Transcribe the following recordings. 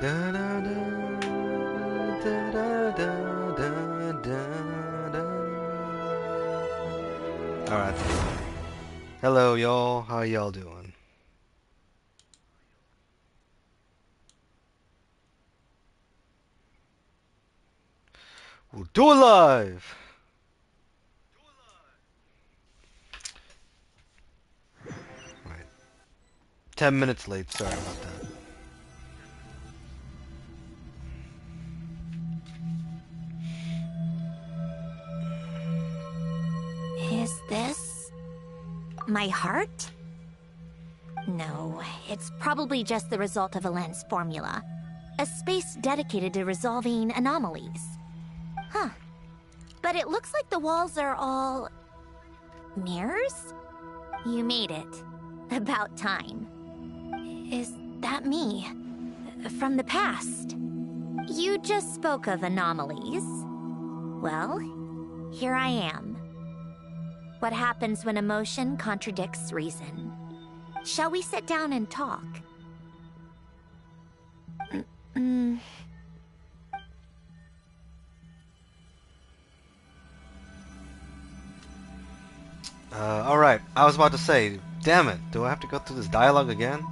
Da, da, da, da, da, da, da, da, da. Alright. Hello, y'all. How y'all doing? We'll do it live! Right. 10 minutes late. Sorry about that. Is this my heart? No, it's probably just the result of a lens formula. A space dedicated to resolving anomalies. Huh. But it looks like the walls are all... mirrors? You made it. About time. Is that me? From the past? You just spoke of anomalies. Well, here I am. What happens when emotion contradicts reason? Shall we sit down and talk? Alright. I was about to say, damn it, do I have to go through this dialogue again?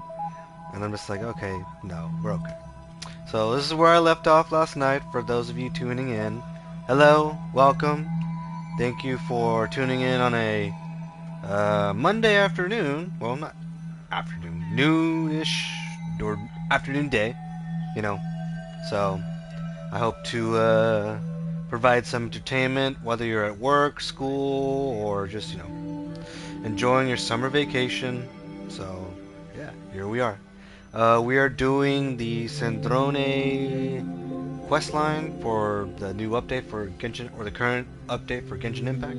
And I'm just like, okay, no, we're okay. So this is where I left off last night for those of you tuning in. Hello, welcome. Thank you for tuning in on a Monday afternoon. Well, not afternoon, noonish or afternoon day, you know. So I hope to provide some entertainment, whether you're at work, school, or just, you know, enjoying your summer vacation. So yeah, here we are. We are doing the Sandrone questline for the new update for Genshin, or the current update for Genshin Impact.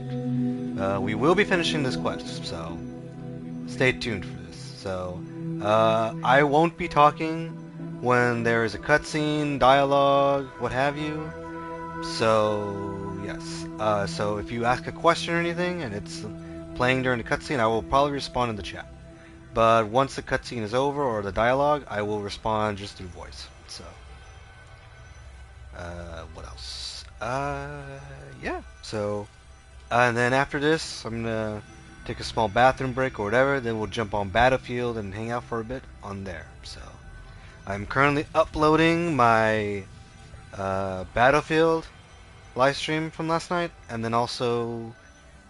We will be finishing this quest, so stay tuned for this. So I won't be talking when there is a cutscene, dialogue, what have you. So yes. So if you ask a question or anything and it's playing during the cutscene, I will probably respond in the chat. But once the cutscene is over or the dialogue, I will respond just through voice. So, what else? Yeah. So, and then after this, I'm gonna take a small bathroom break or whatever. Then we'll jump on Battlefield and hang out for a bit on there. So, I'm currently uploading my Battlefield live stream from last night, and then also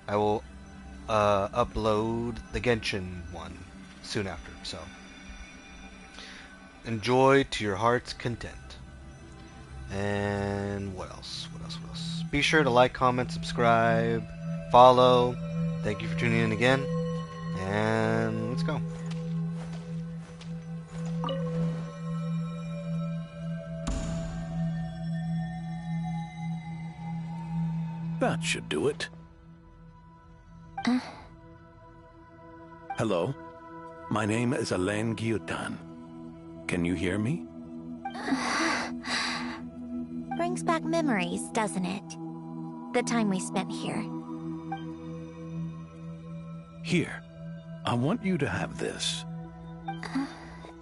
I will upload the Genshin one soon after. So enjoy to your heart's content. And what else? What else? What else? Be sure to like, comment, subscribe, follow. Thank you for tuning in again. And let's go. That should do it. Hello? My name is Alain Guillotin. Can you hear me? Brings back memories, doesn't it? The time we spent here. Here. I want you to have this.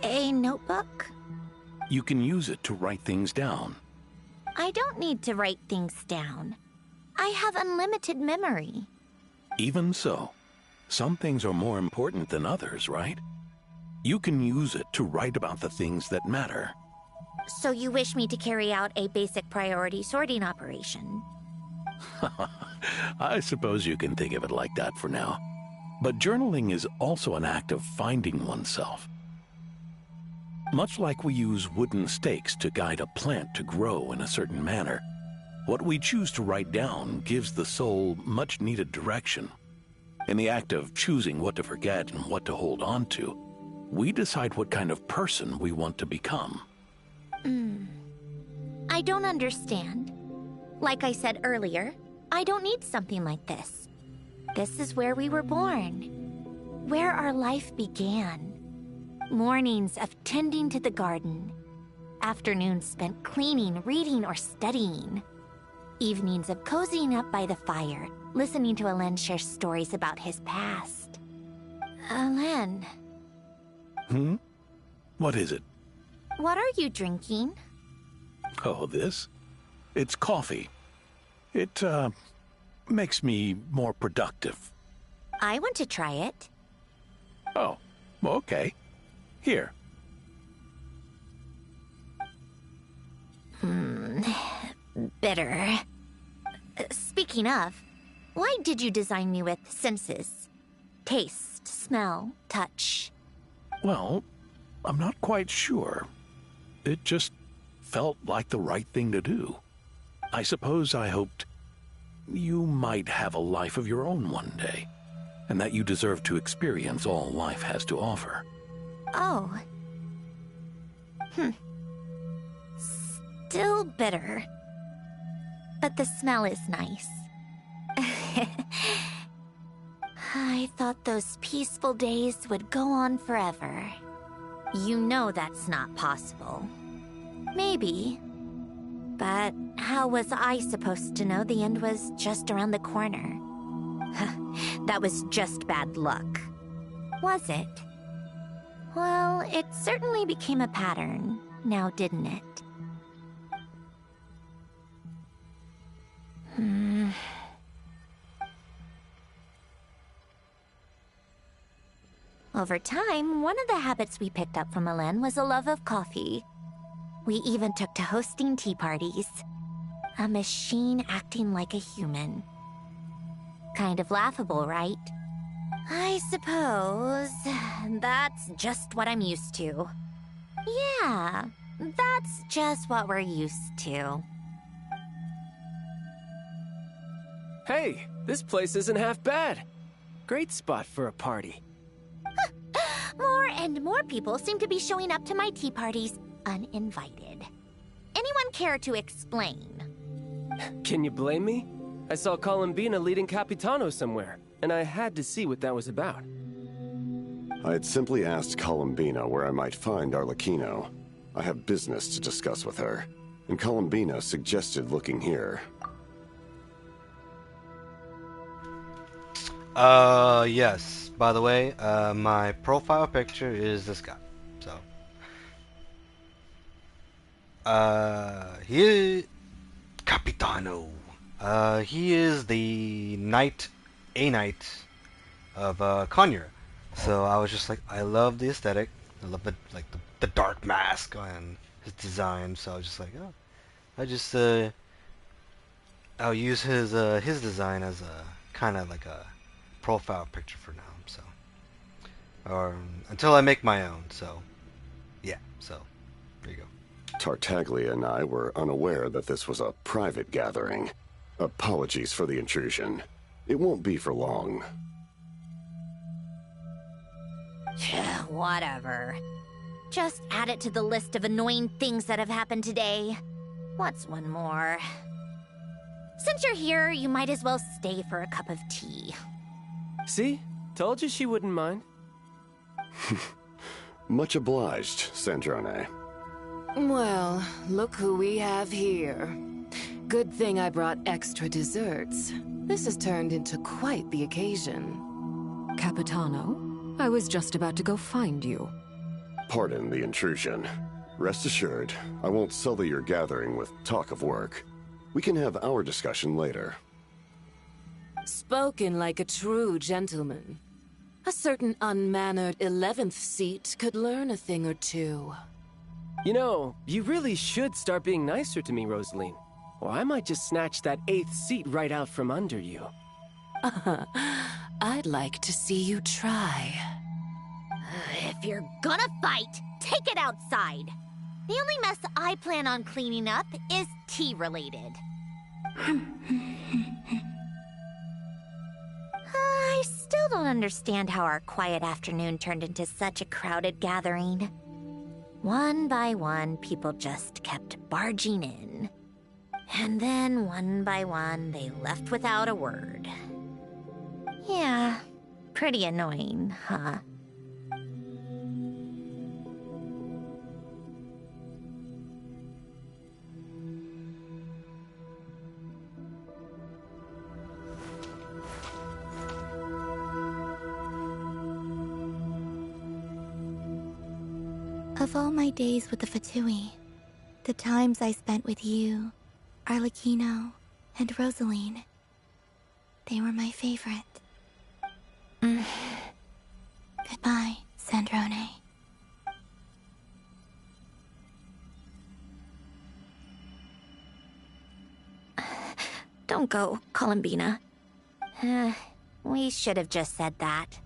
A notebook? You can use it to write things down. I don't need to write things down. I have unlimited memory. Even so, some things are more important than others, right? You can use it to write about the things that matter. So you wish me to carry out a basic priority sorting operation? I suppose you can think of it like that for now. But journaling is also an act of finding oneself. Much like we use wooden stakes to guide a plant to grow in a certain manner, what we choose to write down gives the soul much-needed direction. In the act of choosing what to forget and what to hold on to, we decide what kind of person we want to become. I don't understand. Like I said earlier, I don't need something like this. This is where we were born. Where our life began. Mornings of tending to the garden. Afternoons spent cleaning, reading, or studying. Evenings of cozying up by the fire, listening to Alain share stories about his past. Alain. What is it? What are you drinking? Oh, this? It's coffee. It, makes me more productive. I want to try it. Oh, okay. Here. Bitter. Speaking of, why did you design me with senses? Taste, smell, touch. Well, I'm not quite sure. It just felt like the right thing to do. I suppose I hoped you might have a life of your own one day, and that you deserve to experience all life has to offer. Oh. Still bitter. But the smell is nice. I thought those peaceful days would go on forever. You know that's not possible. Maybe. But how was I supposed to know the end was just around the corner? That was just bad luck. Was it? Well, it certainly became a pattern, now didn't it? Over time, one of the habits we picked up from Hélène was a love of coffee. We even took to hosting tea parties. A machine acting like a human. Kind of laughable, right? I suppose that's just what I'm used to. Yeah, that's just what we're used to. Hey, this place isn't half bad. Great spot for a party. More and more people seem to be showing up to my tea parties uninvited. Anyone care to explain? Can you blame me? I saw Columbina leading Capitano somewhere, and I had to see what that was about. I had simply asked Columbina where I might find Arlecchino. I have business to discuss with her, and Columbina suggested looking here. Yes. By the way, my profile picture is this guy. So, Capitano. He is the knight of Conure. So I was just like, I love the aesthetic. I love the dark mask and his design. So I was just like, oh, I'll use his design as a kind of like a profile picture for now. So, or until I make my own. So, yeah. So there you go. Tartaglia and I were unaware that this was a private gathering. Apologies for the intrusion. It won't be for long. Whatever. Just add it to the list of annoying things that have happened today. What's one more? Since you're here, you might as well stay for a cup of tea. See? Told you she wouldn't mind. Much obliged, Sandrone. Well, look who we have here. Good thing I brought extra desserts. This has turned into quite the occasion. Capitano, I was just about to go find you. Pardon the intrusion. Rest assured, I won't sully your gathering with talk of work. We can have our discussion later. Spoken like a true gentleman. A certain unmannered 11th seat could learn a thing or two. You know, you really should start being nicer to me, Rosaline. Or I might just snatch that 8th seat right out from under you. I'd like to see you try. If you're gonna fight, take it outside. The only mess I plan on cleaning up is tea-related. I still don't understand how our quiet afternoon turned into such a crowded gathering. One by one, people just kept barging in. And then, one by one, they left without a word. Yeah, pretty annoying, huh? Of all my days with the Fatui, the times I spent with you, Arlecchino, and Rosaline, they were my favorite. Goodbye, Sandrone. Don't go, Columbina. We should have just said that.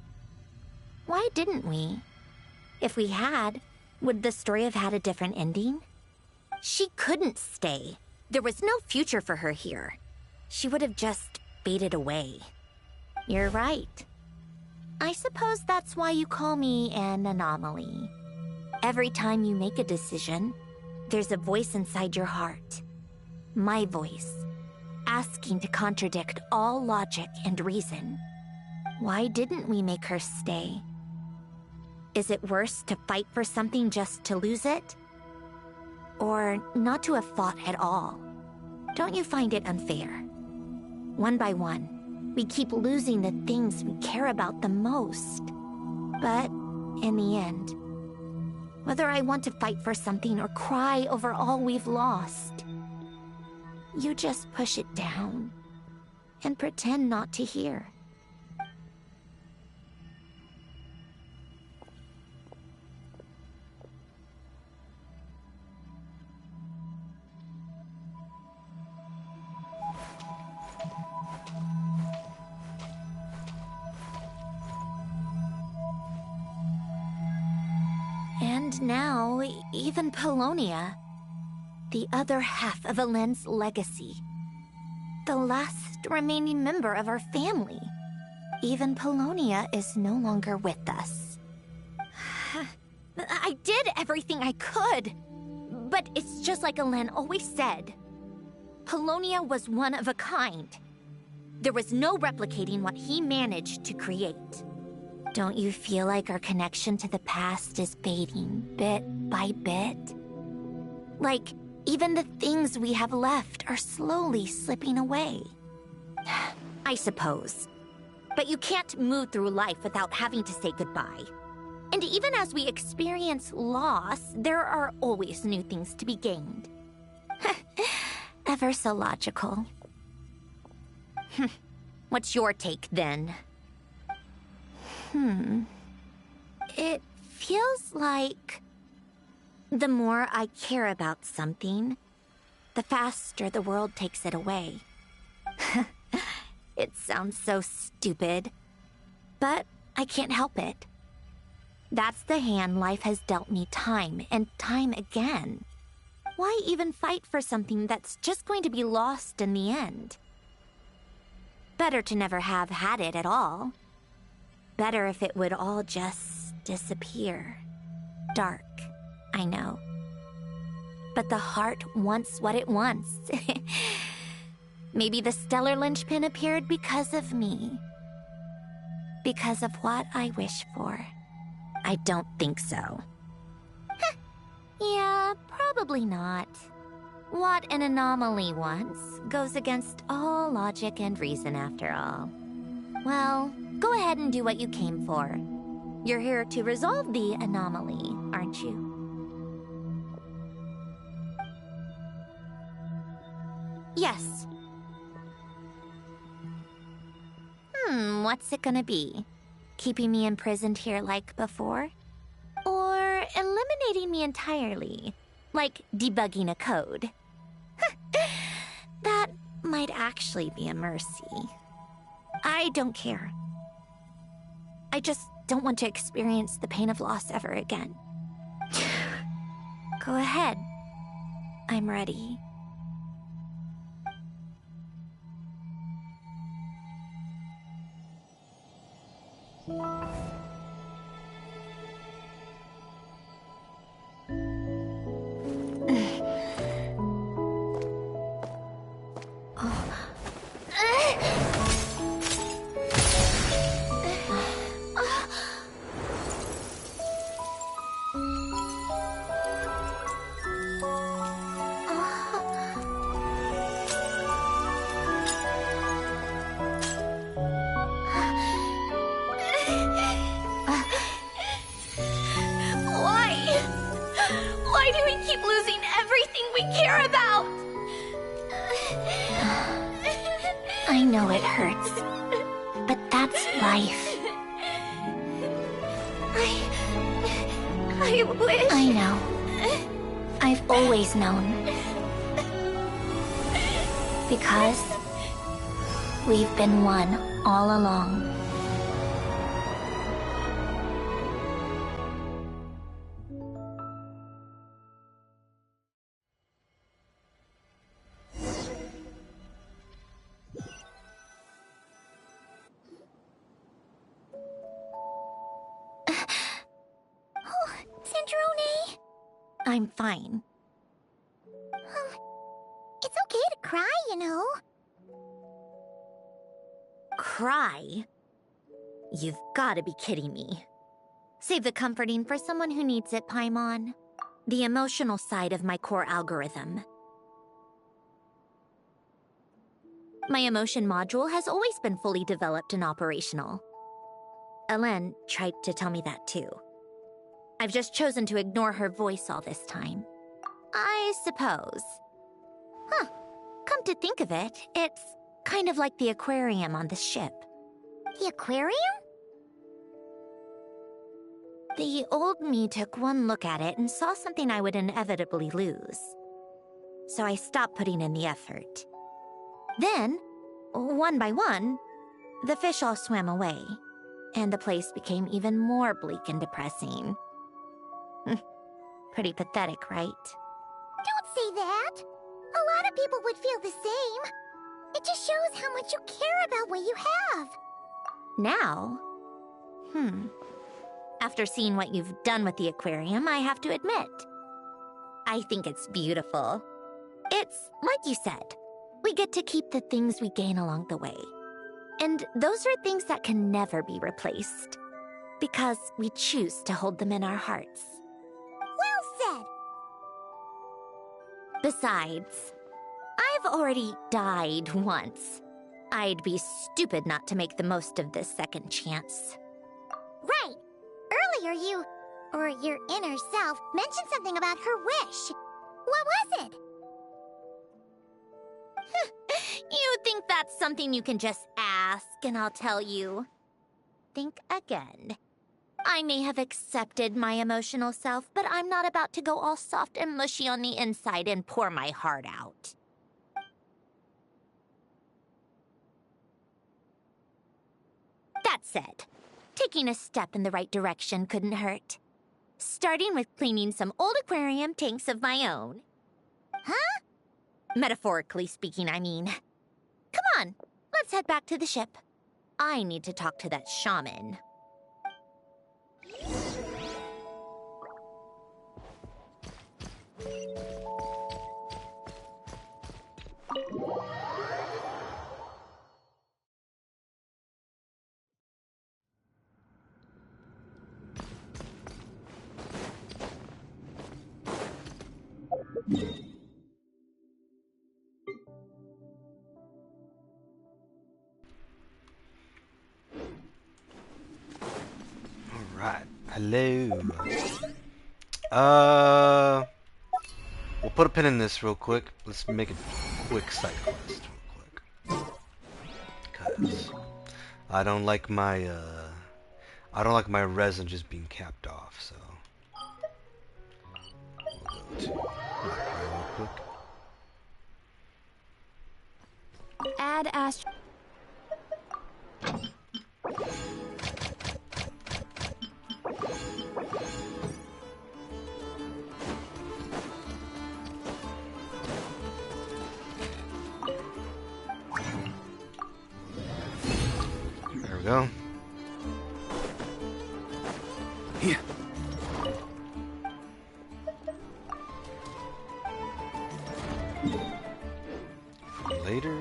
Why didn't we? If we had, would the story have had a different ending? She couldn't stay. There was no future for her here. She would have just faded away. You're right. I suppose that's why you call me an anomaly. Every time you make a decision, there's a voice inside your heart. My voice, asking to contradict all logic and reason. Why didn't we make her stay? Is it worse to fight for something just to lose it? Or not to have fought at all? Don't you find it unfair? One by one, we keep losing the things we care about the most. But in the end, whether I want to fight for something or cry over all we've lost, you just push it down and pretend not to hear. And now, even Polonia, the other half of Alen's legacy, the last remaining member of our family. Even Polonia is no longer with us. I did everything I could, but it's just like Alen always said. Polonia was one of a kind. There was no replicating what he managed to create. Don't you feel like our connection to the past is fading bit by bit? Like, even the things we have left are slowly slipping away. I suppose. But you can't move through life without having to say goodbye. And even as we experience loss, there are always new things to be gained. Ever so logical. What's your take, then? It feels like the more I care about something, the faster the world takes it away. It sounds so stupid, but I can't help it. That's the hand life has dealt me time and time again. Why even fight for something that's just going to be lost in the end? Better to never have had it at all. Better if it would all just disappear. Dark, I know. But the heart wants what it wants. Maybe the stellar linchpin appeared because of me. Because of what I wish for. I don't think so. Yeah, probably not. What an anomaly wants goes against all logic and reason after all. Well, go ahead and do what you came for. You're here to resolve the anomaly, aren't you? Yes. What's it gonna be? Keeping me imprisoned here like before? Or eliminating me entirely? Like debugging a code? That might actually be a mercy. I don't care. I just don't want to experience the pain of loss ever again. Go ahead. I'm ready. care about! I know it hurts, but that's life. I wish... I know. I've always known. Because we've been one all along. Sandrone? I'm fine. It's okay to cry, you know. Cry? You've gotta be kidding me. Save the comforting for someone who needs it, Paimon. The emotional side of my core algorithm. My emotion module has always been fully developed and operational. Elen tried to tell me that too. I've just chosen to ignore her voice all this time. I suppose. Huh. Come to think of it, it's kind of like the aquarium on the ship. The aquarium? The old me took one look at it and saw something I would inevitably lose. So I stopped putting in the effort. Then, one by one, the fish all swam away, and the place became even more bleak and depressing. Pretty pathetic, right? Don't say that! A lot of people would feel the same. It just shows how much you care about what you have. Now? After seeing what you've done with the aquarium, I have to admit, I think it's beautiful. It's like you said, we get to keep the things we gain along the way. And those are things that can never be replaced, because we choose to hold them in our hearts. Well said! Besides, I've already died once. I'd be stupid not to make the most of this second chance. Right! Earlier you, or your inner self, mentioned something about her wish. What was it? You think that's something you can just ask, and I'll tell you. Think again. I may have accepted my emotional self, but I'm not about to go all soft and mushy on the inside and pour my heart out. That said, taking a step in the right direction couldn't hurt. Starting with cleaning some old aquarium tanks of my own. Huh? Metaphorically speaking, I mean. Come on, let's head back to the ship. I need to talk to that shaman. Alright, hello. We'll put a pin in this real quick. Let's make a quick side quest real quick. Because I don't like my resin just being capped off, so we'll go to real quick. Add Ast. There we go. Here. For later.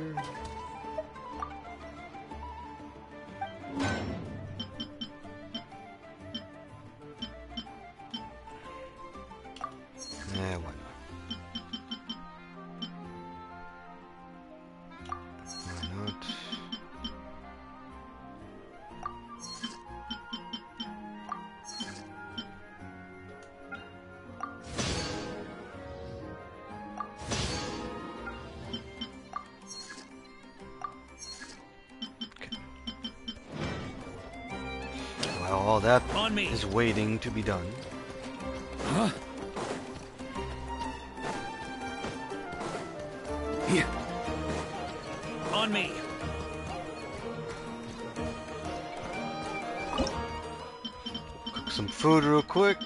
Yeah, why not? Why not? that On me. is waiting to be done. Huh? Here. On me. Cook some food real quick.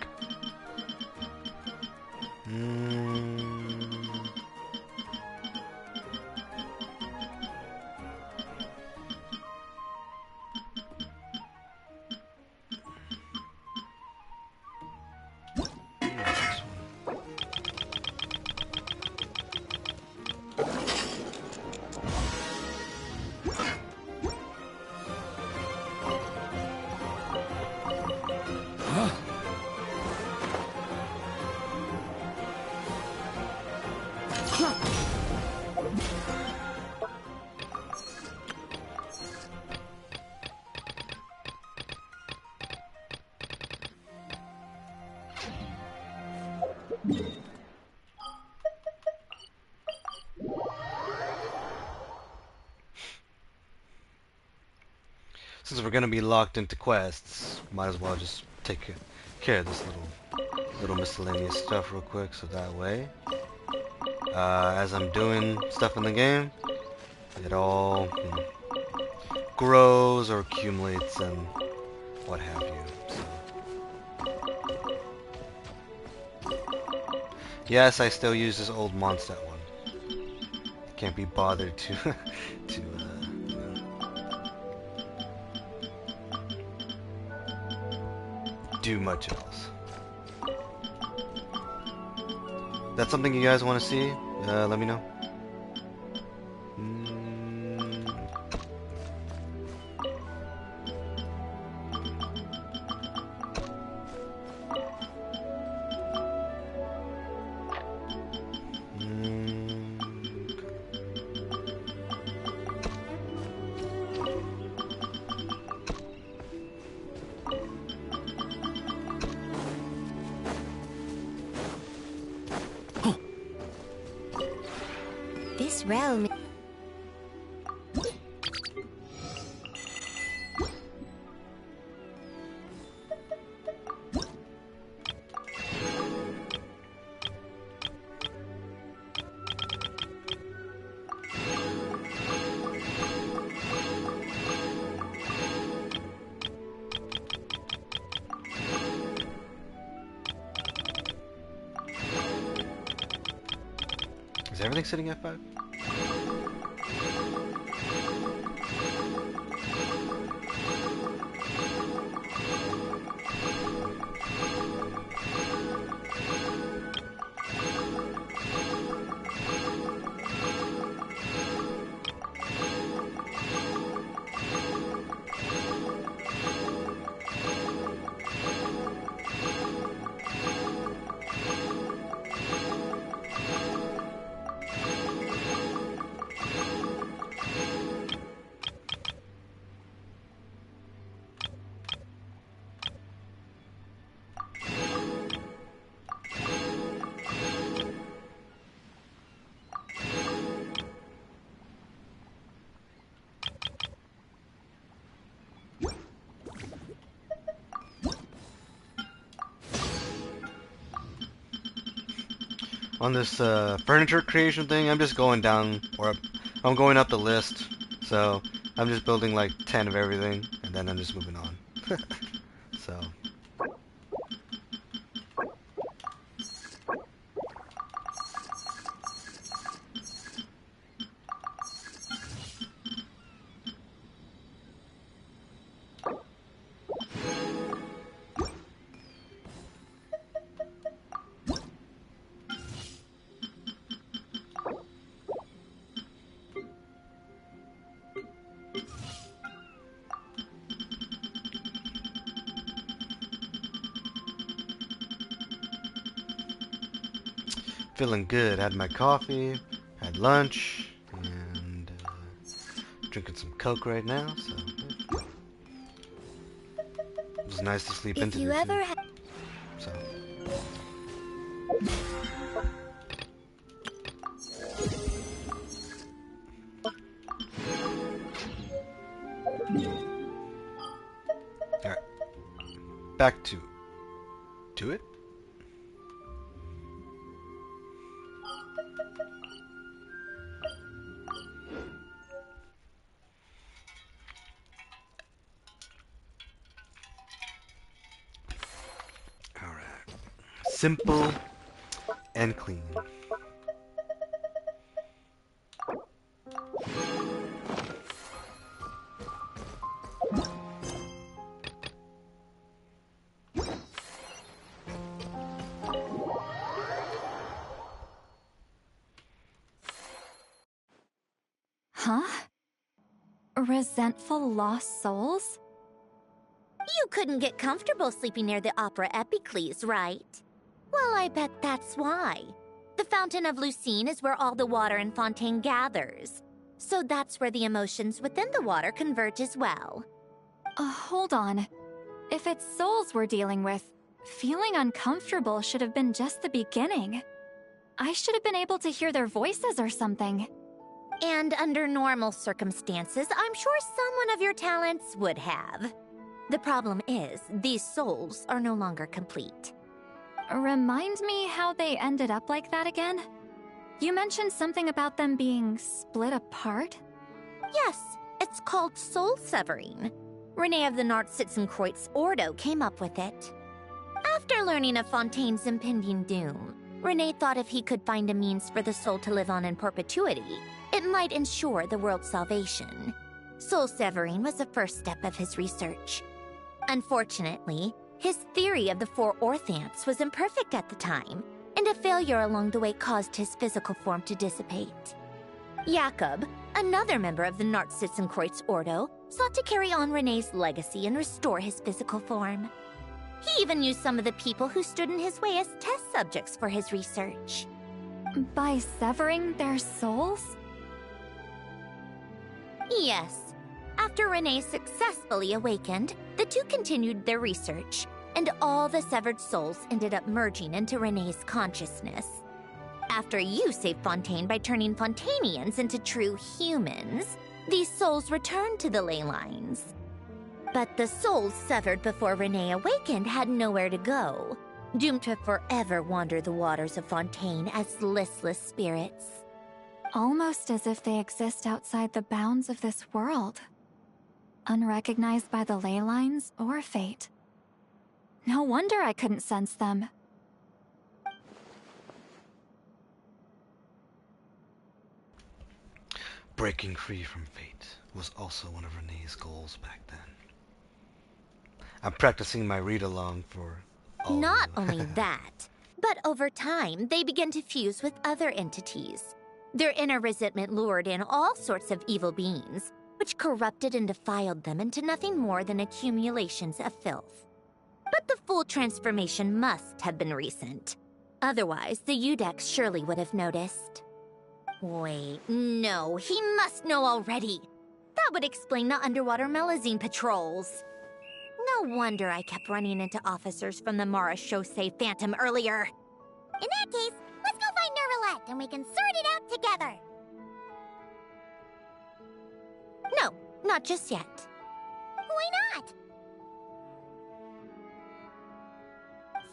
Since we're gonna be locked into quests, might as well just take care of this little miscellaneous stuff real quick, so that way, as I'm doing stuff in the game, it all grows or accumulates and what have you. So. Yes, I still use this old Mondstadt one. Can't be bothered to do much else. That's something you guys want to see? Let me know. This realm... Is everything sitting at 5? On this furniture creation thing, I'm just going down, or I'm going up the list. So I'm just building like 10 of everything, and then I'm just moving on. So. Feeling good. Had my coffee, had lunch, and drinking some Coke right now. So it was nice to sleep into it too. So. Alright. back to it. All right. Simple and clean. Huh? Resentful lost souls? You couldn't get comfortable sleeping near the Opera Epicles, right? Well, I bet that's why. The Fountain of Lucine is where all the water in Fontaine gathers. So that's where the emotions within the water converge as well. Hold on. If it's souls we're dealing with, feeling uncomfortable should have been just the beginning. I should have been able to hear their voices or something. And under normal circumstances, I'm sure someone of your talents would have. The problem is, these souls are no longer complete. Remind me how they ended up like that again? You mentioned something about them being split apart? Yes, it's called soul severing. Renee of the Nartsitzenkreuz Ordo came up with it. After learning of Fontaine's impending doom, Renee thought if he could find a means for the soul to live on in perpetuity, it might ensure the world's salvation. Soul severing was the first step of his research. Unfortunately, his theory of the four orthants was imperfect at the time, and a failure along the way caused his physical form to dissipate. Jakob, another member of the Nartsitzenkreuz Ordo, sought to carry on Renee's legacy and restore his physical form. He even used some of the people who stood in his way as test subjects for his research. By severing their souls? Yes. After Renee successfully awakened, the two continued their research, and all the severed souls ended up merging into Renee's consciousness. After you saved Fontaine by turning Fontainians into true humans, these souls returned to the ley lines. But the souls severed before Renee awakened had nowhere to go, doomed to forever wander the waters of Fontaine as listless spirits. Almost as if they exist outside the bounds of this world. Unrecognized by the ley lines or fate. No wonder I couldn't sense them. Breaking free from fate was also one of Renee's goals back then. I'm practicing my read-along for all Not of you. only that, but over time, they began to fuse with other entities. Their inner resentment lured in all sorts of evil beings, which corrupted and defiled them into nothing more than accumulations of filth. But the full transformation must have been recent. Otherwise, the Udex surely would have noticed. Wait, no, he must know already. That would explain the underwater Melazine patrols. No wonder I kept running into officers from the Mara Chaussee Phantom earlier. In that case, let's go find Nervalette and we can sort it out together. No, not just yet. Why not?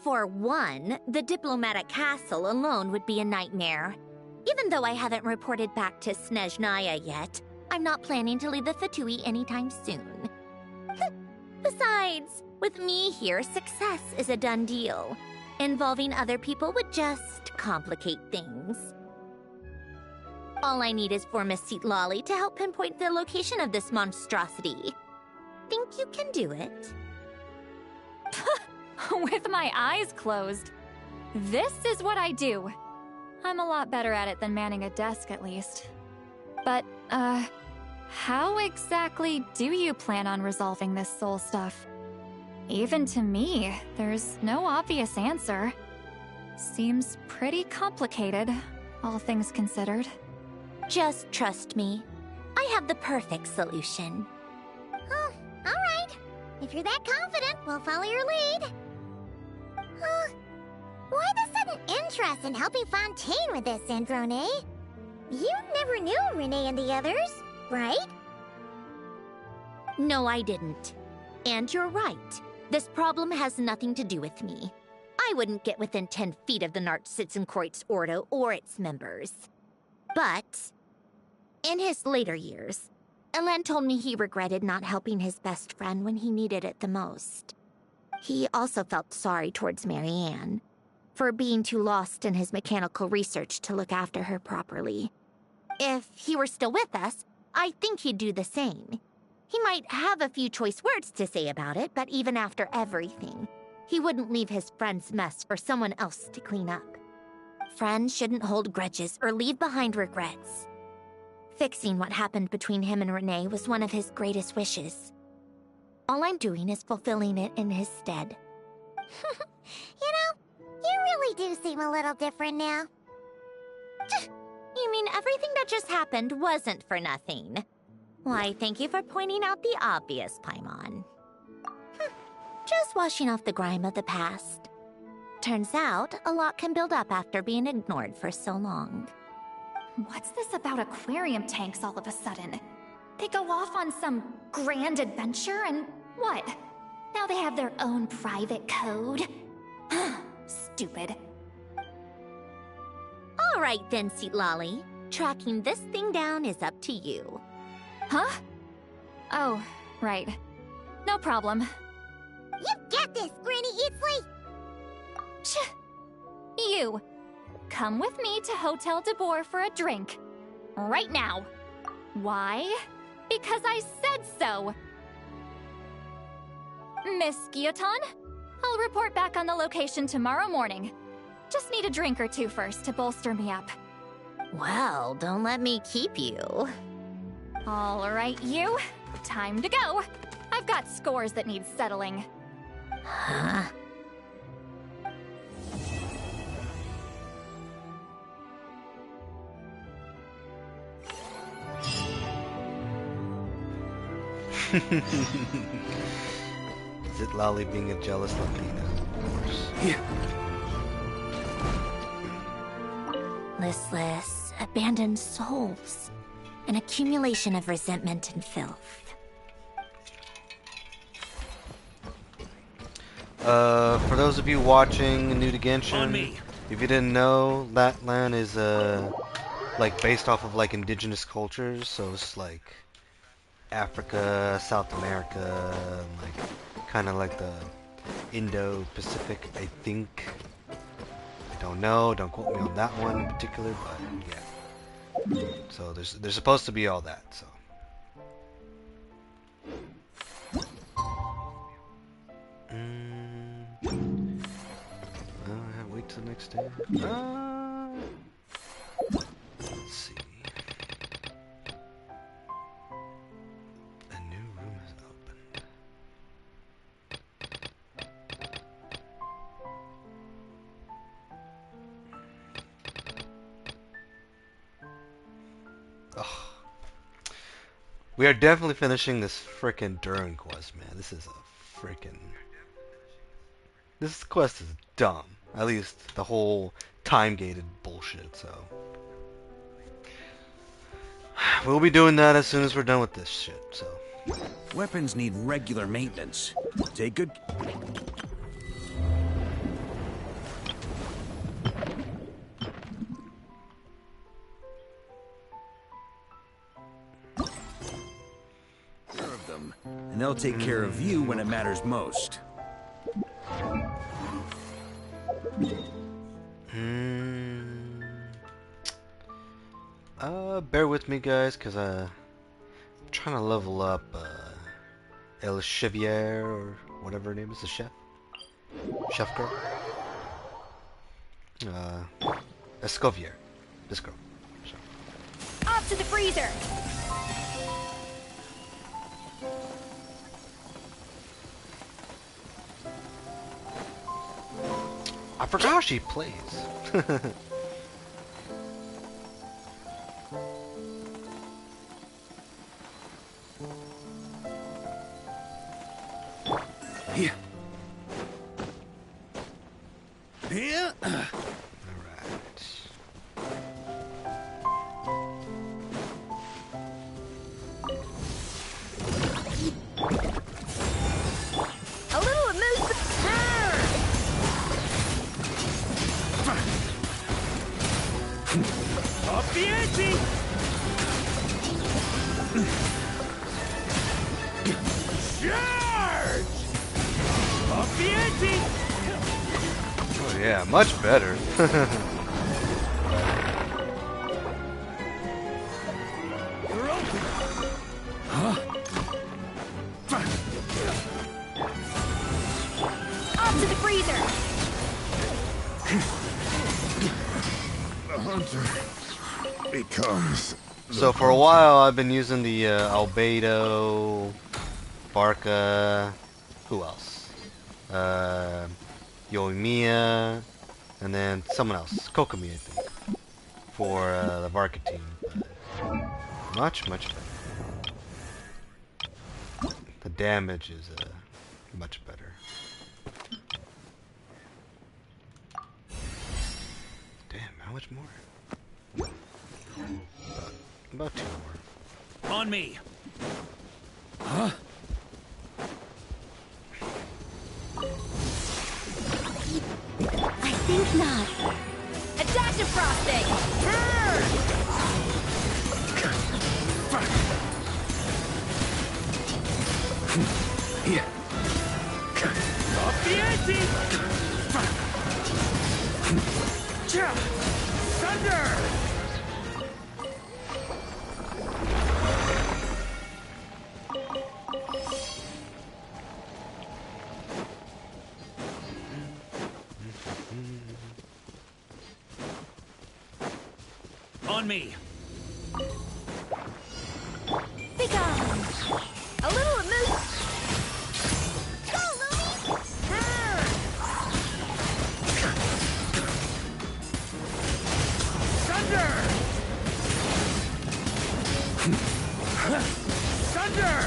For one, the diplomatic castle alone would be a nightmare. Even though I haven't reported back to Snezhnaya yet, I'm not planning to leave the Fatui anytime soon. Besides, with me here, success is a done deal. Involving other people would just complicate things. All I need is for Miss Lolly to help pinpoint the location of this monstrosity. Think you can do it? With my eyes closed. This is what I do. I'm a lot better at it than manning a desk, at least. But, how exactly do you plan on resolving this soul stuff? Even to me, there's no obvious answer. Seems pretty complicated, all things considered. Just trust me. I have the perfect solution. Oh, all right. If you're that confident, we'll follow your lead. Why the sudden interest in helping Fontaine with this, Androne? You never knew Renee and the others, right? No, I didn't. And you're right. This problem has nothing to do with me. I wouldn't get within 10 feet of the Nartsitzenkreuz Ordo or its members. But, in his later years, Elen told me he regretted not helping his best friend when he needed it the most. He also felt sorry towards Marianne, for being too lost in his mechanical research to look after her properly. If he were still with us, I think he'd do the same. He might have a few choice words to say about it, but even after everything, he wouldn't leave his friend's mess for someone else to clean up. Friends shouldn't hold grudges or leave behind regrets. Fixing what happened between him and Renee was one of his greatest wishes. All I'm doing is fulfilling it in his stead. You know, you really do seem a little different now. You mean everything that just happened wasn't for nothing? Why, thank you for pointing out the obvious, Paimon. Just washing off the grime of the past. Turns out, a lot can build up after being ignored for so long. What's this about aquarium tanks all of a sudden? They go off on some grand adventure and what? Now they have their own private code? Stupid. All right then, Lolly. Tracking this thing down is up to you. Huh? Oh, right. No problem. You get this, Granny Eatsley! You, come with me to Hotel de Boer for a drink. Right now. Why? Because I said so. Miss Guillotin, I'll report back on the location tomorrow morning. Just need a drink or two first to bolster me up. Well, don't let me keep you. All right, you. Time to go. I've got scores that need settling. Huh? Is it Lolly being a jealous Latina? Of course. Yeah. Listless, abandoned souls. An accumulation of resentment and filth. For those of you watching new to Genshin, On me. if you didn't know, that land is like based off of like indigenous cultures, so it's like Africa, South America, like kind of like the Indo-Pacific, I think. I don't know, don't quote me on that one in particular, but yeah. So there's supposed to be all that, so. Wait till the next day. Let's see. A new room is opened. Oh. We are definitely finishing this frickin' Durin quest, man. This is a frickin'... This quest is dumb. At least the whole time-gated bullshit, so... We'll be doing that as soon as we're done with this shit, so... Weapons need regular maintenance. Take good... care of them, and they'll take care of you when it matters most. Bear with me, guys, because I'm trying to level up El Chevier, or whatever her name is, the chef? Chef girl? Escovier. This girl. Sorry. Off to the freezer! I forgot how she plays. Here. Here. A little Oh yeah, much better. Up to the freezer! The hunter becomes. So for a while I've been using the Albedo, Barca, who else? Yoimiya, and then someone else, Kokomi I think, for the Barca team. But much better. The damage is much better. Damn, how much more? About 2 more. On me. Huh? I think not. A dash of frosting! Yeah. Up the ante! Thunder! On me. Be gone! A little emotion! Go, Lumi! Thunder! Thunder!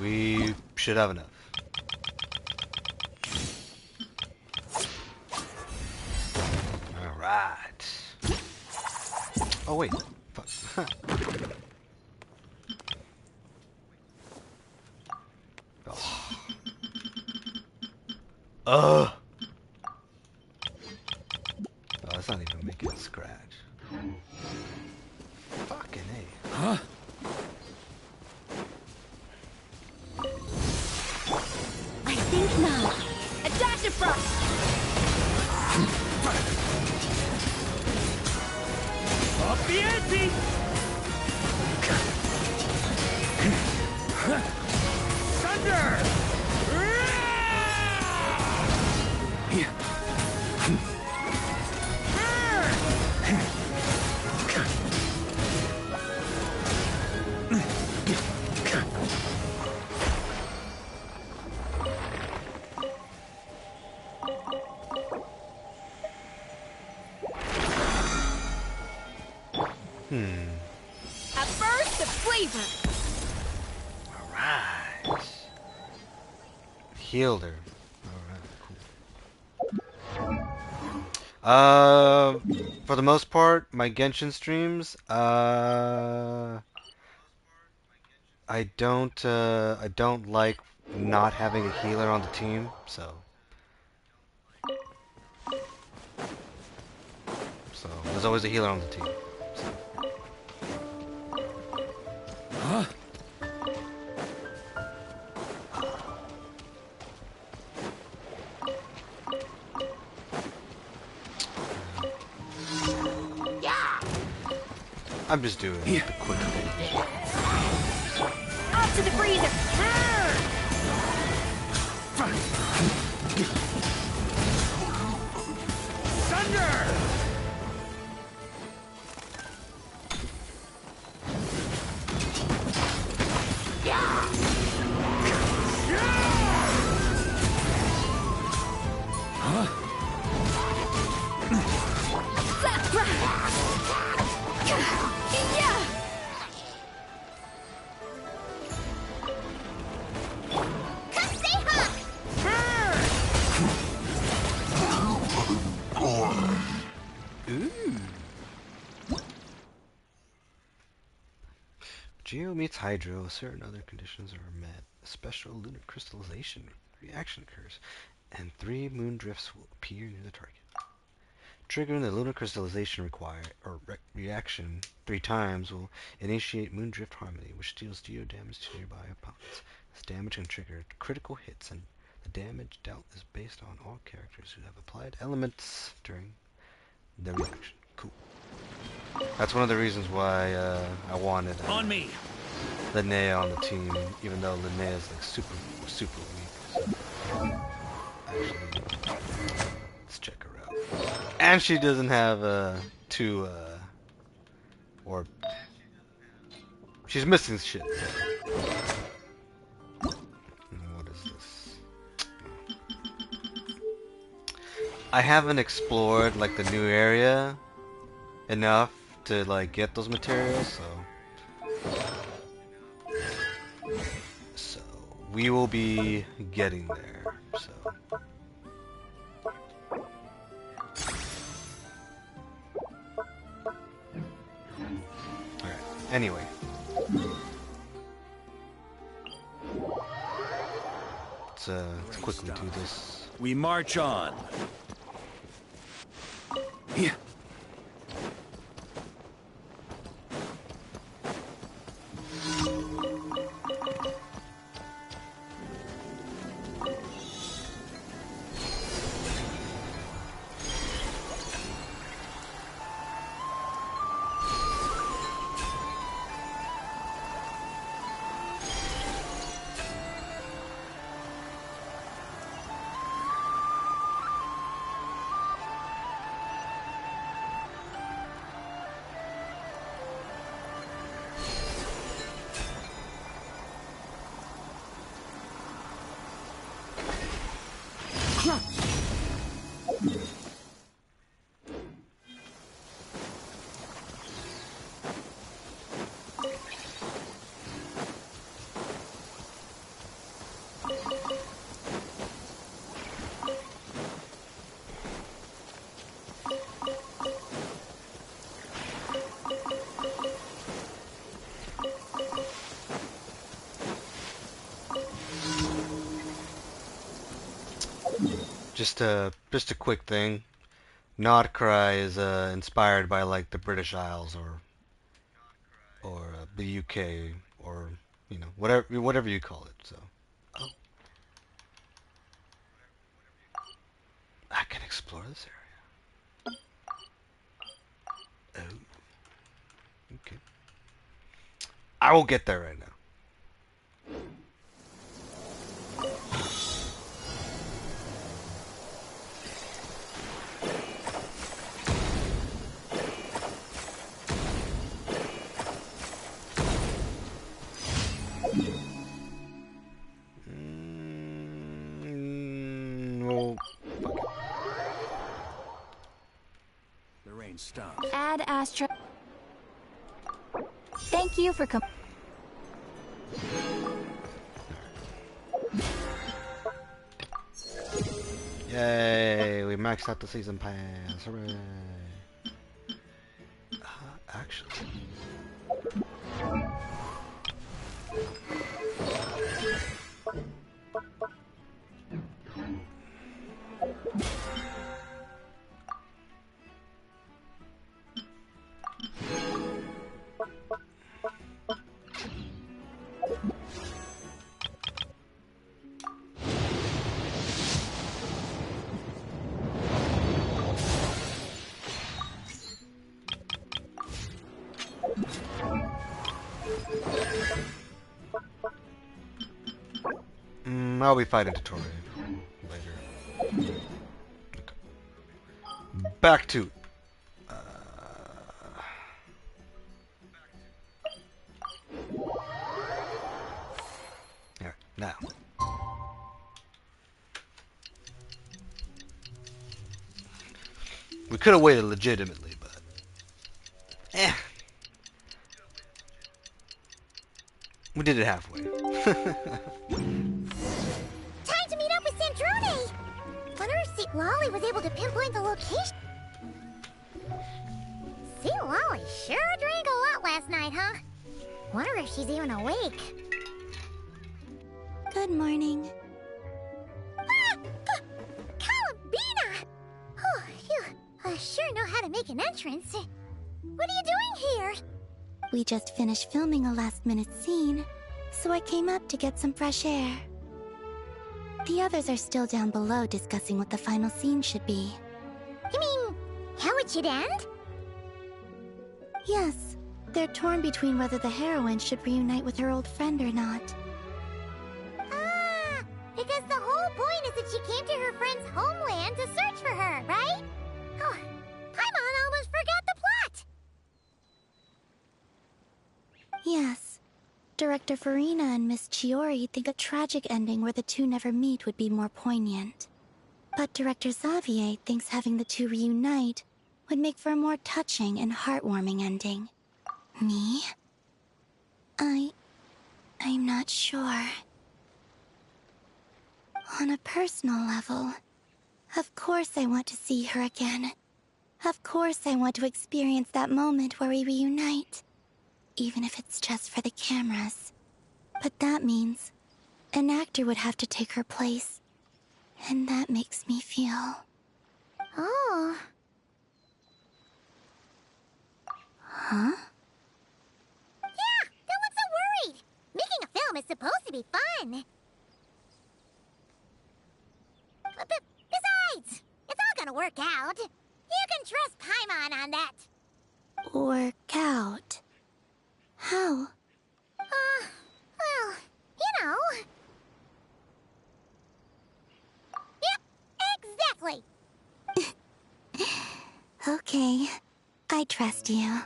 We should have enough. Alright. Oh wait. Fuck. Oh. Oh, that's not even making a scratch. Fucking A. Huh? I think not. A dash of frost! Up the ante! Thunder! A burst of flavor! Alright. Healed her. Alright, cool. For the most part, my Genshin streams, I don't like not having a healer on the team, so there's always a healer on the team. Huh? I'm just doing the quick thing. Up to the freezer! Thunder! Geo meets Hydro, certain other conditions are met. A special lunar crystallization reaction occurs, and 3 moon drifts will appear near the target. Triggering the lunar crystallization reaction 3 times will initiate moon drift harmony, which deals geo damage to nearby opponents. This damage can trigger critical hits, and the damage dealt is based on all characters who have applied elements during the reaction. Cool. That's one of the reasons why I wanted On me. Linnea on the team, even though Linnea is like super weak. So actually, let's check her out. And she doesn't have 2 or she's missing shit. What is this? I haven't explored like the new area enough to like get those materials, so we will be getting there. So alright, anyway, let's quickly do this. We march on. Yeah. Just a quick thing. Nodcry is inspired by like the British Isles or the UK or you know whatever you call it. So I can explore this area. Oh, okay. I will get there right now. Stop. Add Astra. Thank you for Yay! We maxed out the season pass. Hooray! Actually. I'll be fighting Totori later. Okay. Back to Alright, now. We could have waited legitimately, but we did it halfway. Time to meet up with Sandrone! Wonder if St. Lolly was able to pinpoint the location. St. Lolly sure drank a lot last night, huh? Wonder if she's even awake. Good morning. Ah! Columbina! Oh, you sure know how to make an entrance. What are you doing here? We just finished filming a last-minute scene, so I came up to get some fresh air. The others are still down below discussing what the final scene should be. You mean, how it should end? Yes, they're torn between whether the heroine should reunite with her old friend or not. Ah, because the whole point is that she came to her friend's homeland to search for her, right? Oh, Paimon almost forgot the plot! Yes. Director Farina and Miss Chiori think a tragic ending where the two never meet would be more poignant. But Director Xavier thinks having the two reunite would make for a more touching and heartwarming ending. Me? I'm not sure. On a personal level, of course I want to see her again. Of course I want to experience that moment where we reunite. Even if it's just for the cameras. But that means an actor would have to take her place. And that makes me feel... Oh. Huh? Yeah, don't look so worried. Making a film is supposed to be fun. But besides, it's all gonna work out. You can trust Paimon on that. Work out? How? Well, you know. Yep, exactly. Okay, I trust you.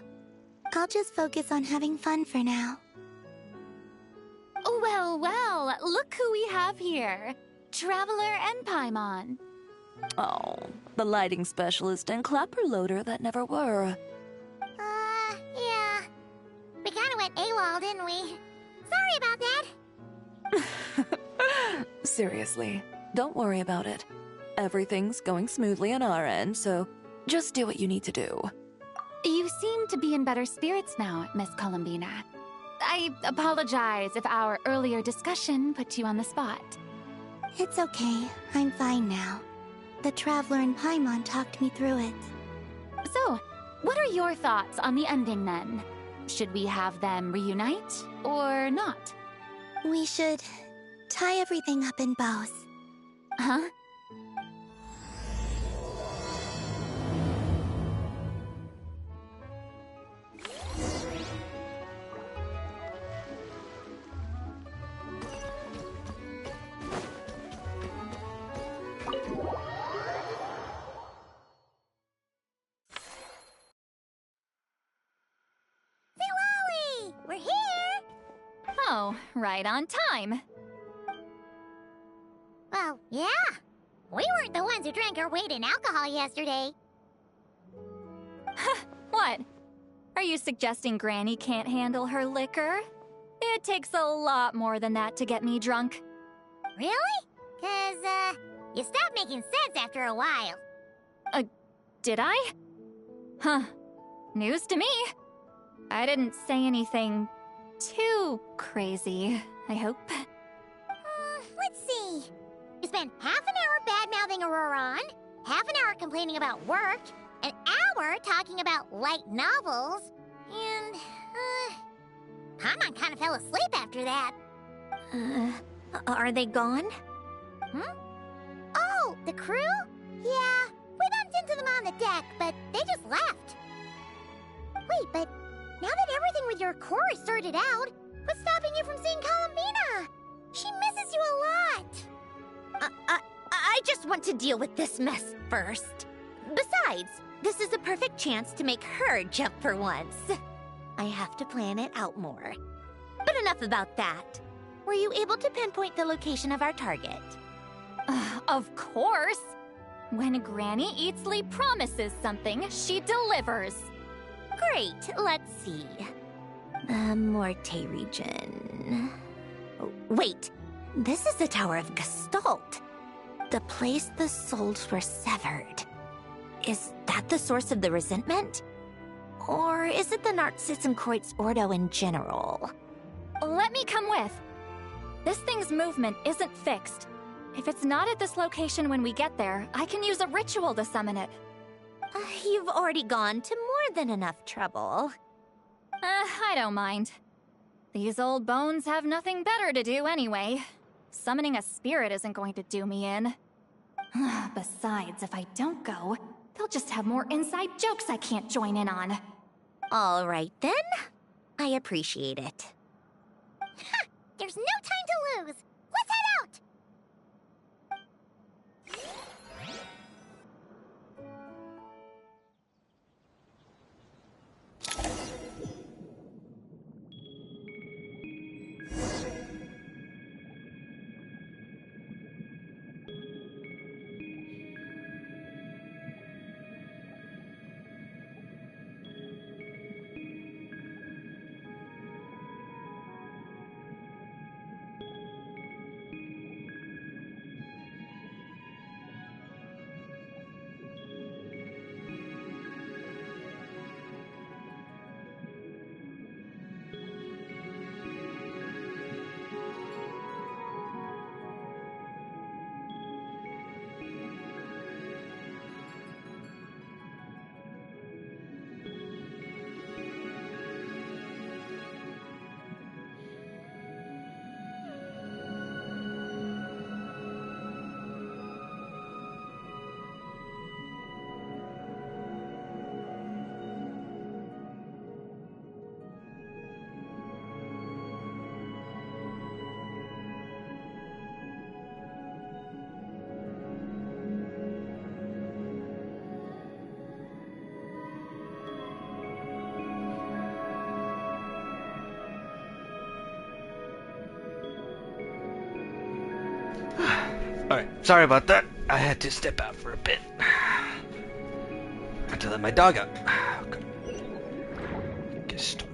I'll just focus on having fun for now. Well, well, look who we have here. Traveler and Paimon. Oh, the lighting specialist and clapper loader that never were. Yeah. We kinda went AWOL, didn't we? Sorry about that. Seriously, don't worry about it. Everything's going smoothly on our end, so just do what you need to do. You seem to be in better spirits now, Miss Columbina. I apologize if our earlier discussion put you on the spot. It's okay, I'm fine now. The Traveler and Paimon talked me through it. So, what are your thoughts on the ending then? Should we have them reunite, or not? We should tie everything up in bows. Huh? We're here! Oh, right on time. Well, yeah. We weren't the ones who drank our weight in alcohol yesterday. What? Are you suggesting Granny can't handle her liquor? It takes a lot more than that to get me drunk. Really? 'Cause, you stopped making sense after a while. Did I? Huh. News to me. I didn't say anything too crazy, I hope. Let's see. You spent half an hour bad-mouthing Auroron, half an hour complaining about work, an hour talking about light novels, and, Paimon kind of fell asleep after that. Are they gone? Oh, the crew? Yeah, we bumped into them on the deck, but they just left. Wait, but now that everything with your core is sorted out, what's stopping you from seeing Columbina? She misses you a lot. I just want to deal with this mess first. Besides, this is a perfect chance to make her jump for once. I have to plan it out more. But enough about that. Were you able to pinpoint the location of our target? Of course! When Granny Eatsley promises something, she delivers. Great, let's see. The Morte region. Oh, wait, this is the Tower of Gestalt. The place the souls were severed. Is that the source of the resentment? Or is it the Narcissenkreuz Ordo in general? Let me come with. This thing's movement isn't fixed. If it's not at this location when we get there, I can use a ritual to summon it. You've already gone to more than enough trouble. I don't mind. These old bones have nothing better to do anyway. Summoning a spirit isn't going to do me in. Besides, if I don't go, they'll just have more inside jokes I can't join in on. All right then. I appreciate it. There's no time to lose. Let's head out! Alright, sorry about that. I had to step out for a bit. Had to let my dog out. Okay. Get started.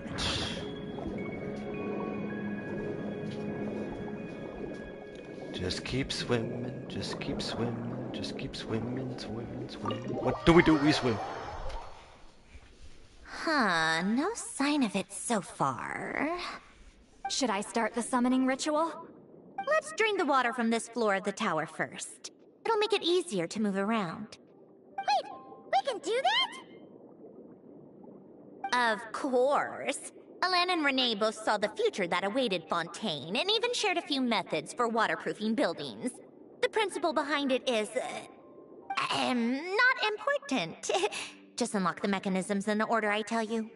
Just keep swimming, just keep swimming, just keep swimming, swimming, swimming. What do? We swim. Huh, no sign of it so far. Should I start the summoning ritual? Let's drain the water from this floor of the tower first. It'll make it easier to move around. Wait, we can do that? Of course. Alan and Renee both saw the future that awaited Fontaine, and even shared a few methods for waterproofing buildings. The principle behind it is... not important. Just unlock the mechanisms in the order I tell you.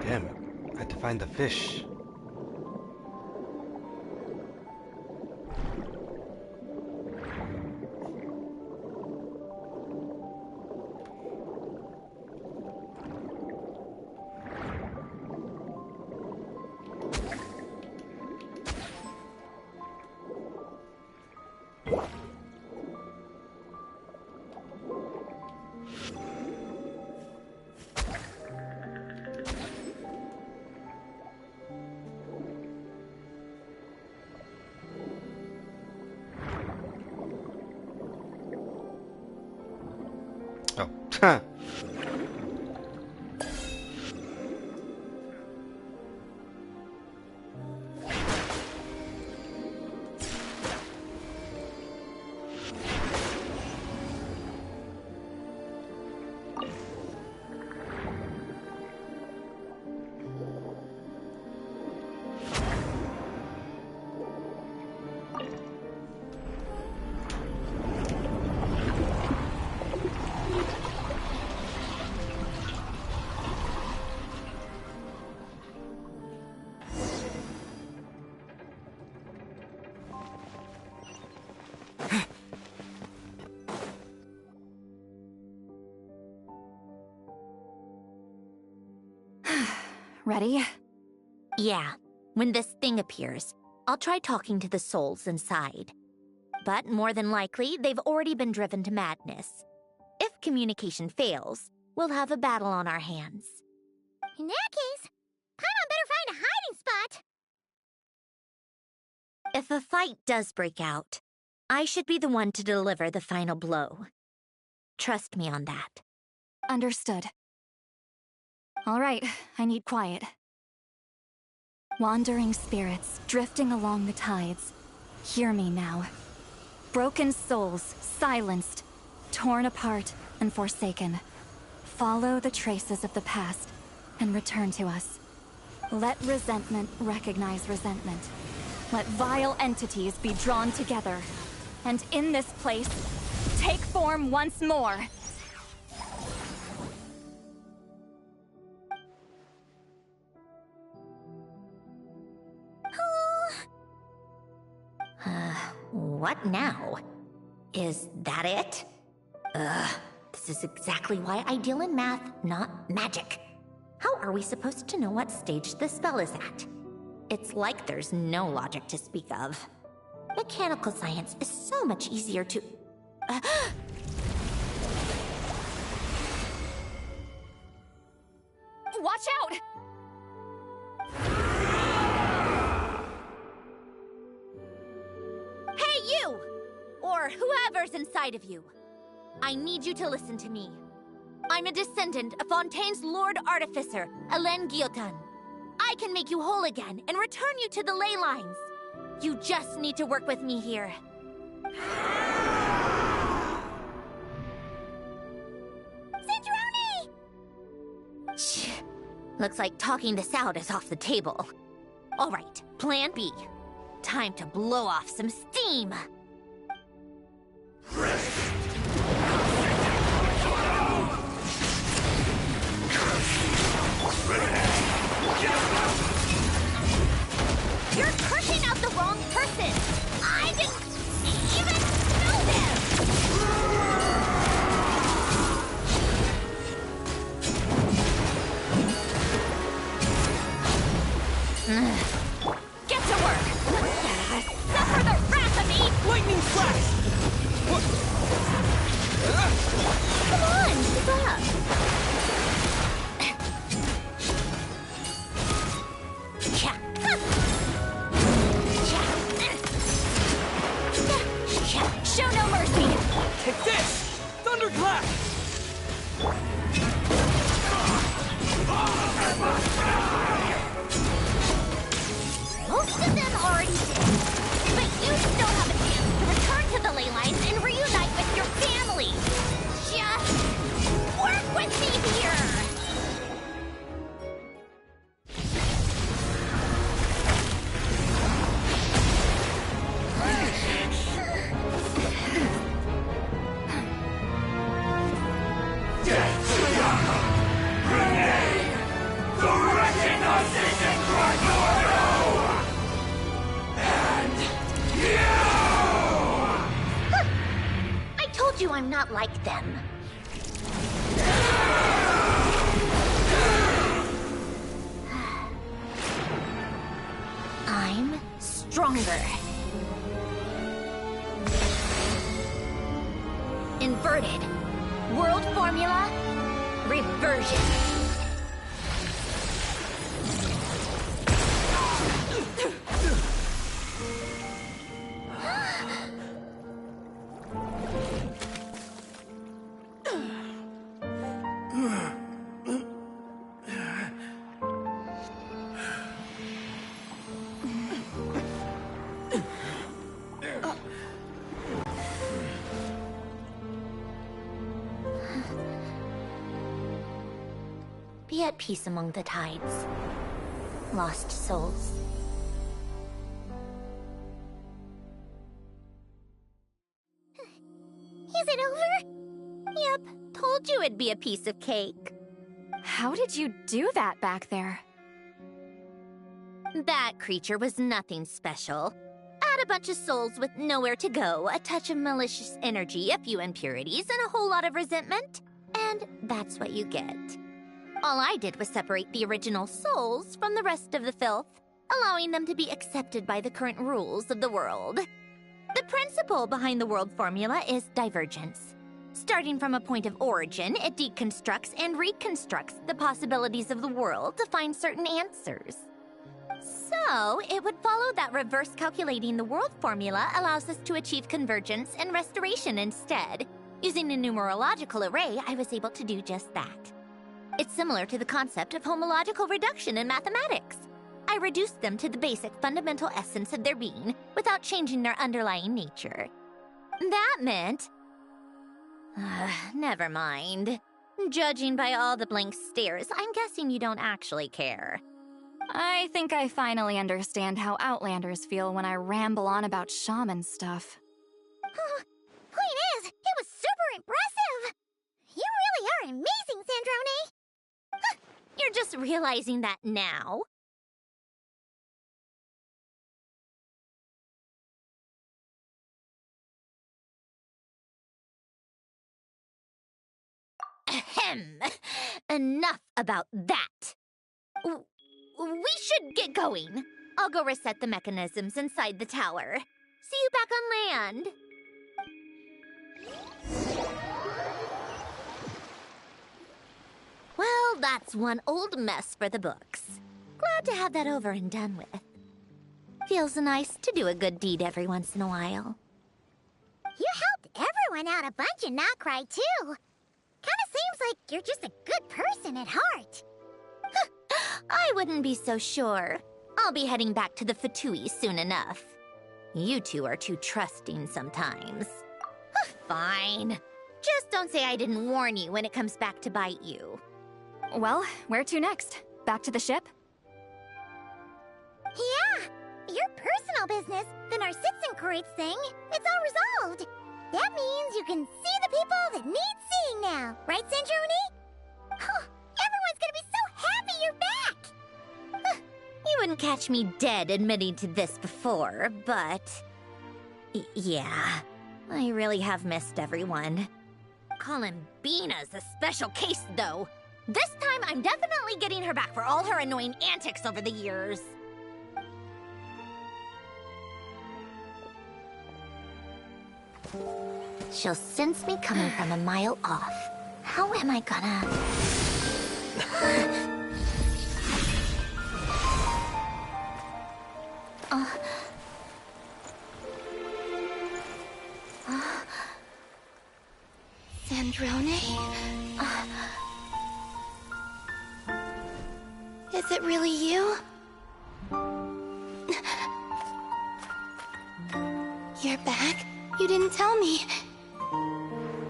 Damn it. I had to find the fish. Oh, huh. Ready? Yeah. When this thing appears, I'll try talking to the souls inside. But more than likely, they've already been driven to madness. If communication fails, we'll have a battle on our hands. In that case, Paimon better find a hiding spot. If a fight does break out, I should be the one to deliver the final blow. Trust me on that. Understood. All right, I need quiet. Wandering spirits drifting along the tides. Hear me now. Broken souls, silenced, torn apart, and forsaken. Follow the traces of the past and return to us. Let resentment recognize resentment. Let vile entities be drawn together. And in this place, take form once more. What now? Is that it? This is exactly why I deal in math, not magic. How are we supposed to know what stage the spell is at? It's like there's no logic to speak of. Mechanical science is so much easier to... Watch out! Hey, you! Or whoever's inside of you. I need you to listen to me. I'm a descendant of Fontaine's Lord Artificer, Hélène Guillotin. I can make you whole again and return you to the ley lines. You just need to work with me here. Centroni! Looks like talking this out is off the table. All right, plan B. Time to blow off some steam. You're pushing out the wrong person! I didn't even know them! Get to work! Suffer the wrath of me! Lightning flash! Come on, keep up. Show no mercy! Take this! Thunderclap! Most of them already did. But you still have a chance to return to the ley lines and reunite with your family. Just work with me here! I told you I'm not like them. I'm stronger. Inverted. World formula. Reversion. Be at peace among the tides. Lost souls. Is it over? Yep, told you it'd be a piece of cake. How did you do that back there? That creature was nothing special. Add a bunch of souls with nowhere to go, a touch of malicious energy, a few impurities, and a whole lot of resentment. And that's what you get. All I did was separate the original souls from the rest of the filth, allowing them to be accepted by the current rules of the world. The principle behind the world formula is divergence. Starting from a point of origin, it deconstructs and reconstructs the possibilities of the world to find certain answers. So, it would follow that reverse calculating the world formula allows us to achieve convergence and restoration instead. Using a numerological array, I was able to do just that. It's similar to the concept of homological reduction in mathematics. I reduced them to the basic fundamental essence of their being without changing their underlying nature. That meant... never mind. Judging by all the blank stares, I'm guessing you don't actually care. I think I finally understand how Outlanders feel when I ramble on about shaman stuff. Point is, it was super impressive! You really are amazing, Sandrone! You're just realizing that now? Ahem. Enough about that. We should get going. I'll go reset the mechanisms inside the tower. See you back on land. Well, that's one old mess for the books. Glad to have that over and done with. Feels nice to do a good deed every once in a while. You helped everyone out a bunch and not cry, too. Kinda seems like you're just a good person at heart. I wouldn't be so sure. I'll be heading back to the Fatui soon enough. You two are too trusting sometimes. Fine. Just don't say I didn't warn you when it comes back to bite you. Well, where to next? Back to the ship? Yeah! Your personal business, the Narcitsan thing, it's all resolved. That means you can see the people that need seeing now, right, Sandrone? Everyone's gonna be so happy you're back! You wouldn't catch me dead admitting to this before, but... yeah, I really have missed everyone. Columbina's a special case, though. This time, I'm definitely getting her back for all her annoying antics over the years. She'll sense me coming from a mile off. How am I gonna... Sandrone? Is it really you? You're back? You didn't tell me.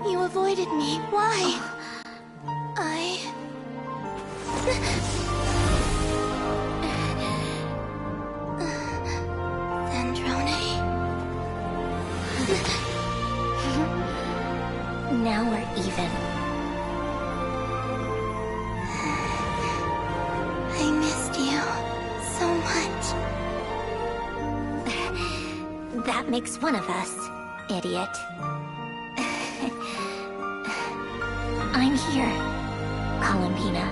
You avoided me. Why? Sandrone? Now we're even. I missed you so much. That makes one of us, idiot. I'm here, Columbina.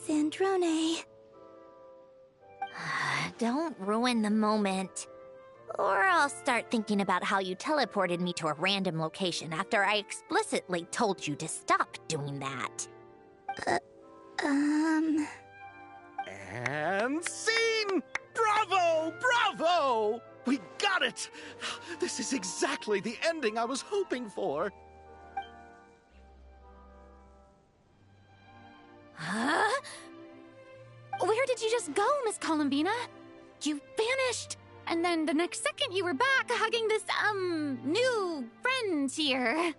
Sandrone. Don't ruin the moment. Or I'll start thinking about how you teleported me to a random location after I explicitly told you to stop doing that. And scene! Bravo! Bravo! We got it! This is exactly the ending I was hoping for. Huh? Where did you just go, Miss Columbina? You vanished, and then the next second you were back hugging this, new friend here.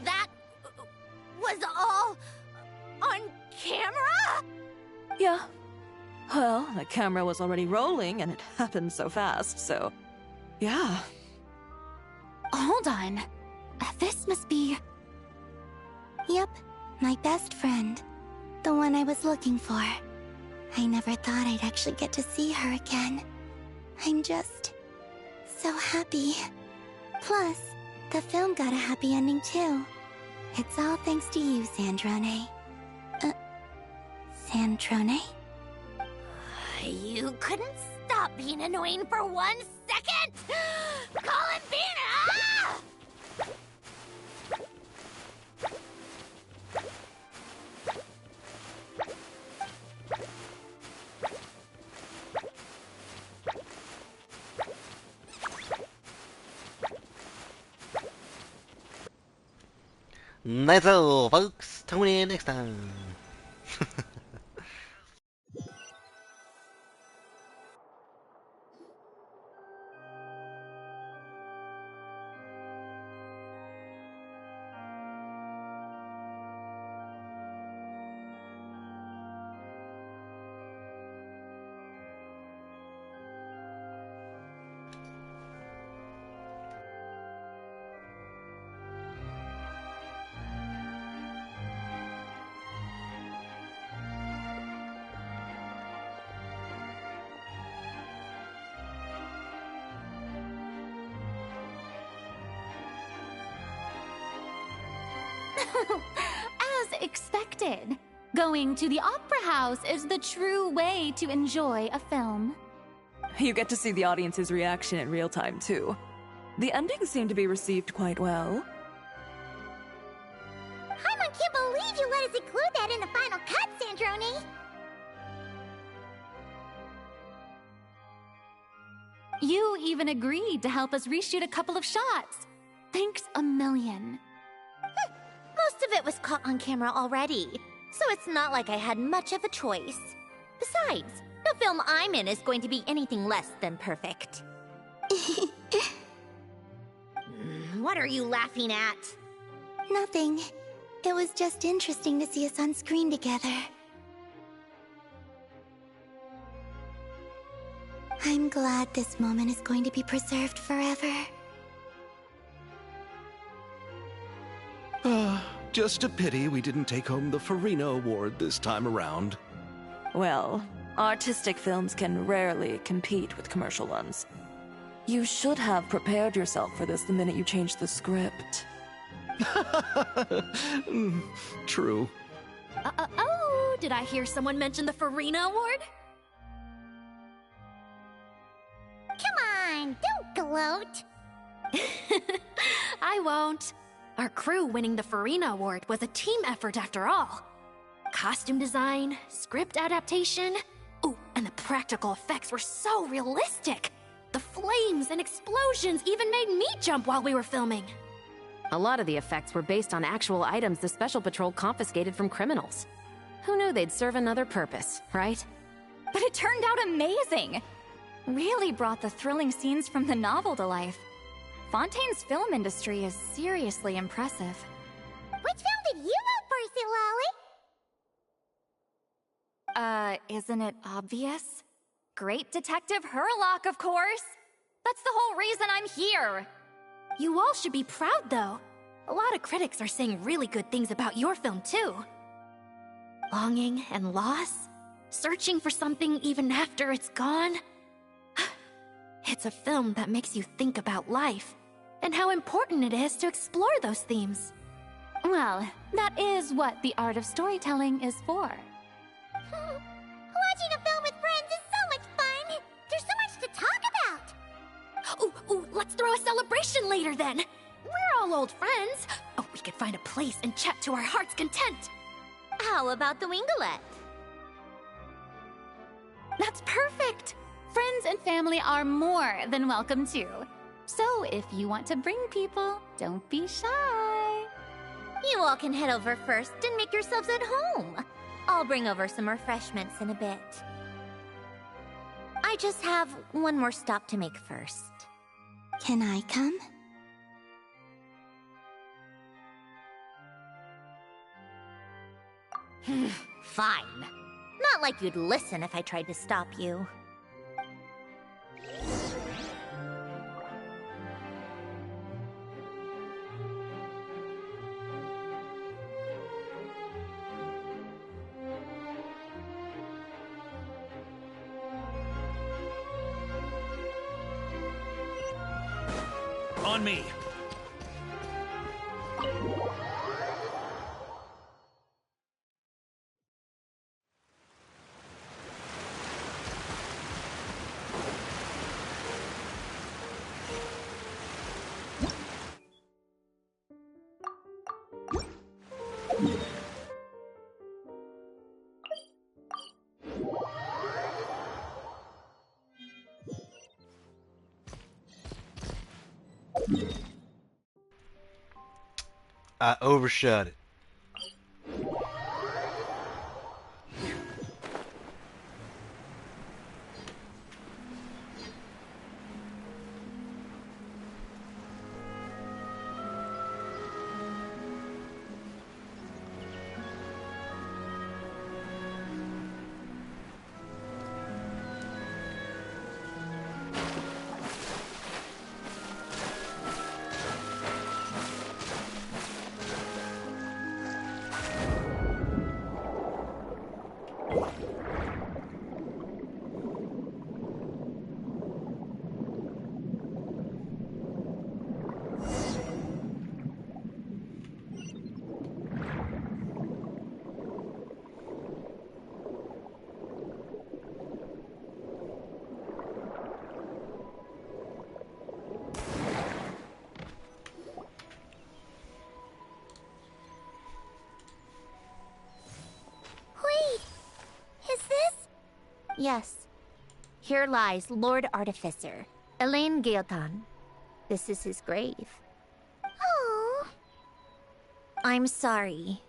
That was all on camera? Yeah. Well, the camera was already rolling and it happened so fast, so... yeah. Hold on. This must be... Yep, my best friend. The one I was looking for. I never thought I'd actually get to see her again. I'm just... so happy. Plus, the film got a happy ending too. It's all thanks to you, Sandrone. Sandrone? You couldn't stop being annoying for 1 second? Columbina! Ah! That's all, folks. Tune in next time. As expected, going to the opera house is the true way to enjoy a film. You get to see the audience's reaction in real time, too. The ending seemed to be received quite well. Paimon can't believe you let us include that in the final cut, Sandrone! You even agreed to help us reshoot a couple of shots. Thanks a million. Most of it was caught on camera already, so it's not like I had much of a choice. Besides, the film I'm in is going to be anything less than perfect. What are you laughing at? Nothing. It was just interesting to see us on screen together. I'm glad this moment is going to be preserved forever. Just a pity we didn't take home the Farina Award this time around. Well, artistic films can rarely compete with commercial ones. You should have prepared yourself for this the minute you changed the script. True. Oh, did I hear someone mention the Farina Award? Come on, don't gloat! I won't. Our crew winning the Farina Award was a team effort after all. Costume design, script adaptation. Ooh, and the practical effects were so realistic. The flames and explosions even made me jump while we were filming. A lot of the effects were based on actual items the Special Patrol confiscated from criminals. Who knew they'd serve another purpose, right? But it turned out amazing! Really brought the thrilling scenes from the novel to life. Fontaine's film industry is seriously impressive. Which film did you vote for, Silali? Isn't it obvious? Great Detective Hurlock, of course! That's the whole reason I'm here! You all should be proud, though. A lot of critics are saying really good things about your film, too. Longing and loss? Searching for something even after it's gone? It's a film that makes you think about life, and how important it is to explore those themes. Well, that is what the art of storytelling is for. Watching a film with friends is so much fun! There's so much to talk about! Ooh, let's throw a celebration later then! We're all old friends! Oh, we could find a place and chat to our heart's content! How about the Winglet? That's perfect! Friends and family are more than welcome too. So if you want to bring people, don't be shy. You all can head over first and make yourselves at home. I'll bring over some refreshments in a bit. I just have one more stop to make first. Can I come? Fine. Not like you'd listen if I tried to stop you. On me. I overshot it. Yes. Here lies Lord Artificer, Elaine Gaeltan. This is his grave. Oh. I'm sorry,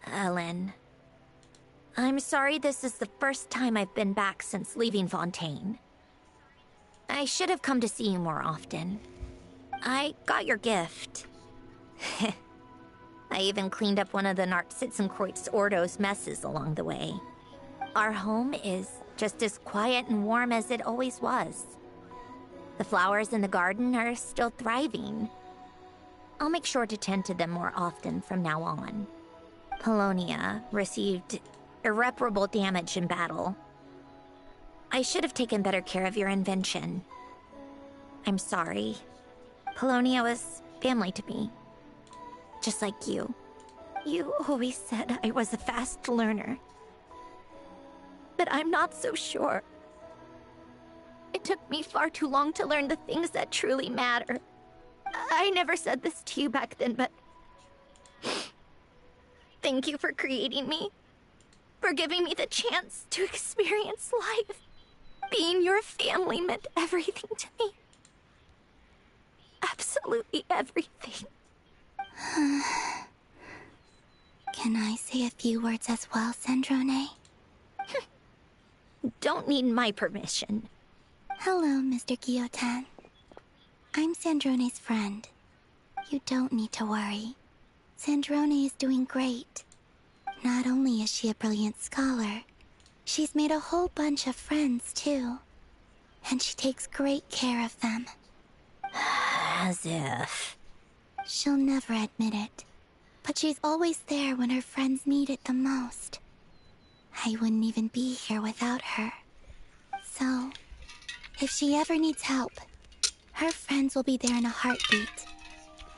Ellen. I'm sorry this is the first time I've been back since leaving Fontaine. I should have come to see you more often. I got your gift. I even cleaned up one of the Nartsitzenkreuz Ordo's messes along the way. Our home is just as quiet and warm as it always was. The flowers in the garden are still thriving. I'll make sure to tend to them more often from now on. Polonia received irreparable damage in battle. I should have taken better care of your invention. I'm sorry. Polonia was family to me. Just like you. You always said I was a fast learner. But I'm not so sure. It took me far too long to learn the things that truly matter. I never said this to you back then, but... Thank you for creating me. For giving me the chance to experience life. Being your family meant everything to me. Absolutely everything. Can I say a few words as well, Sandrone? Don't need my permission. Hello, Mr. Guillotin. I'm Sandrone's friend. You don't need to worry. Sandrone is doing great. Not only is she a brilliant scholar, she's made a whole bunch of friends, too. And she takes great care of them. As if... She'll never admit it, but she's always there when her friends need it the most. I wouldn't even be here without her. So, if she ever needs help, her friends will be there in a heartbeat,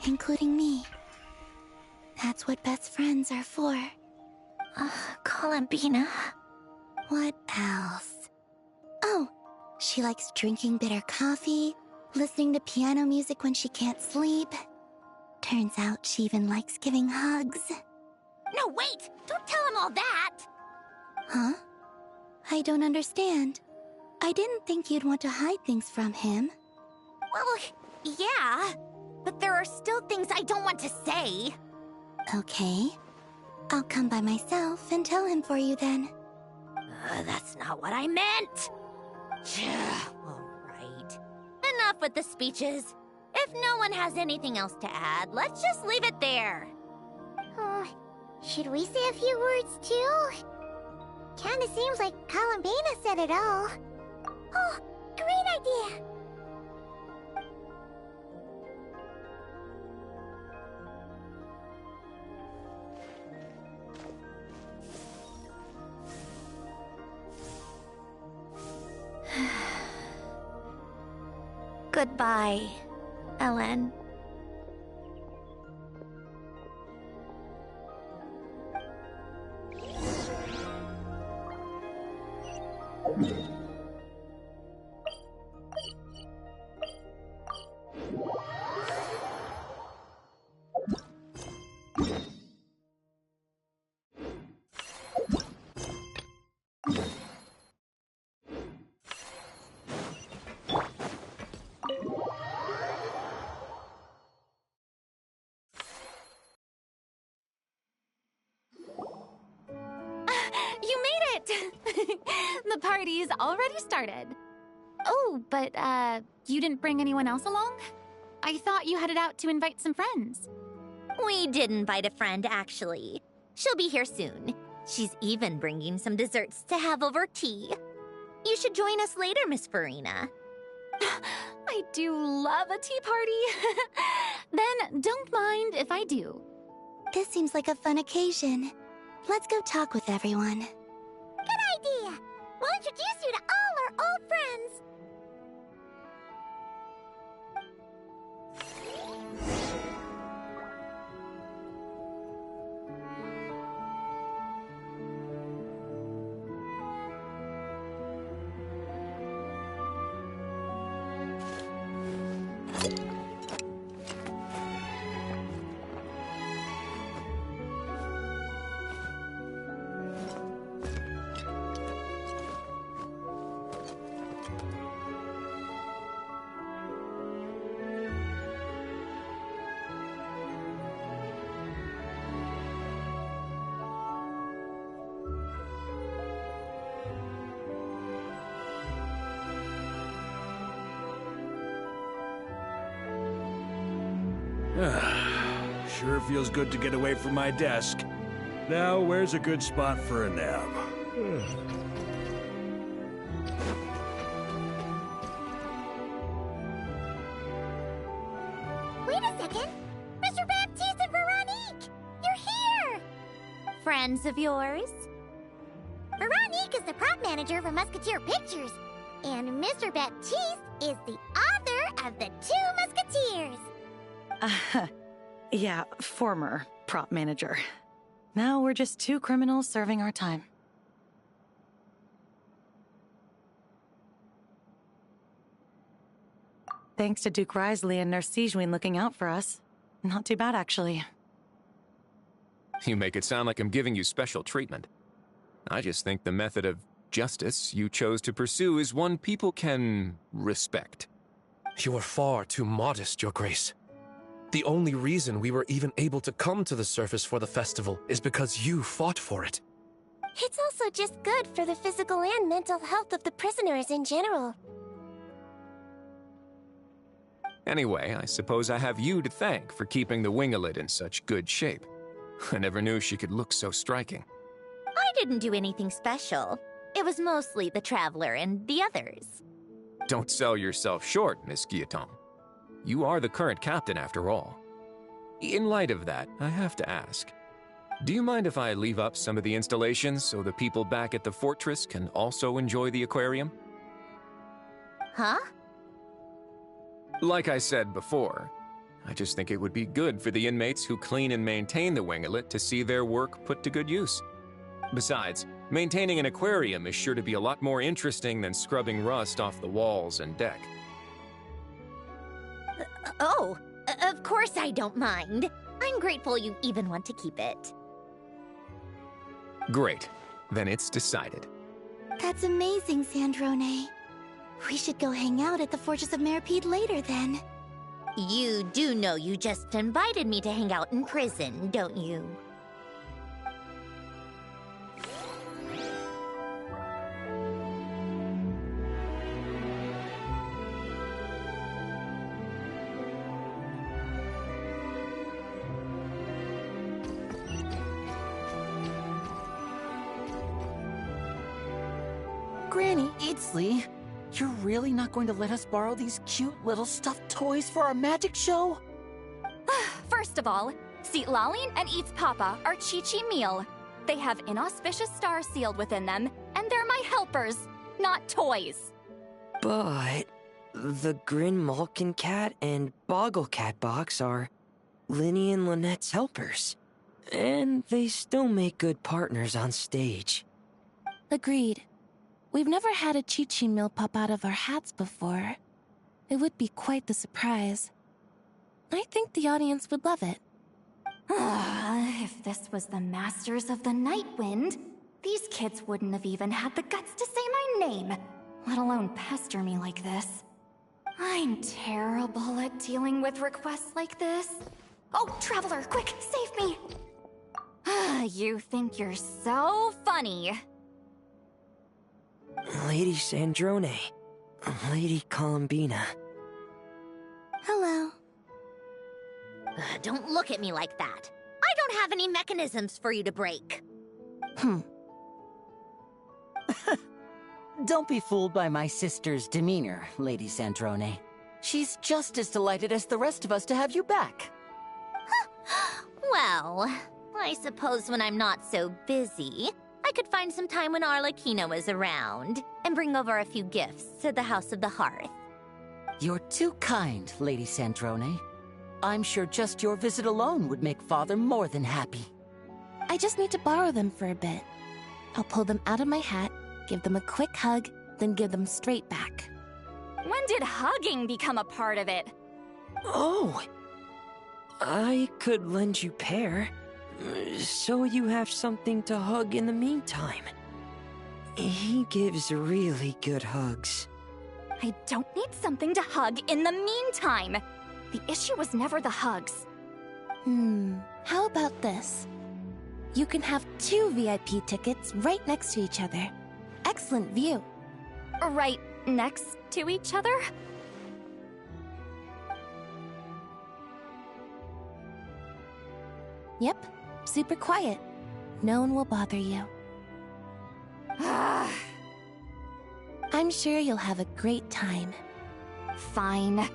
including me. That's what best friends are for. Columbina. What else? Oh, she likes drinking bitter coffee, listening to piano music when she can't sleep. Turns out she even likes giving hugs. No, wait! Don't tell him all that! Huh? I don't understand. I didn't think you'd want to hide things from him. Well, yeah. But there are still things I don't want to say. Okay. I'll come by myself and tell him for you then. That's not what I meant! Alright. Enough with the speeches. If no one has anything else to add, let's just leave it there. Should we say a few words too? Kinda seems like Columbina said it all. Oh, great idea! Goodbye, Ellen. You made it! The party's already started. Oh, but, you didn't bring anyone else along? I thought you headed out to invite some friends. We did invite a friend, actually. She'll be here soon. She's even bringing some desserts to have over tea. You should join us later, Miss Farina. I do love a tea party. Then don't mind if I do. This seems like a fun occasion. Let's go talk with everyone. Good idea! We'll introduce you to all our old friends. Sure feels good to get away from my desk. Now, where's a good spot for a nap? Wait a second! Mr. Baptiste and Veronique! You're here! Friends of yours? Veronique is the prop manager for Musketeer Pictures, and Mr. Baptiste is the author of The Two Musketeers. Yeah, former prop manager. Now we're just two criminals serving our time. Thanks to Duke Risley and Nurse Sijwin looking out for us. Not too bad, actually. You make it sound like I'm giving you special treatment. I just think the method of justice you chose to pursue is one people can respect. You are far too modest, Your Grace. The only reason we were even able to come to the surface for the festival is because you fought for it. It's also just good for the physical and mental health of the prisoners in general. Anyway, I suppose I have you to thank for keeping the Winglet in such good shape. I never knew she could look so striking. I didn't do anything special. It was mostly the Traveler and the others. Don't sell yourself short, Miss Guillotin. You are the current captain, after all. In light of that, I have to ask, do you mind if I leave up some of the installations so the people back at the fortress can also enjoy the aquarium? Huh? Like I said before, I just think it would be good for the inmates who clean and maintain the Winglet to see their work put to good use. Besides, maintaining an aquarium is sure to be a lot more interesting than scrubbing rust off the walls and deck. Of course I don't mind. I'm grateful you even want to keep it. Great. Then it's decided. That's amazing, Sandrone. We should go hang out at the Fortress of Meripede later, then. You do know you just invited me to hang out in prison, don't you? Granny, it's Lee. You're really not going to let us borrow these cute little stuffed toys for our magic show? First of all, Seat Lalin and Eats Papa are Chi-Chi meal. They have inauspicious stars sealed within them, and they're my helpers, not toys. But the Grin Malkin Cat and Boggle Cat box are Linny and Lynette's helpers. And they still make good partners on stage. Agreed. We've never had a Chi-Chi meal pop out of our hats before. It would be quite the surprise. I think the audience would love it. If this was the Masters of the Night Wind, these kids wouldn't have even had the guts to say my name, let alone pester me like this. I'm terrible at dealing with requests like this. Oh, Traveler, quick, save me! You think you're so funny. Lady Sandrone. Lady Columbina. Hello. Don't look at me like that. I don't have any mechanisms for you to break. Don't be fooled by my sister's demeanor, Lady Sandrone. She's just as delighted as the rest of us to have you back. Well, I suppose when I'm not so busy, I could find some time when Arlecchino is around and bring over a few gifts to the House of the Hearth. You're too kind, Lady Sandrone. I'm sure just your visit alone would make Father more than happy. I just need to borrow them for a bit. I'll pull them out of my hat, give them a quick hug, then give them straight back. When did hugging become a part of it? Oh! I could lend you Pear, so you have something to hug in the meantime. He gives really good hugs. I don't need something to hug in the meantime. The issue was never the hugs. How about this? You can have 2 VIP tickets right next to each other. Excellent view. Right next to each other? Yep, super quiet. No one will bother you. I'm sure you'll have a great time. Fine.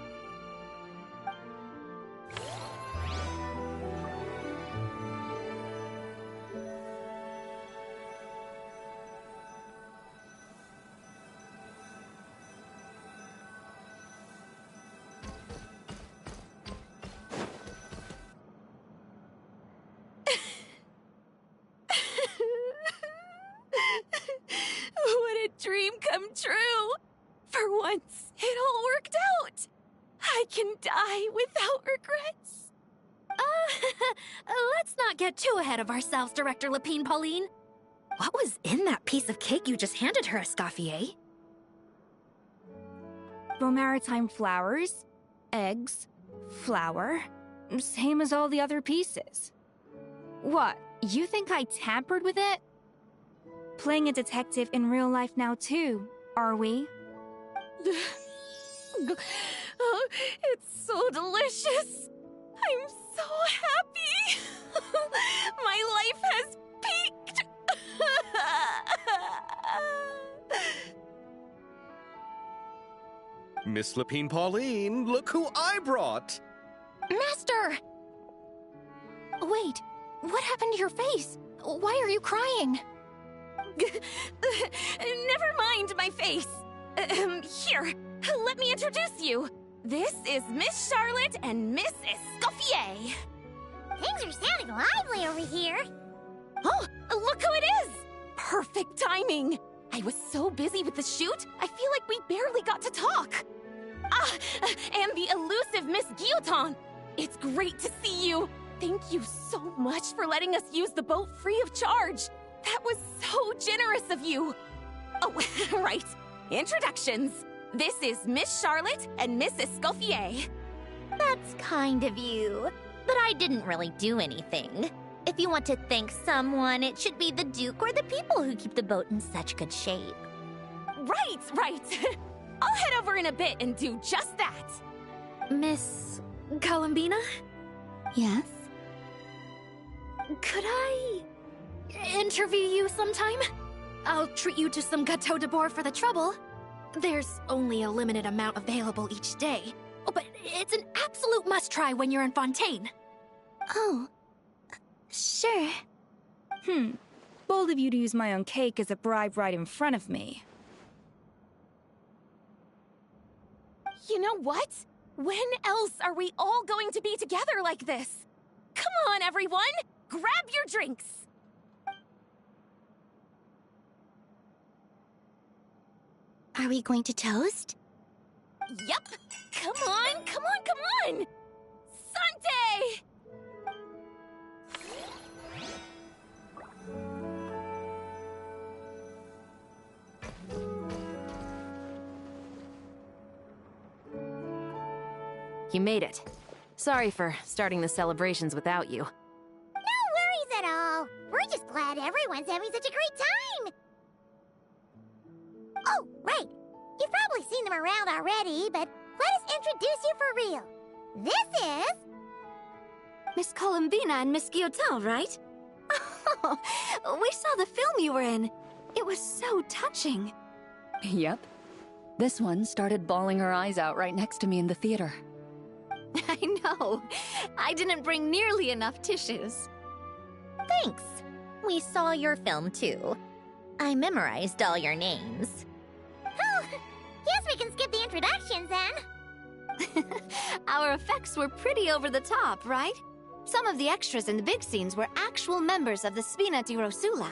What a dream come true! For once, it all worked out! I can die without regrets! Let's not get too ahead of ourselves, Director Lapine Pauline. What was in that piece of cake you just handed her, Escoffier? Maritime flowers, eggs, flour, same as all the other pieces. What, you think I tampered with it? Playing a detective in real life now too, are we? Oh, it's so delicious! I'm so happy! My life has peaked! Miss Lapine Pauline, look who I brought! Master! Wait, what happened to your face? Why are you crying? Never mind my face. Here, let me introduce you. This is Miss Charlotte and Miss Escoffier. Things are sounding lively over here. Oh, look who it is! Perfect timing. I was so busy with the shoot, I feel like we barely got to talk. And the elusive Miss Guillotin. It's great to see you. Thank you so much for letting us use the boat free of charge. That was so generous of you. Oh, right. Introductions. This is Miss Charlotte and Miss Escoffier. That's kind of you, but I didn't really do anything. If you want to thank someone, it should be the Duke or the people who keep the boat in such good shape. Right. I'll head over in a bit and do just that. Miss Columbina? Yes? Could I interview you sometime? I'll treat you to some gâteau de bord for the trouble. There's only a limited amount available each day. Oh, but it's an absolute must-try when you're in Fontaine. Oh, sure. Bold of you to use my own cake as a bribe right in front of me. You know what? When else are we all going to be together like this? Come on, everyone! Grab your drinks! Are we going to toast? Yup! Come on, come on, come on! Sante! You made it. Sorry for starting the celebrations without you. No worries at all. We're just glad everyone's having such a great time. Oh, right. You've probably seen them around already, but let us introduce you for real. This is... Miss Columbina and Miss Guillotin, right? Oh, we saw the film you were in. It was so touching. Yep. This one started bawling her eyes out right next to me in the theater. I know. I didn't bring nearly enough tissues. Thanks. We saw your film too. I memorized all your names. Oh, guess we can skip the introductions then. Our effects were pretty over the top, right? Some of the extras in the big scenes were actual members of the Spina di Rosula.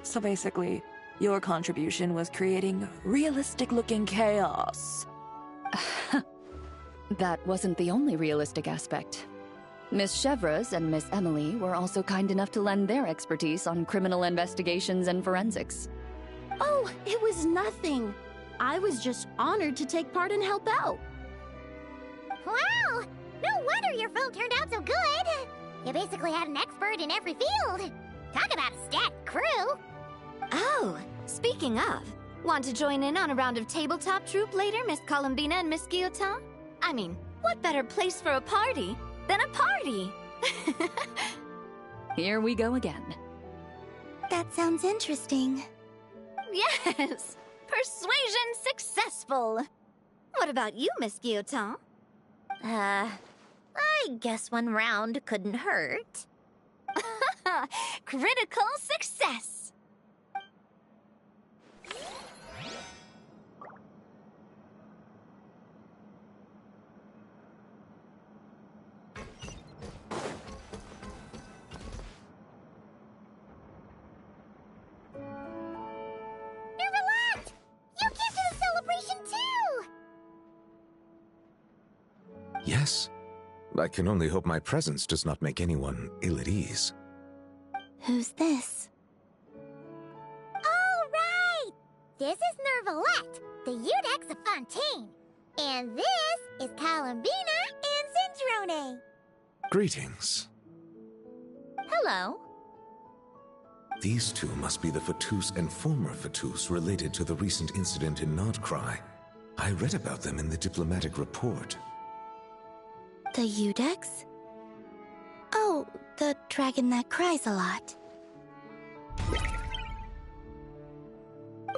So basically, your contribution was creating realistic-looking chaos. That wasn't the only realistic aspect. Miss Chevres and Miss Emily were also kind enough to lend their expertise on criminal investigations and forensics. Oh, it was nothing. I was just honored to take part and help out. Wow! No wonder your film turned out so good. You basically had an expert in every field. Talk about a stacked crew. Oh, speaking of, want to join in on a round of tabletop troupe later, Miss Columbina and Miss Guillotin? I mean, what better place for a party than a party? Here we go again. That sounds interesting. Yes! Persuasion successful! What about you, Miss Guillotin? I guess one round couldn't hurt. Critical success! Nervalat! You came to the celebration too! Yes. I can only hope my presence does not make anyone ill at ease. Who's this? All right! This is Nervalet, the Eudex of Fontaine. And this is Columbina and Cendrone. Greetings. Hello. These two must be the Fatus and former Fatus related to the recent incident in Nodcry. I read about them in the diplomatic report. The Eudex? Oh, the dragon that cries a lot.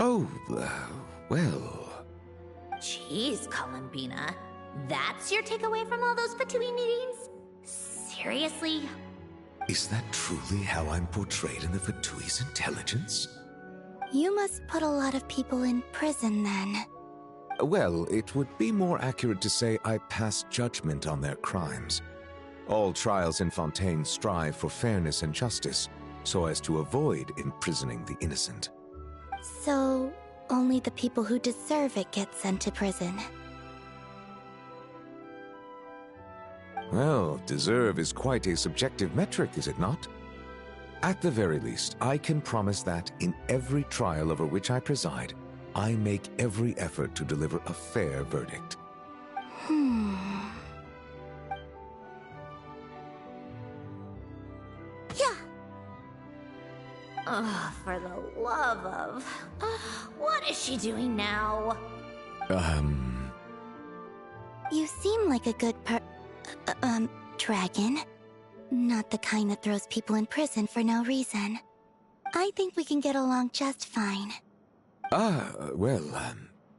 Oh, well... Jeez, Columbina. That's your takeaway from all those Fatui meetings? Seriously? Is that truly how I'm portrayed in the Fatui's intelligence? You must put a lot of people in prison then. Well, it would be more accurate to say I pass judgment on their crimes. All trials in Fontaine strive for fairness and justice, so as to avoid imprisoning the innocent. So, only the people who deserve it get sent to prison. Well, deserve is quite a subjective metric, is it not? At the very least, I can promise that in every trial over which I preside, I make every effort to deliver a fair verdict. Yeah. Oh, for the love of... what is she doing now? You seem like a good dragon. Not the kind that throws people in prison for no reason. I think we can get along just fine.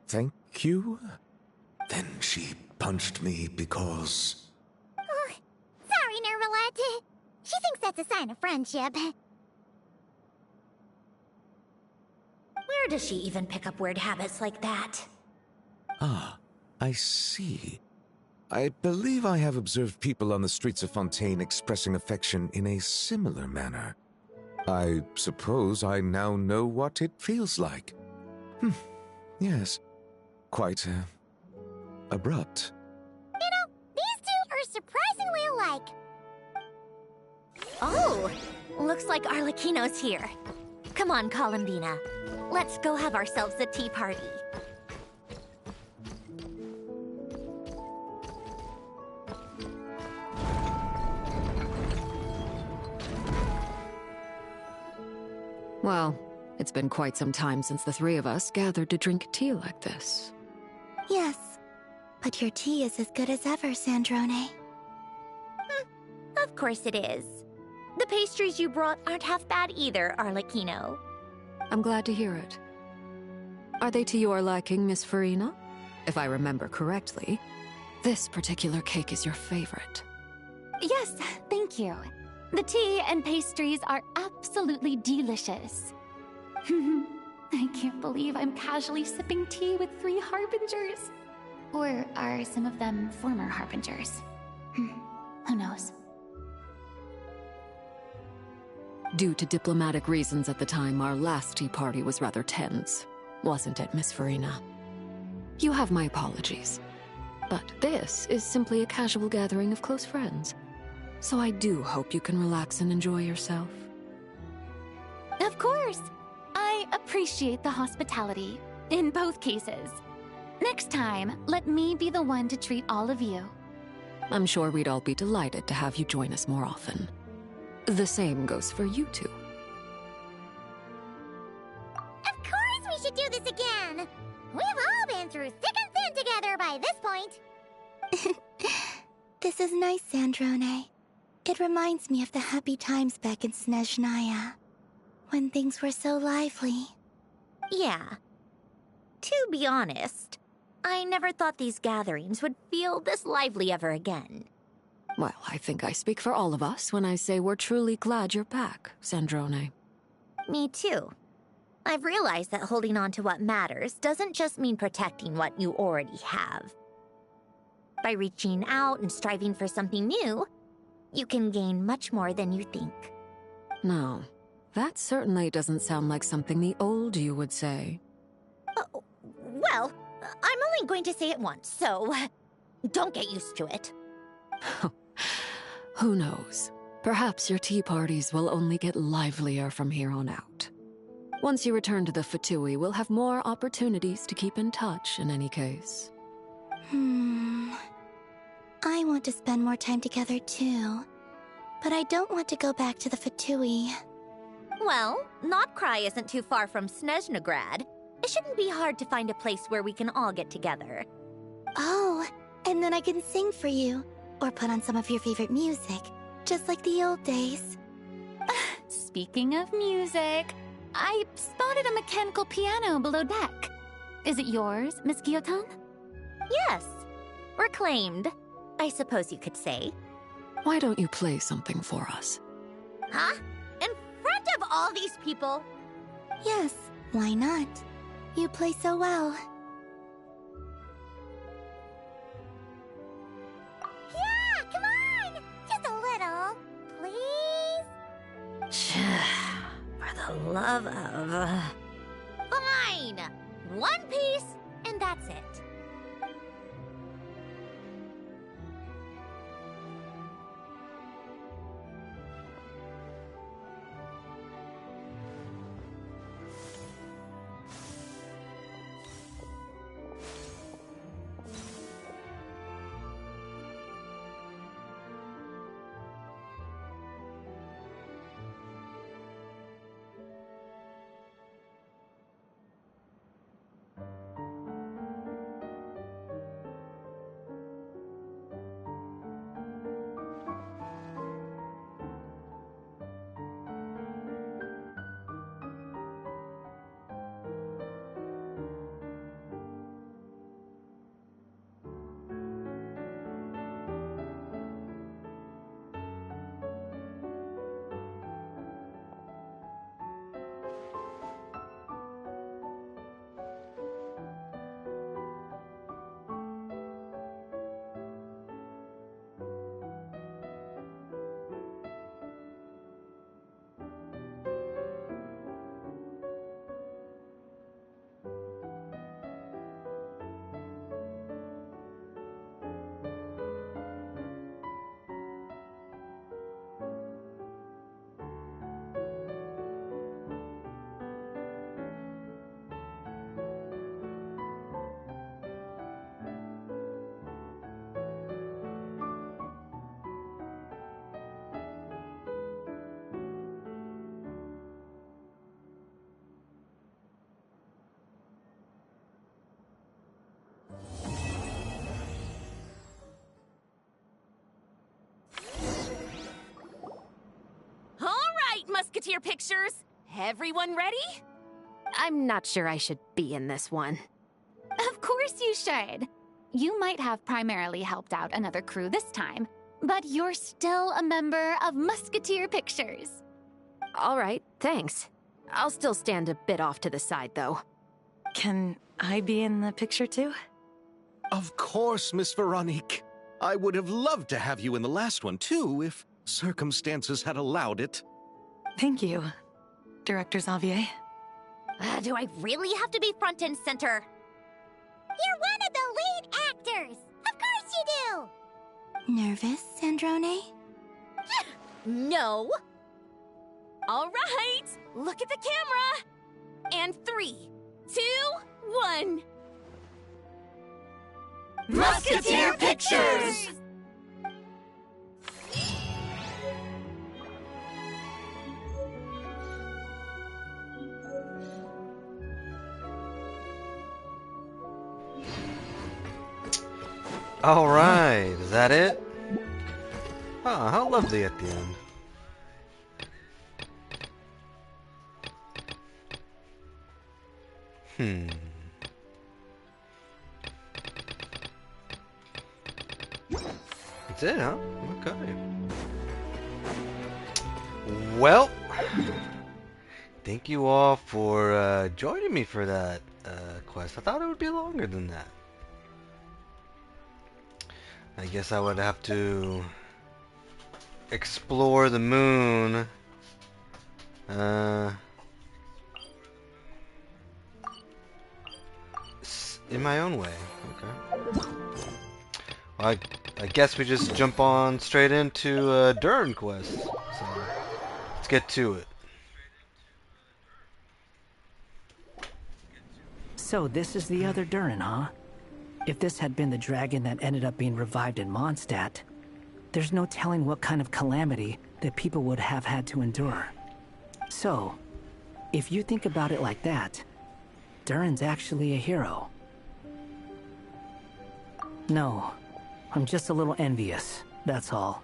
Thank you? Then she punched me because... Oh, sorry, Nervalette. She thinks that's a sign of friendship. Where does she even pick up weird habits like that? Ah, I see. I believe I have observed people on the streets of Fontaine expressing affection in a similar manner. I suppose I now know what it feels like. Yes. Quite, abrupt. You know, these two are surprisingly alike. Oh, looks like Arlecchino's here. Come on, Columbina. Let's go have ourselves a tea party. Well, it's been quite some time since the three of us gathered to drink tea like this. Yes, but your tea is as good as ever, Sandrone. Of course it is. The pastries you brought aren't half bad either, Arlecchino. I'm glad to hear it. Are they to your liking, Miss Farina? If I remember correctly, this particular cake is your favorite. Yes, thank you. The tea and pastries are absolutely delicious. I can't believe I'm casually sipping tea with 3 harbingers. Or are some of them former harbingers? Who knows? Due to diplomatic reasons at the time, our last tea party was rather tense. Wasn't it, Miss Farina? You have my apologies. But this is simply a casual gathering of close friends. So I do hope you can relax and enjoy yourself. Of course! I appreciate the hospitality, in both cases. Next time, let me be the one to treat all of you. I'm sure we'd all be delighted to have you join us more often. The same goes for you two. Of course we should do this again! We've all been through thick and thin together by this point. This is nice, Sandrone. It reminds me of the happy times back in Snezhnaya, when things were so lively. Yeah. To be honest, I never thought these gatherings would feel this lively ever again. Well, I think I speak for all of us when I say we're truly glad you're back, Sandrone. Me too. I've realized that holding on to what matters doesn't just mean protecting what you already have. By reaching out and striving for something new, you can gain much more than you think. No, that certainly doesn't sound like something the old you would say. Well, I'm only going to say it once, so don't get used to it. Who knows? Perhaps your tea parties will only get livelier from here on out. Once you return to the Fatui, we'll have more opportunities to keep in touch in any case. I want to spend more time together too. But I don't want to go back to the Fatui. Well, Notcry isn't too far from Snezhnograd. It shouldn't be hard to find a place where we can all get together. Oh, and then I can sing for you. Or put on some of your favorite music. Just like the old days. Speaking of music, I spotted a mechanical piano below deck. Is it yours, Miss Guillotin? Yes. Reclaimed, I suppose you could say. Why don't you play something for us? Huh? In front of all these people? Yes, why not? You play so well. Yeah, come on! Just a little, please? For the love of... Fine! One piece, and that's it. Musketeer pictures. Everyone ready? I'm not sure I should be in this one. Of course you should. You might have primarily helped out another crew this time, but you're still a member of Musketeer Pictures. All right, thanks. I'll still stand a bit off to the side, though. Can I be in the picture too? Of course, Miss Veronique. I would have loved to have you in the last one, too, if circumstances had allowed it. Thank you, Director Xavier. Do I really have to be front and center? You're one of the lead actors! Of course you do! Nervous, Sandrone? No. All right, look at the camera. And 3, 2, 1. Musketeer Pictures! All right, is that it? Oh, how lovely at the end. That's it, huh? Okay. Well, thank you all for joining me for that quest. I thought it would be longer than that. I guess I would have to explore the moon. In my own way. Okay. Well, I guess we just jump on straight into Durin quest. So let's get to it. So this is the other Durin, huh? If this had been the dragon that ended up being revived in Mondstadt, there's no telling what kind of calamity that people would have had to endure. So, if you think about it like that, Durin's actually a hero. No, I'm just a little envious, that's all.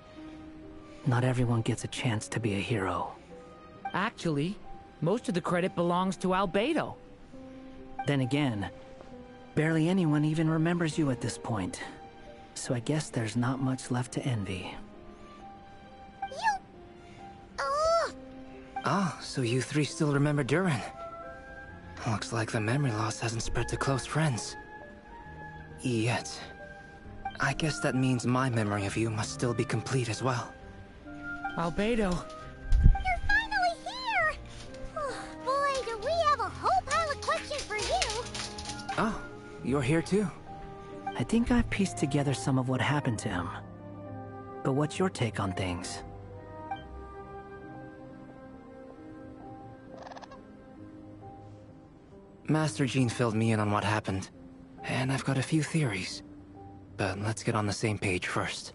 Not everyone gets a chance to be a hero. Actually, most of the credit belongs to Albedo. Then again, barely anyone even remembers you at this point. So I guess there's not much left to envy. Ah, so you three still remember Durin. Looks like the memory loss hasn't spread to close friends. Yet. I guess that means my memory of you must still be complete as well. Albedo. You're finally here! Oh, boy, do we have a whole pile of questions for you! Oh, you're here too. I think I've pieced together some of what happened to him. But what's your take on things? Master Jean filled me in on what happened, and I've got a few theories. But let's get on the same page first.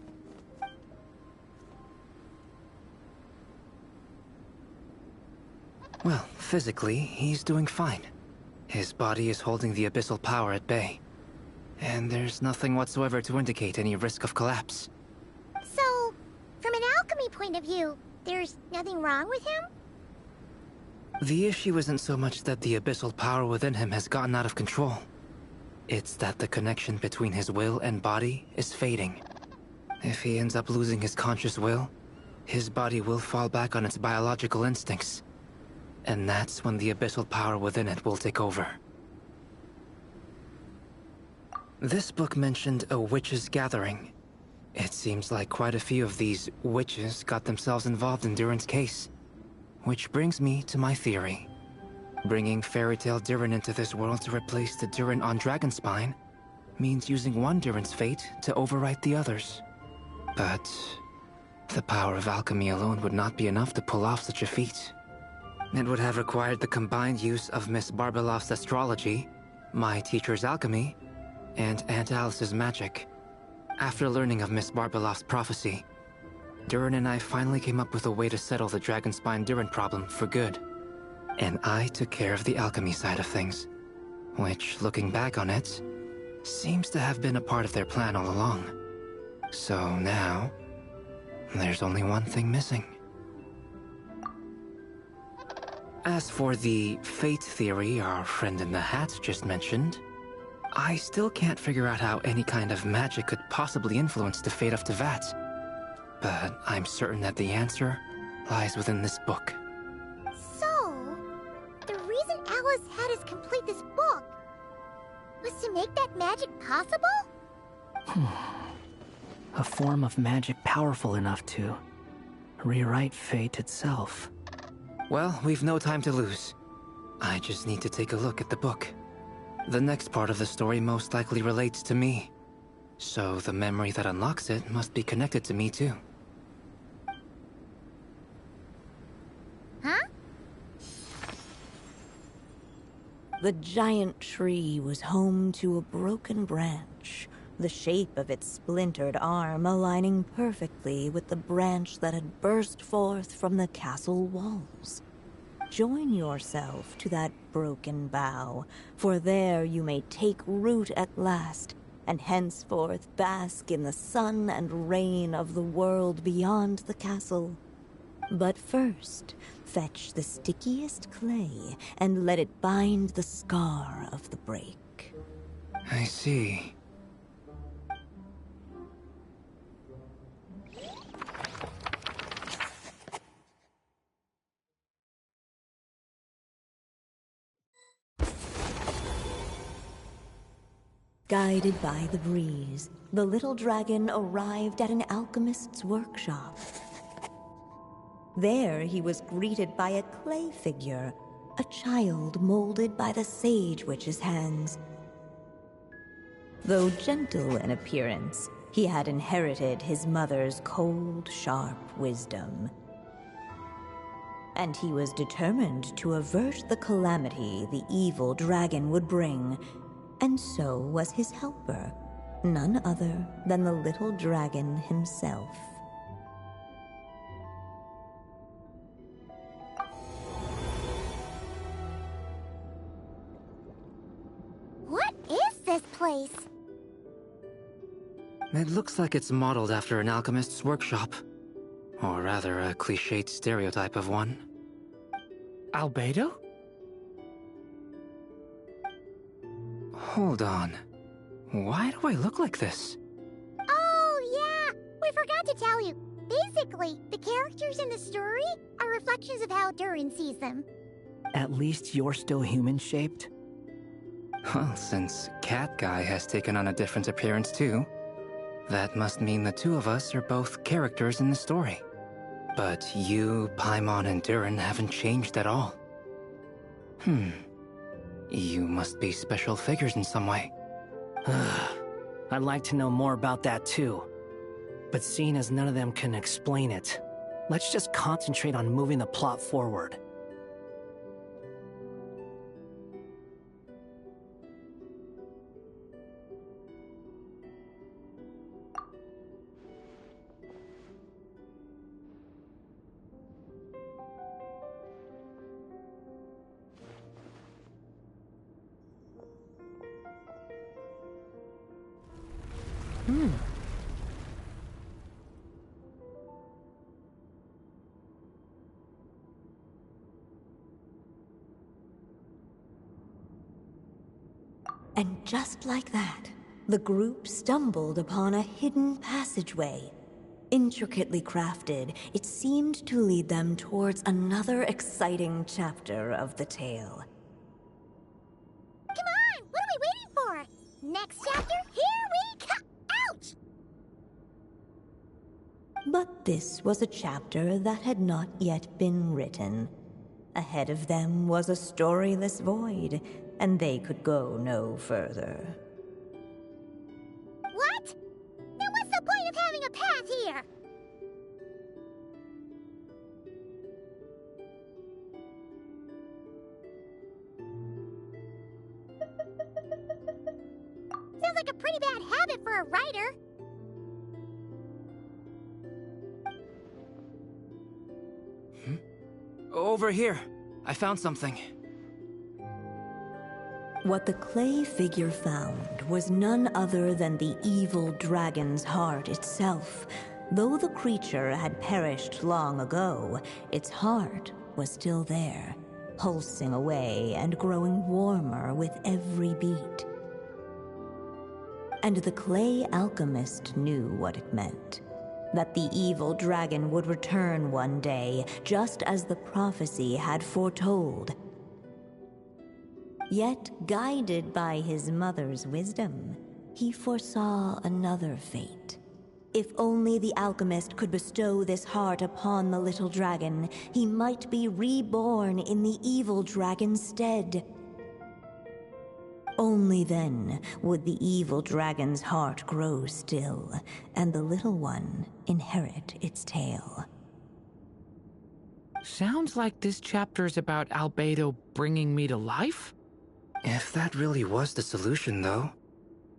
Well, physically, he's doing fine. His body is holding the abyssal power at bay. And there's nothing whatsoever to indicate any risk of collapse. So, from an alchemy point of view, there's nothing wrong with him? The issue isn't so much that the abyssal power within him has gotten out of control. It's that the connection between his will and body is fading. If he ends up losing his conscious will, his body will fall back on its biological instincts. And that's when the abyssal power within it will take over. This book mentioned a witches' gathering. It seems like quite a few of these witches got themselves involved in Durin's case. Which brings me to my theory. Bringing Fairy Tale Durin into this world to replace the Durin on Dragonspine means using one Durin's fate to overwrite the others. But the power of alchemy alone would not be enough to pull off such a feat. It would have required the combined use of Miss Barbeloff's astrology, my teacher's alchemy, and Aunt Alice's magic. After learning of Miss Barbeloff's prophecy, Durin and I finally came up with a way to settle the Dragonspine Durin problem for good. And I took care of the alchemy side of things, which, looking back on it, seems to have been a part of their plan all along. So now, there's only one thing missing. As for the fate theory our friend in the hat just mentioned, I still can't figure out how any kind of magic could possibly influence the fate of Teyvat. But I'm certain that the answer lies within this book. So, the reason Alice had us complete this book was to make that magic possible? A form of magic powerful enough to rewrite fate itself. Well, we've no time to lose. I just need to take a look at the book. The next part of the story most likely relates to me. So the memory that unlocks it must be connected to me too. Huh? The giant tree was home to a broken branch, the shape of its splintered arm aligning perfectly with the branch that had burst forth from the castle walls. Join yourself to that broken bough, for there you may take root at last, and henceforth bask in the sun and rain of the world beyond the castle. But first, fetch the stickiest clay and let it bind the scar of the break. I see. Guided by the breeze, the little dragon arrived at an alchemist's workshop. There he was greeted by a clay figure, a child molded by the Sage Witch's hands. Though gentle in appearance, he had inherited his mother's cold, sharp wisdom. And he was determined to avert the calamity the evil dragon would bring. And so was his helper, none other than the little dragon himself. What is this place? It looks like it's modeled after an alchemist's workshop. Or rather, a cliched stereotype of one. Albedo? Hold on. Why do I look like this? Oh, yeah! We forgot to tell you. Basically, the characters in the story are reflections of how Durin sees them. At least you're still human-shaped? Well, since Cat Guy has taken on a different appearance too, that must mean the two of us are both characters in the story. But you, Paimon, and Durin haven't changed at all. You must be special figures in some way. I'd like to know more about that too. But seeing as none of them can explain it, let's just concentrate on moving the plot forward. And just like that, the group stumbled upon a hidden passageway. Intricately crafted, it seemed to lead them towards another exciting chapter of the tale. Come on! What are we waiting for? Next chapter, here we come! Ouch! But this was a chapter that had not yet been written. Ahead of them was a storyless void, and they could go no further. What? Then what's the point of having a path here? Sounds like a pretty bad habit for a writer. Over here. I found something. What the clay figure found was none other than the evil dragon's heart itself. Though the creature had perished long ago, its heart was still there. pulsing away and growing warmer with every beat. And the clay alchemist knew what it meant. That the evil dragon would return one day, just as the prophecy had foretold. Yet, guided by his mother's wisdom, he foresaw another fate. If only the alchemist could bestow this heart upon the little dragon, he might be reborn in the evil dragon's stead. Only then would the evil dragon's heart grow still, and the little one inherit its tale. Sounds like this chapter's about Albedo bringing me to life? If that really was the solution, though,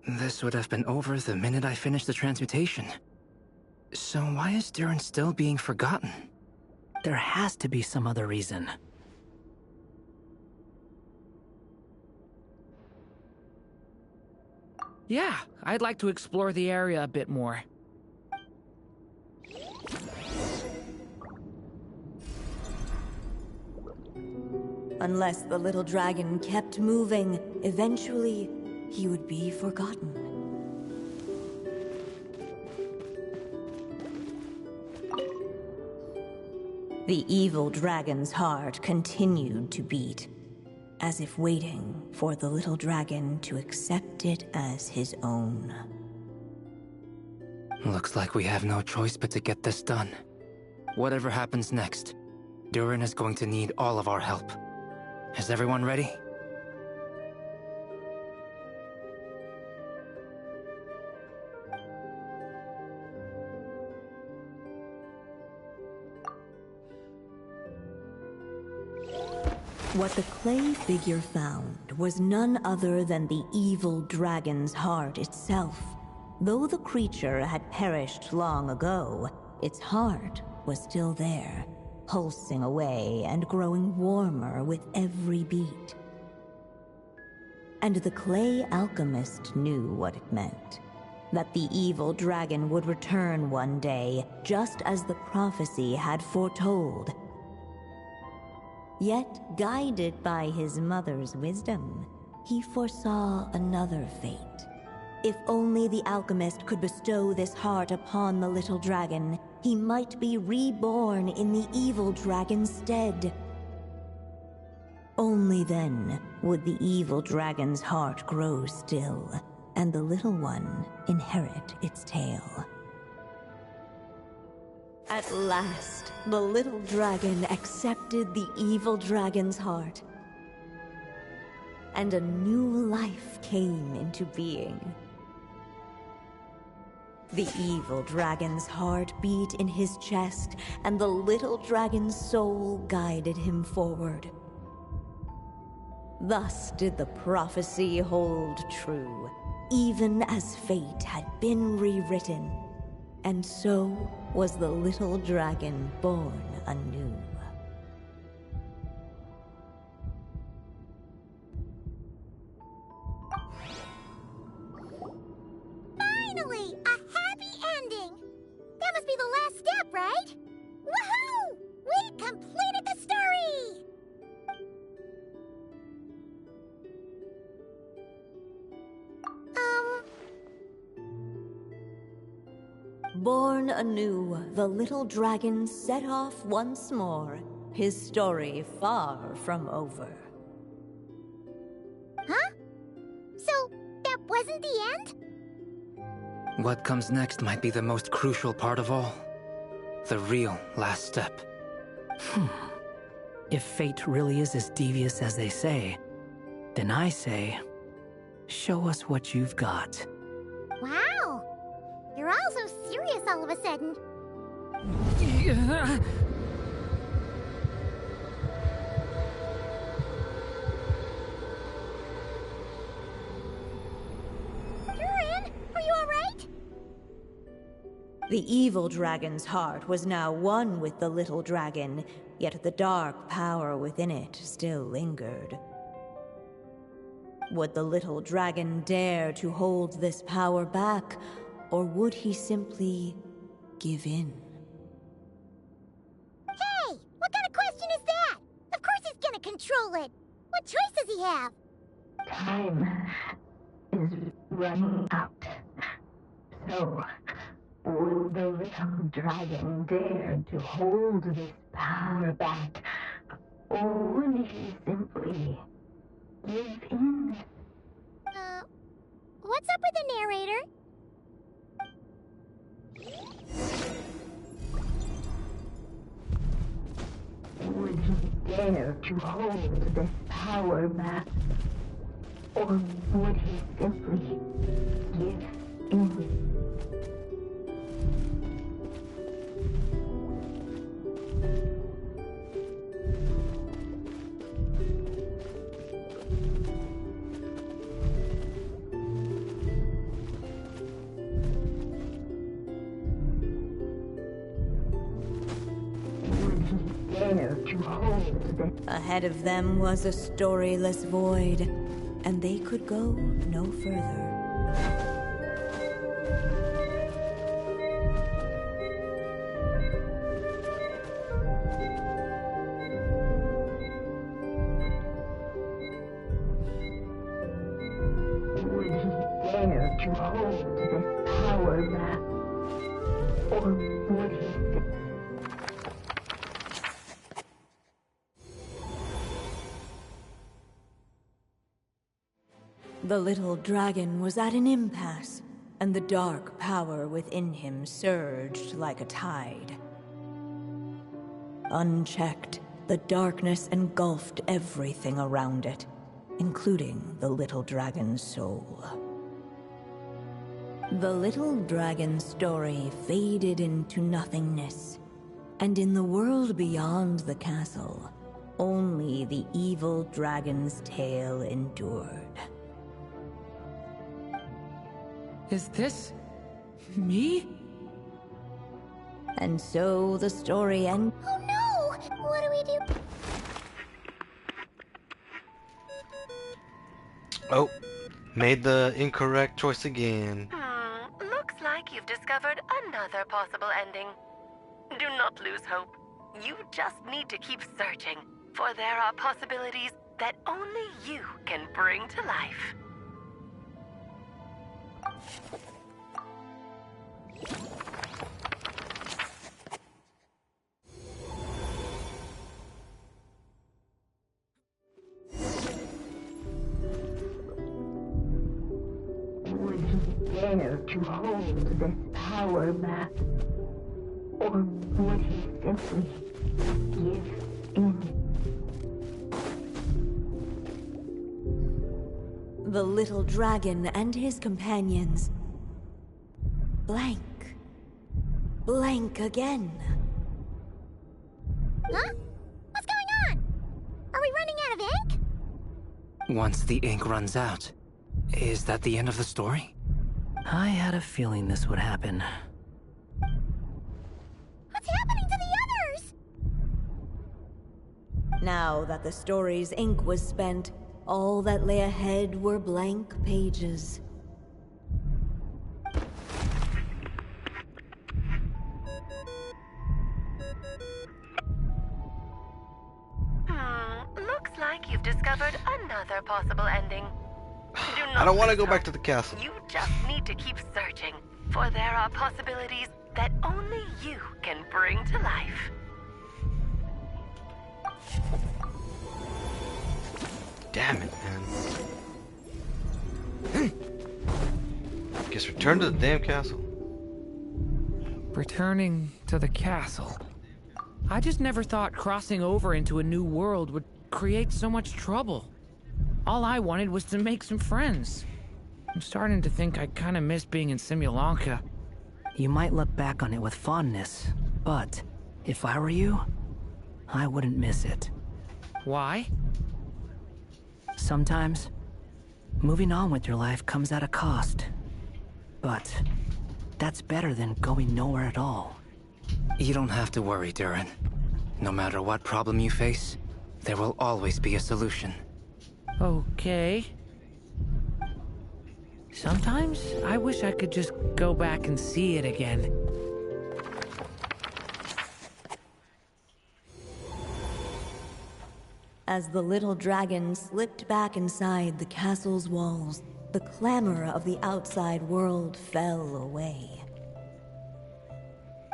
this would have been over the minute I finished the transmutation. So why is Durin still being forgotten? There has to be some other reason. Yeah, I'd like to explore the area a bit more. Unless the little dragon kept moving, eventually he would be forgotten. The evil dragon's heart continued to beat, as if waiting for the little dragon to accept it as his own. Looks like we have no choice but to get this done. Whatever happens next, Durin is going to need all of our help. Is everyone ready? What the clay figure found was none other than the evil dragon's heart itself. Though the creature had perished long ago, its heart was still there, pulsing away and growing warmer with every beat. And the clay alchemist knew what it meant. That the evil dragon would return one day, just as the prophecy had foretold. Yet, guided by his mother's wisdom, he foresaw another fate. If only the alchemist could bestow this heart upon the little dragon, he might be reborn in the evil dragon's stead. Only then would the evil dragon's heart grow still, and the little one inherit its tale. At last, the little dragon accepted the evil dragon's heart, and a new life came into being. The evil dragon's heart beat in his chest, and the little dragon's soul guided him forward. Thus did the prophecy hold true, even as fate had been rewritten. And so was the little dragon born anew. Finally! A happy ending! That must be the last step, right? Woohoo! We completed the story! Born anew, the little dragon set off once more, his story far from over. Huh? So, that wasn't the end? What comes next might be the most crucial part of all. The real last step. If fate really is as devious as they say, then I say, show us what you've got. Wow! You're all so serious all of a sudden. Durin, are you alright? The evil dragon's heart was now one with the little dragon, yet the dark power within it still lingered. Would the little dragon dare to hold this power back, or would he simply give in? Hey, what kind of question is that? Of course he's gonna control it. What choice does he have? Time is running out. So, will the little dragon dare to hold this power back? Or would he simply give in? What's up with the narrator? Would he dare to hold this power back? Or would he simply give in? Ahead of them was a storyless void, and they could go no further. Would he dare to hold this power back? Or would he... The little dragon was at an impasse, and the dark power within him surged like a tide. Unchecked, the darkness engulfed everything around it, including the little dragon's soul. The little dragon's story faded into nothingness, and in the world beyond the castle, only the evil dragon's tale endured. Is this... me? And so the story ended. Oh no! What do we do? Oh, made the incorrect choice again. Looks like you've discovered another possible ending. Do not lose hope. You just need to keep searching, for there are possibilities that only you can bring to life. Would he dare to hold this power back? Or would he simply give in? The little dragon and his companions blank. Blank again. Huh? What's going on? Are we running out of ink? Once the ink runs out, is that the end of the story? I had a feeling this would happen. What's happening to the others? Now that the story's ink was spent, all that lay ahead were blank pages. Looks like you've discovered another possible ending. I don't want to go back to the castle. You just need to keep searching, for there are possibilities that only you can bring to life. Damn it, man. Guess return to the damn castle. Returning to the castle. I just never thought crossing over into a new world would create so much trouble. All I wanted was to make some friends. I'm starting to think I kinda miss being in Simulanka. You might look back on it with fondness, but if I were you, I wouldn't miss it. Why? Sometimes, moving on with your life comes at a cost. But that's better than going nowhere at all. You don't have to worry, Durin. No matter what problem you face, there will always be a solution. Okay. Sometimes I wish I could just go back and see it again. As the little dragon slipped back inside the castle's walls, the clamor of the outside world fell away.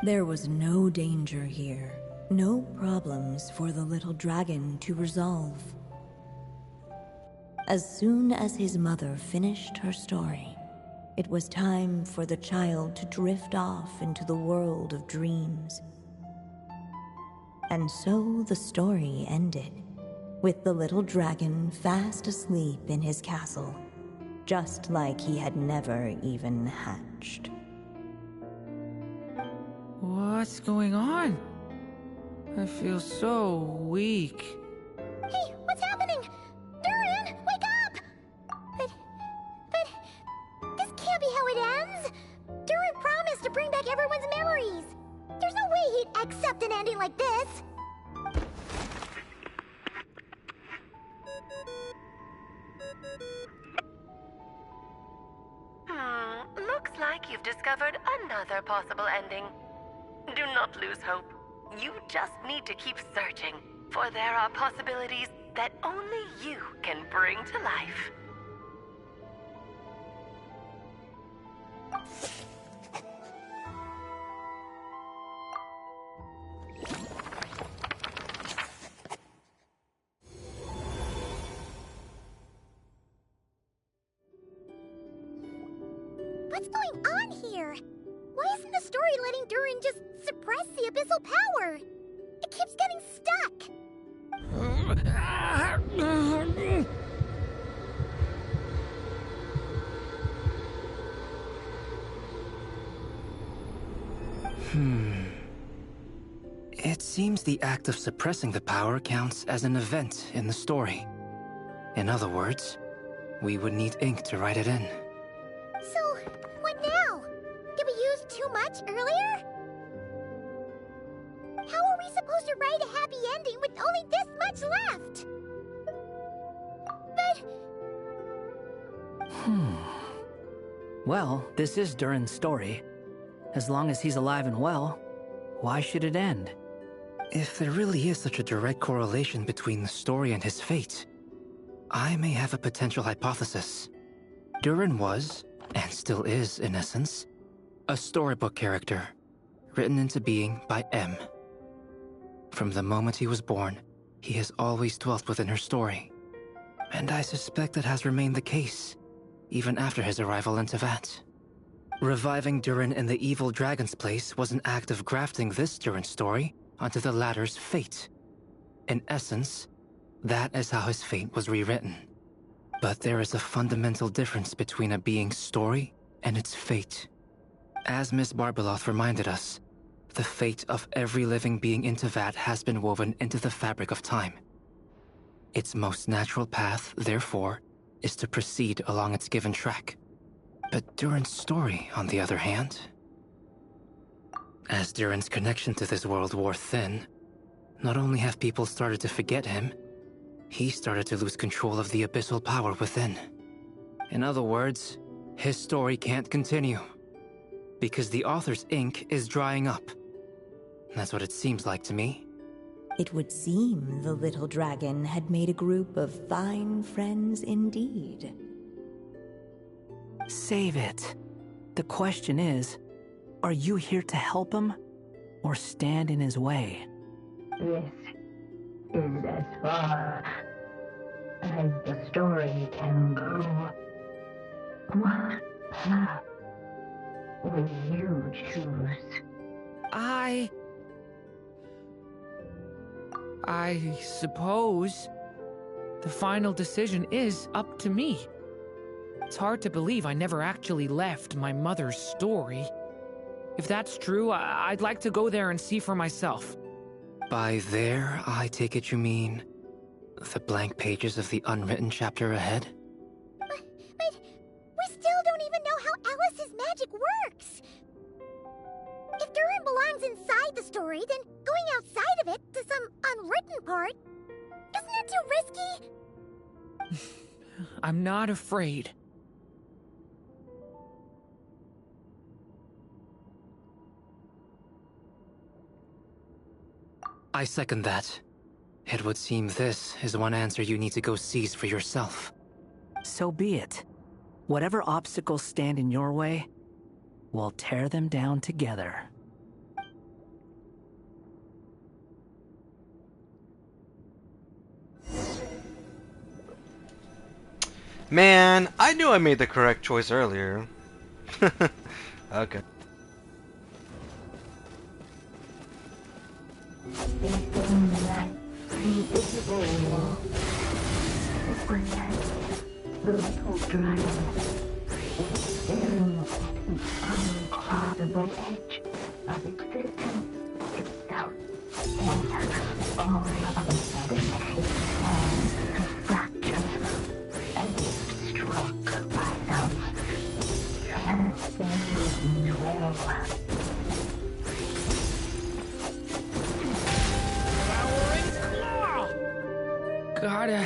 There was no danger here, no problems for the little dragon to resolve. As soon as his mother finished her story, it was time for the child to drift off into the world of dreams. And so the story ended, with the little dragon fast asleep in his castle, just like he had never even hatched. What's going on? I feel so weak. Hey, what's happening? Durin, wake up! But this can't be how it ends. Durin promised to bring back everyone's memories. There's no way he'd accept an ending like this. Looks like you've discovered another possible ending. Do not lose hope. You just need to keep searching, for there are possibilities that only you can bring to life. What's going on here? Why isn't the story letting Durin just suppress the abyssal power? It keeps getting stuck. It seems the act of suppressing the power counts as an event in the story. In other words, we would need ink to write it in. So, what now? Did we use too much earlier? How are we supposed to write a happy ending with only this much left? Well, this is Durin's story. As long as he's alive and well, why should it end? If there really is such a direct correlation between the story and his fate, I may have a potential hypothesis. Durin was, and still is in essence, a storybook character, written into being by M. From the moment he was born, he has always dwelt within her story. And I suspect that has remained the case, even after his arrival in Tevat. Reviving Durin in the evil dragon's place was an act of grafting this Durin story onto the latter's fate. In essence, that is how his fate was rewritten. But there is a fundamental difference between a being's story and its fate. As Miss Barbeloth reminded us, the fate of every living being in Tevat has been woven into the fabric of time. Its most natural path, therefore, is to proceed along its given track. But Durin's story, on the other hand... As Durin's connection to this world wore thin, not only have people started to forget him, he started to lose control of the abyssal power within. In other words, his story can't continue, because the author's ink is drying up. That's what it seems like to me. It would seem the little dragon had made a group of fine friends indeed. Save it. The question is, are you here to help him, or stand in his way? This is as far as the story can go. What path will you choose? I suppose the final decision is up to me. It's hard to believe I never actually left my mother's story. If that's true, I'd like to go there and see for myself. By there, I take it you mean the blank pages of the unwritten chapter ahead? But we still don't even know how Alice's magic works. If Durin belongs inside the story, then going outside of it to some unwritten part, isn't it too risky? I'm not afraid. I second that. It would seem this is one answer you need to go seize for yourself. So be it. Whatever obstacles stand in your way, we'll tear them down together. Man, I knew I made the correct choice earlier. Okay. The little dragon is staring at the uncrossable edge of existence itself, and all of a sudden his hands fractured as if struck by some transcending will. Gotta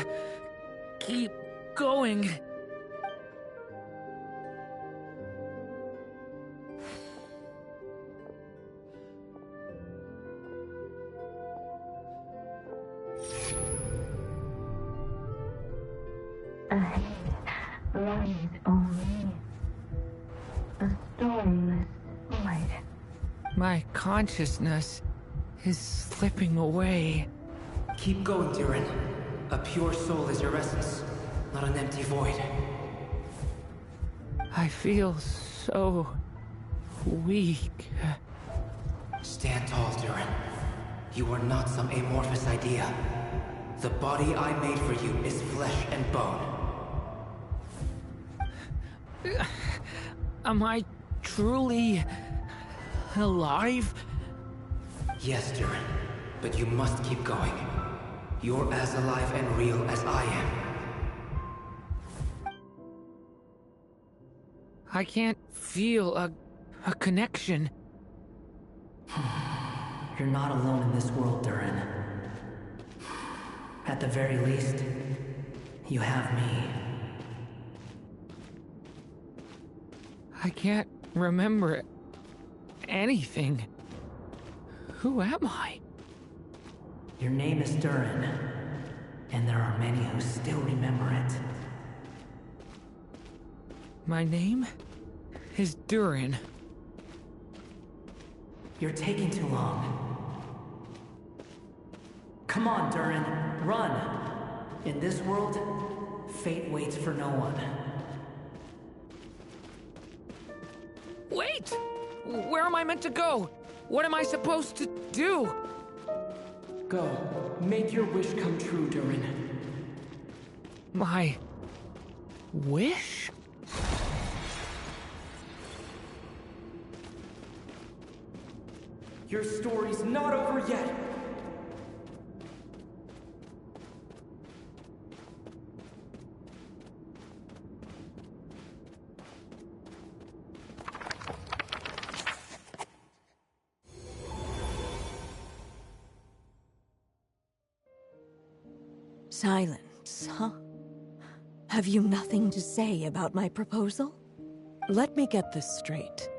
keep going. Ahead lies only a stormless void. My consciousness is slipping away. Keep going, Durin. A pure soul is your essence, not an empty void. I feel so weak. Stand tall, Durin. You are not some amorphous idea. The body I made for you is flesh and bone. Am I truly alive? Yes, Durin, but you must keep going. You're as alive and real as I am. I can't feel a connection. You're not alone in this world, Durin. At the very least, you have me. I can't remember anything. Who am I? Your name is Durin, and there are many who still remember it. My name is Durin. You're taking too long. Come on, Durin, run! In this world, fate waits for no one. Wait! Where am I meant to go? What am I supposed to do? Go. Make your wish come true, Durin. My wish? Your story's not over yet! Silence, huh? Have you nothing to say about my proposal? Let me get this straight.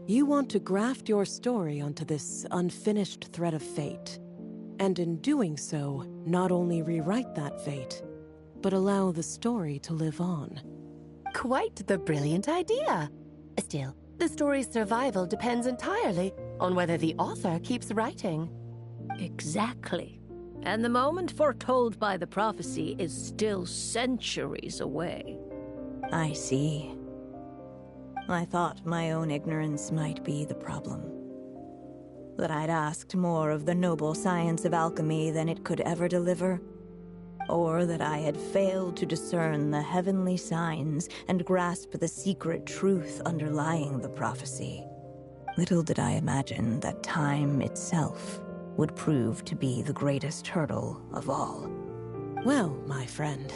You want to graft your story onto this unfinished thread of fate, and in doing so, not only rewrite that fate, but allow the story to live on. Quite the brilliant idea. Still, the story's survival depends entirely on whether the author keeps writing. Exactly. And the moment foretold by the prophecy is still centuries away. I see. I thought my own ignorance might be the problem. That I'd asked more of the noble science of alchemy than it could ever deliver. Or that I had failed to discern the heavenly signs and grasp the secret truth underlying the prophecy. Little did I imagine that time itself would prove to be the greatest hurdle of all. Well, my friend,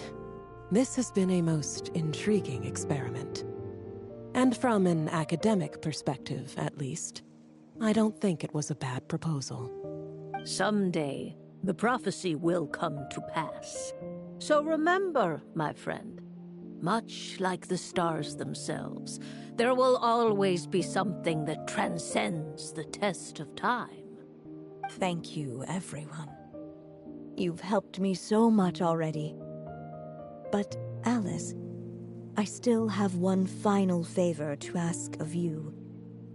this has been a most intriguing experiment. And from an academic perspective, at least, I don't think it was a bad proposal. Someday, the prophecy will come to pass. So remember, my friend, much like the stars themselves, there will always be something that transcends the test of time. Thank you, everyone. You've helped me so much already. But, Alice, I still have one final favor to ask of you.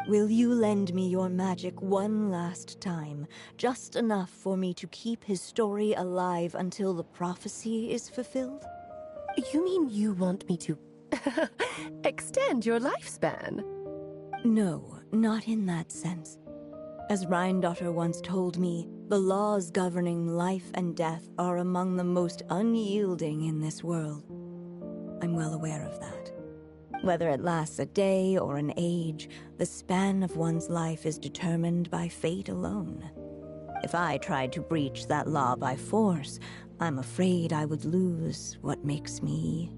Will you lend me your magic one last time, just enough for me to keep his story alive until the prophecy is fulfilled? You mean you want me to extend your lifespan? No, not in that sense. As Rhindaughter once told me, the laws governing life and death are among the most unyielding in this world. I'm well aware of that. Whether it lasts a day or an age, the span of one's life is determined by fate alone. If I tried to breach that law by force, I'm afraid I would lose what makes me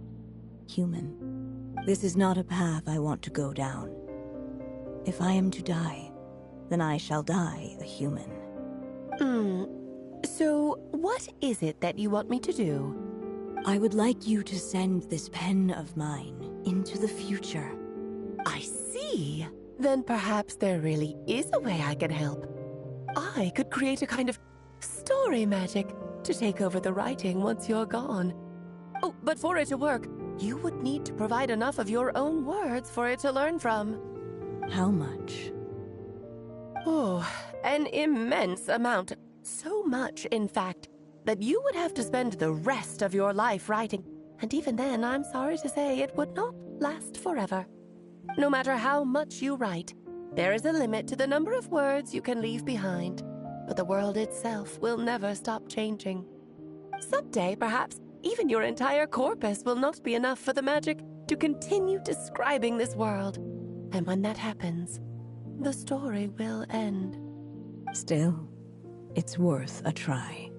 human. This is not a path I want to go down. If I am to die, then I shall die a human. So, what is it that you want me to do? I would like you to send this pen of mine into the future. I see. Then perhaps there really is a way I can help. I could create a kind of story magic to take over the writing once you're gone. Oh, but for it to work, you would need to provide enough of your own words for it to learn from. How much? Oh, an immense amount. So much, in fact, that you would have to spend the rest of your life writing. And even then, I'm sorry to say, it would not last forever. No matter how much you write, there is a limit to the number of words you can leave behind. But the world itself will never stop changing. Someday, perhaps, even your entire corpus will not be enough for the magic to continue describing this world. And when that happens, the story will end. Still, it's worth a try.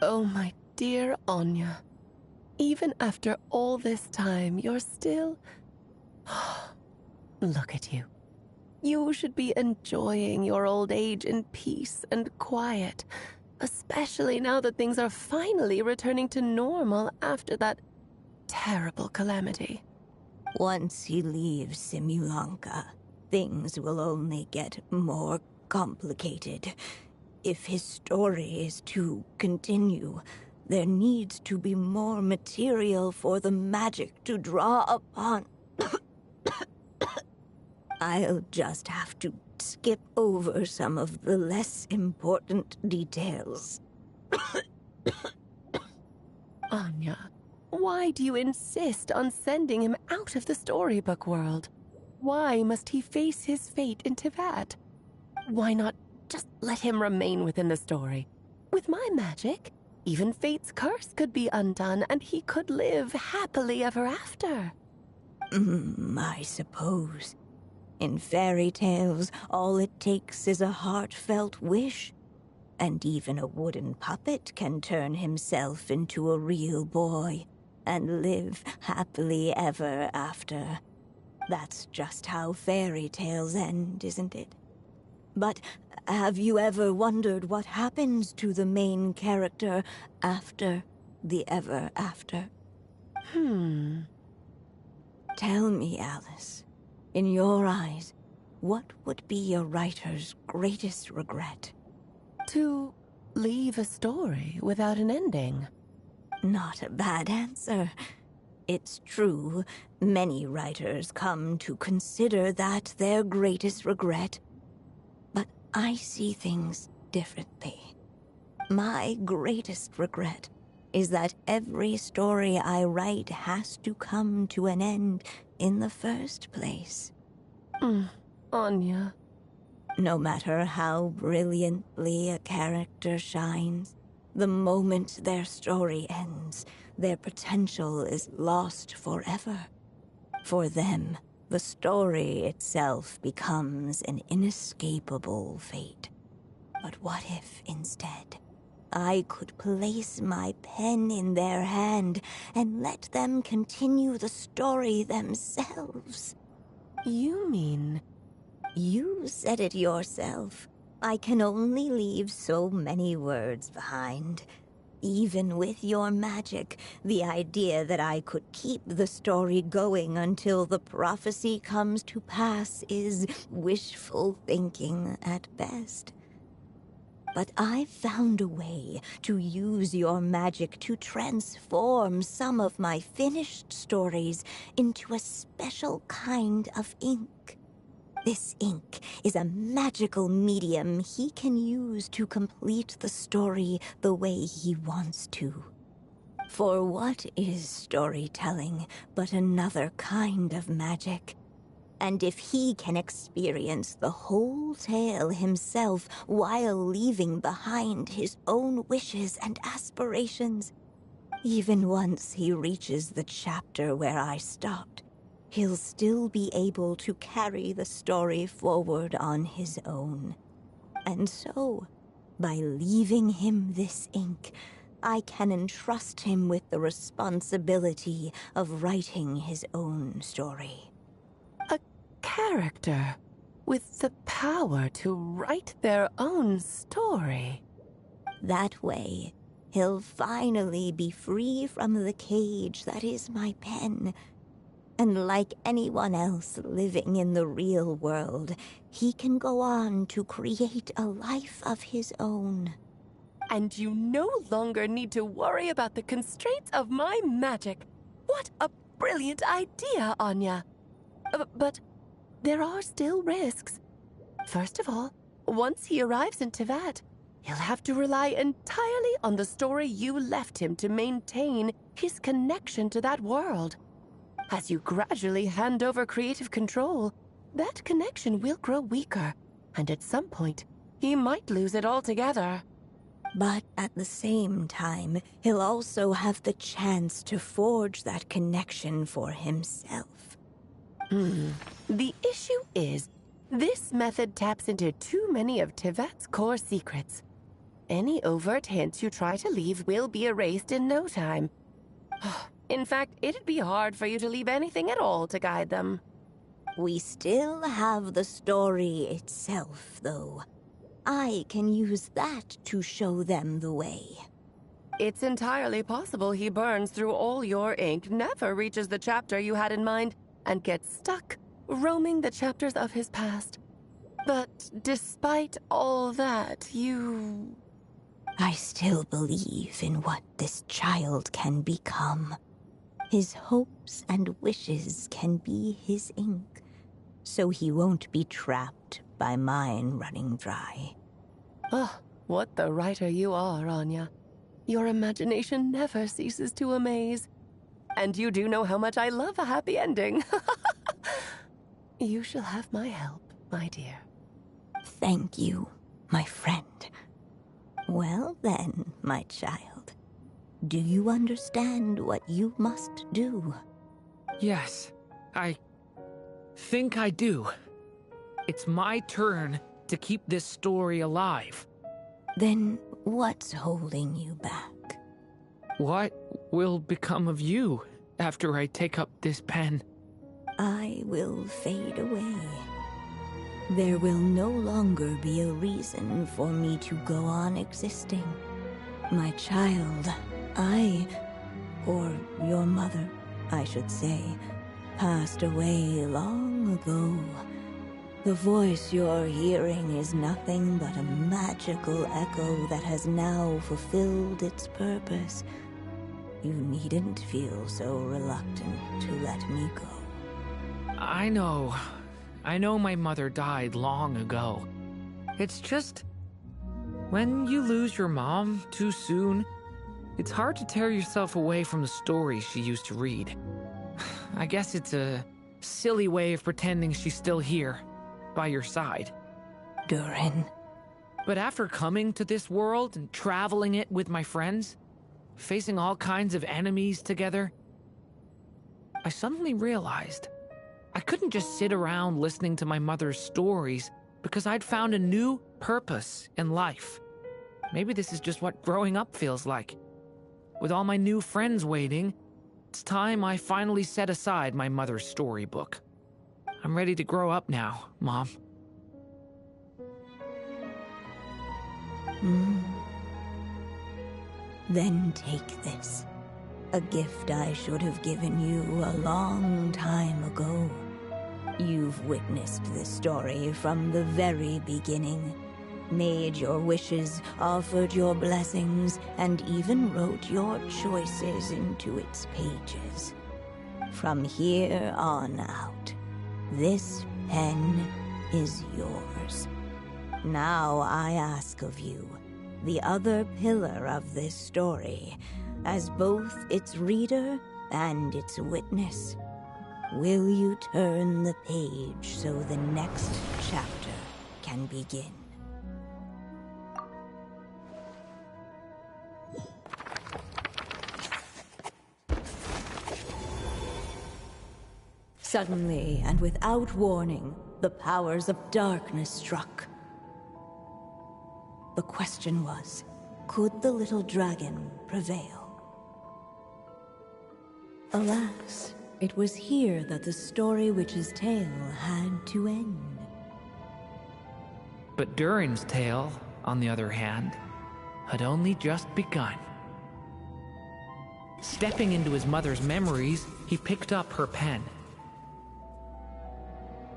Oh, my dear Anya. Even after all this time, you're still... Look at you. You should be enjoying your old age in peace and quiet, especially now that things are finally returning to normal after that terrible calamity. Once he leaves Simulanka, things will only get more complicated. If his story is to continue, there needs to be more material for the magic to draw upon. I'll just have to skip over some of the less important details. Anya, why do you insist on sending him out of the storybook world? Why must he face his fate into that? Why not just let him remain within the story? With my magic, even fate's curse could be undone and he could live happily ever after. I suppose. In fairy tales, all it takes is a heartfelt wish. And even a wooden puppet can turn himself into a real boy and live happily ever after. That's just how fairy tales end, isn't it? But have you ever wondered what happens to the main character after the ever after? Tell me, Alice. In your eyes, what would be a writer's greatest regret? To leave a story without an ending. Not a bad answer. It's true, many writers come to consider that their greatest regret. But I see things differently. My greatest regret is that every story I write has to come to an end in the first place. Anya. No matter how brilliantly a character shines, the moment their story ends, their potential is lost forever. For them, the story itself becomes an inescapable fate. But what if, instead, I could place my pen in their hand and let them continue the story themselves? You mean... You said it yourself. I can only leave so many words behind. Even with your magic, the idea that I could keep the story going until the prophecy comes to pass is wishful thinking at best. But I've found a way to use your magic to transform some of my finished stories into a special kind of ink. This ink is a magical medium he can use to complete the story the way he wants to. For what is storytelling but another kind of magic? And if he can experience the whole tale himself while leaving behind his own wishes and aspirations, even once he reaches the chapter where I stopped, he'll still be able to carry the story forward on his own. And so, by leaving him this ink, I can entrust him with the responsibility of writing his own story. A character with the power to write their own story. That way, he'll finally be free from the cage that is my pen. And like anyone else living in the real world, he can go on to create a life of his own. And you no longer need to worry about the constraints of my magic. What a brilliant idea, Anya. But there are still risks. First of all, once he arrives in Teyvat, he'll have to rely entirely on the story you left him to maintain his connection to that world. As you gradually hand over creative control, that connection will grow weaker, and at some point, he might lose it altogether. But at the same time, he'll also have the chance to forge that connection for himself. The issue is, this method taps into too many of Teyvat's core secrets. Any overt hints you try to leave will be erased in no time. In fact, it'd be hard for you to leave anything at all to guide them. We still have the story itself, though. I can use that to show them the way. It's entirely possible he burns through all your ink, never reaches the chapter you had in mind, and gets stuck, roaming the chapters of his past. But despite all that, I still believe in what this child can become. His hopes and wishes can be his ink, so he won't be trapped by mine running dry. Oh, what the writer you are, Anya. Your imagination never ceases to amaze. And you do know how much I love a happy ending. You shall have my help, my dear. Thank you, my friend. Well then, my child. Do you understand what you must do? Yes, I think I do. It's my turn to keep this story alive. Then what's holding you back? What will become of you after I take up this pen? I will fade away. There will no longer be a reason for me to go on existing. My child, or your mother, I should say, passed away long ago. The voice you're hearing is nothing but a magical echo that has now fulfilled its purpose. You needn't feel so reluctant to let me go. I know my mother died long ago. It's just, when you lose your mom too soon, it's hard to tear yourself away from the stories she used to read. I guess it's a silly way of pretending she's still here, by your side. Durin. But after coming to this world and traveling it with my friends, facing all kinds of enemies together, I suddenly realized I couldn't just sit around listening to my mother's stories because I'd found a new purpose in life. Maybe this is just what growing up feels like. With all my new friends waiting, it's time I finally set aside my mother's storybook. I'm ready to grow up now, Mom. Then take this. A gift I should have given you a long time ago. You've witnessed this story from the very beginning. Made your wishes, offered your blessings, and even wrote your choices into its pages. From here on out, this pen is yours. Now I ask of you, the other pillar of this story, as both its reader and its witness, will you turn the page so the next chapter can begin? Suddenly, and without warning, the powers of darkness struck. The question was, could the little dragon prevail? Alas, it was here that the story witch's tale had to end. But Durin's tale, on the other hand, had only just begun. Stepping into his mother's memories, he picked up her pen.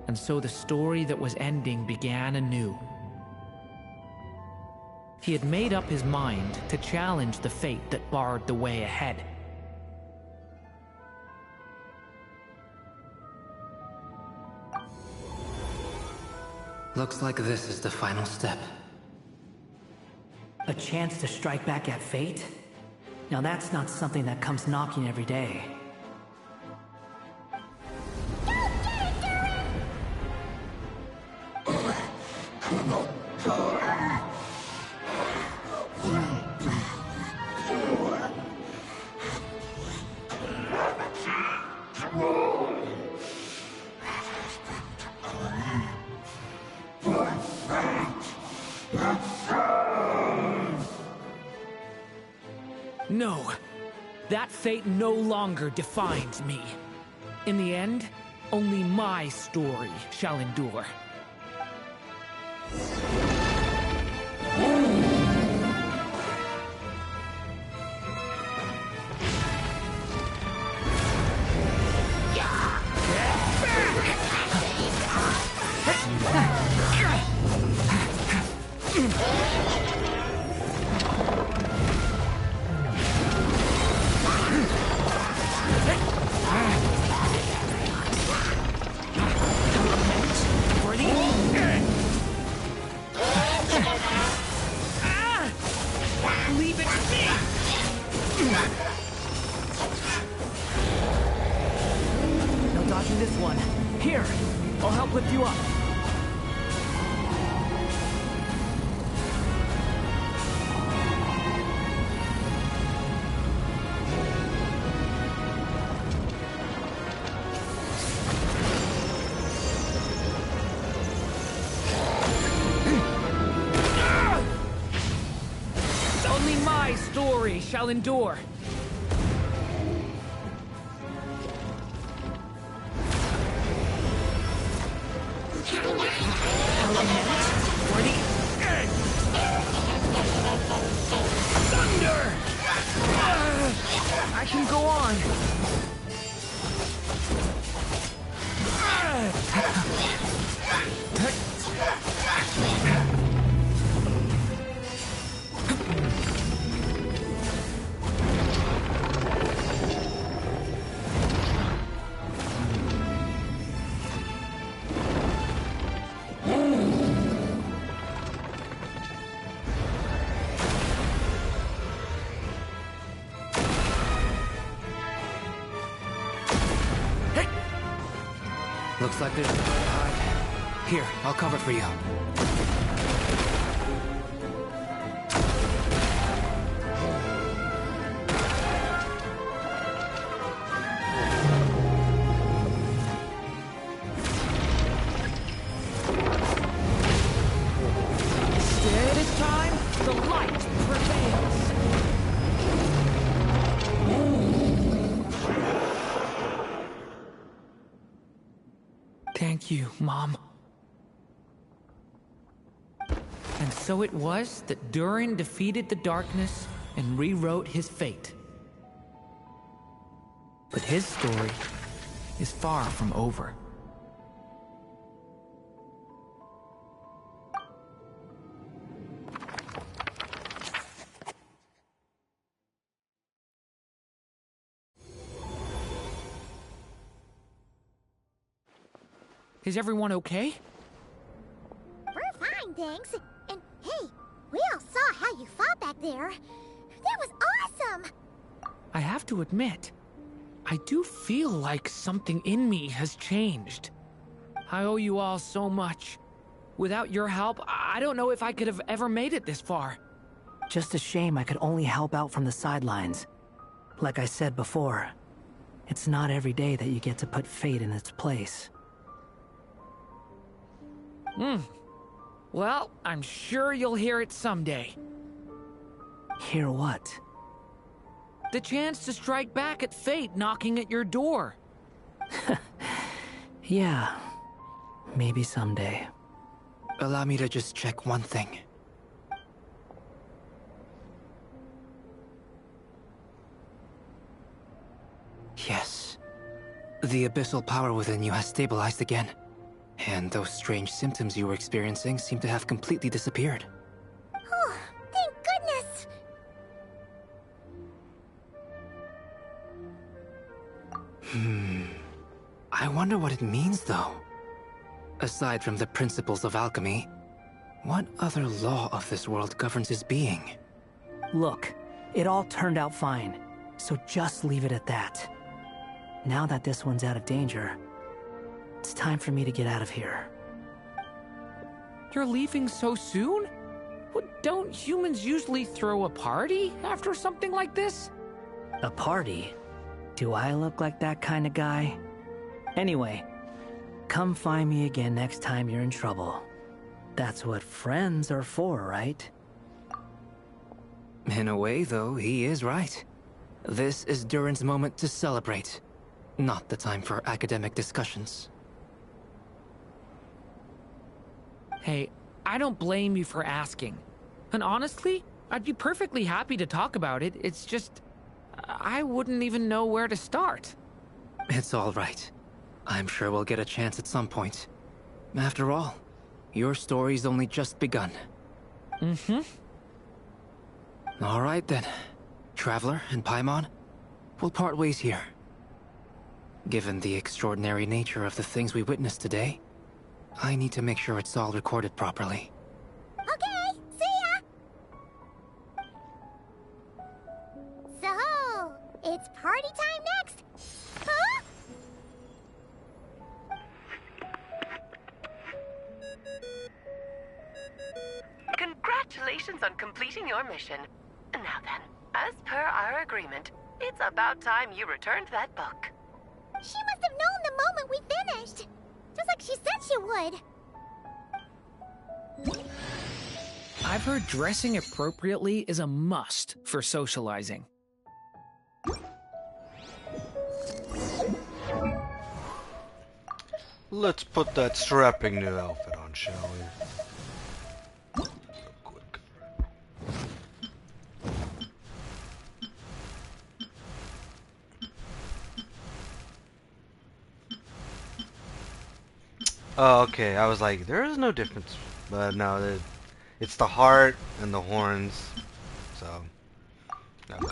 And so the story that was ending began anew. He had made up his mind to challenge the fate that barred the way ahead. Looks like this is the final step. A chance to strike back at fate? Now that's not something that comes knocking every day. No, that fate no longer defines me. In the end, only my story shall endure. Leave it to me! No dodging this one. Here, I'll help lift you up. Only my story shall endure. For the end. Thunder! I can go on. Looks like there's... Here, I'll cover for you. Instead, this time, the light prevails. Thank you, Mom. And so it was that Durin defeated the darkness and rewrote his fate. But his story is far from over. Is everyone okay? We're fine, thanks. And hey, we all saw how you fought back there. That was awesome! I have to admit, I do feel like something in me has changed. I owe you all so much. Without your help, I don't know if I could have ever made it this far. Just a shame I could only help out from the sidelines. Like I said before, it's not every day that you get to put fate in its place. Well, I'm sure you'll hear it someday. Hear what? The chance to strike back at fate knocking at your door. Yeah, maybe someday. Allow me to just check one thing. Yes. The abyssal power within you has stabilized again. And those strange symptoms you were experiencing seem to have completely disappeared. Oh, thank goodness! I wonder what it means, though. Aside from the principles of alchemy, what other law of this world governs his being? Look, it all turned out fine, so just leave it at that. Now that this one's out of danger, it's time for me to get out of here. You're leaving so soon? Don't humans usually throw a party after something like this? A party? Do I look like that kind of guy? Anyway, come find me again next time you're in trouble. That's what friends are for, right? In a way, though, he is right. This is Durin's moment to celebrate, not the time for academic discussions. Hey, I don't blame you for asking. And honestly, I'd be perfectly happy to talk about it. It's just, I wouldn't even know where to start. It's all right. I'm sure we'll get a chance at some point. After all, your story's only just begun. All right then. Traveler and Paimon, we'll part ways here. Given the extraordinary nature of the things we witnessed today, I need to make sure it's all recorded properly. Okay, see ya! So, it's party time next? Huh? Congratulations on completing your mission. Now then, as per our agreement, it's about time you returned that book. She must have known the moment we finished. Just like she said she would. I've heard dressing appropriately is a must for socializing. Let's put that strapping new outfit on, shall we? Oh, okay. I was like, there is no difference. But no, it's the heart and the horns. So, no.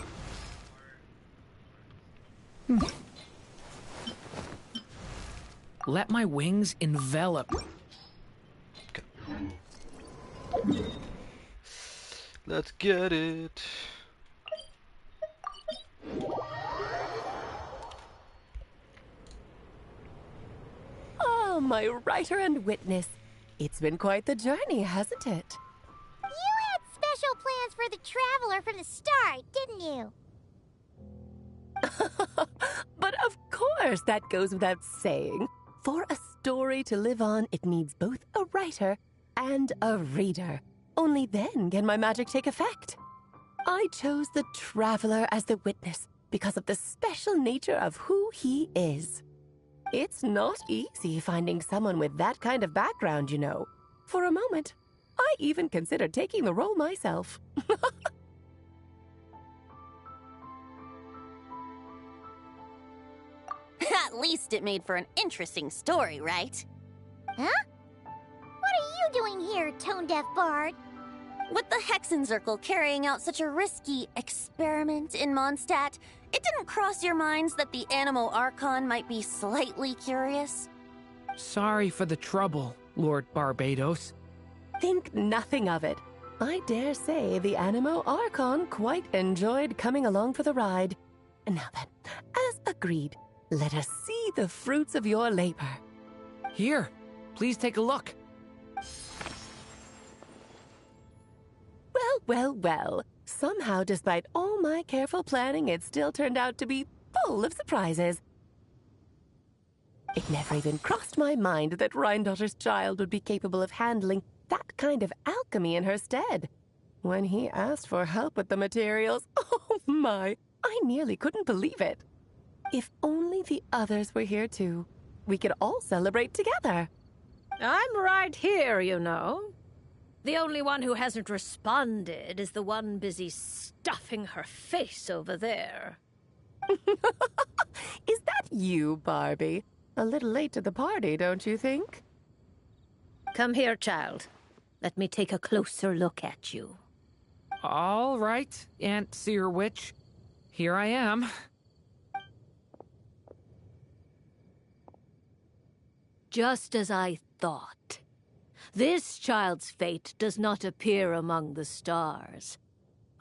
Let my wings envelop. Okay. Let's get it. Oh, my writer and witness. It's been quite the journey, hasn't it? You had special plans for the Traveler from the start, didn't you? But of course, that goes without saying. For a story to live on, it needs both a writer and a reader. Only then can my magic take effect. I chose the Traveler as the witness because of the special nature of who he is. It's not easy finding someone with that kind of background, you know. For a moment, I even considered taking the role myself. At least it made for an interesting story, right? Huh? What are you doing here, tone-deaf bard? With the Hexenzirkel carrying out such a risky experiment in Mondstadt, it didn't cross your minds that the Animo Archon might be slightly curious? Sorry for the trouble, Lord Barbados. Think nothing of it. I dare say the Animo Archon quite enjoyed coming along for the ride. And now then, as agreed, let us see the fruits of your labor. Here, please take a look. Well, well, well. Somehow, despite all my careful planning, it still turned out to be full of surprises. It never even crossed my mind that Rhindotter's child would be capable of handling that kind of alchemy in her stead. When he asked for help with the materials, oh my, I nearly couldn't believe it. If only the others were here too, we could all celebrate together. I'm right here, you know. The only one who hasn't responded is the one busy stuffing her face over there. Is that you, Barbie? A little late to the party, don't you think? Come here, child. Let me take a closer look at you. All right, Aunt Seer Witch. Here I am. Just as I thought. This child's fate does not appear among the stars.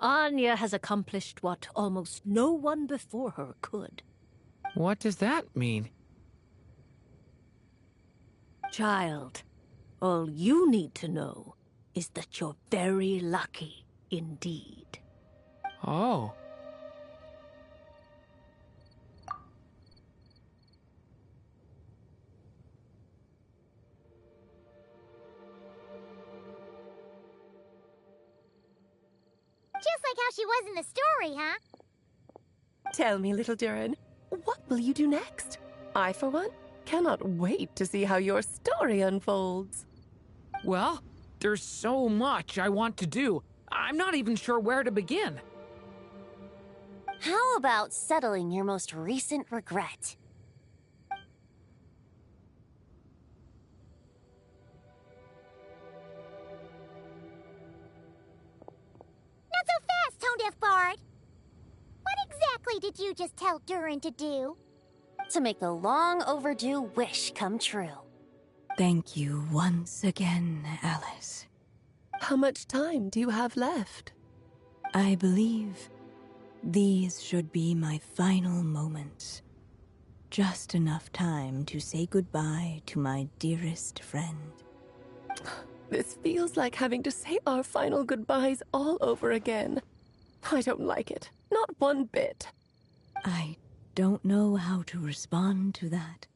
Anya has accomplished what almost no one before her could. What does that mean? Child, all you need to know is that you're very lucky indeed. Oh. Just like how she was in the story, huh? Tell me, little Durin, what will you do next? I, for one, cannot wait to see how your story unfolds. Well, there's so much I want to do. I'm not even sure where to begin. How about settling your most recent regret? Not so fast, tone-deaf bard! What exactly did you just tell Durin to do? To make the long overdue wish come true. Thank you once again, Alice. How much time do you have left? I believe these should be my final moments. Just enough time to say goodbye to my dearest friend. This feels like having to say our final goodbyes all over again. I don't like it. Not one bit. I don't know how to respond to that.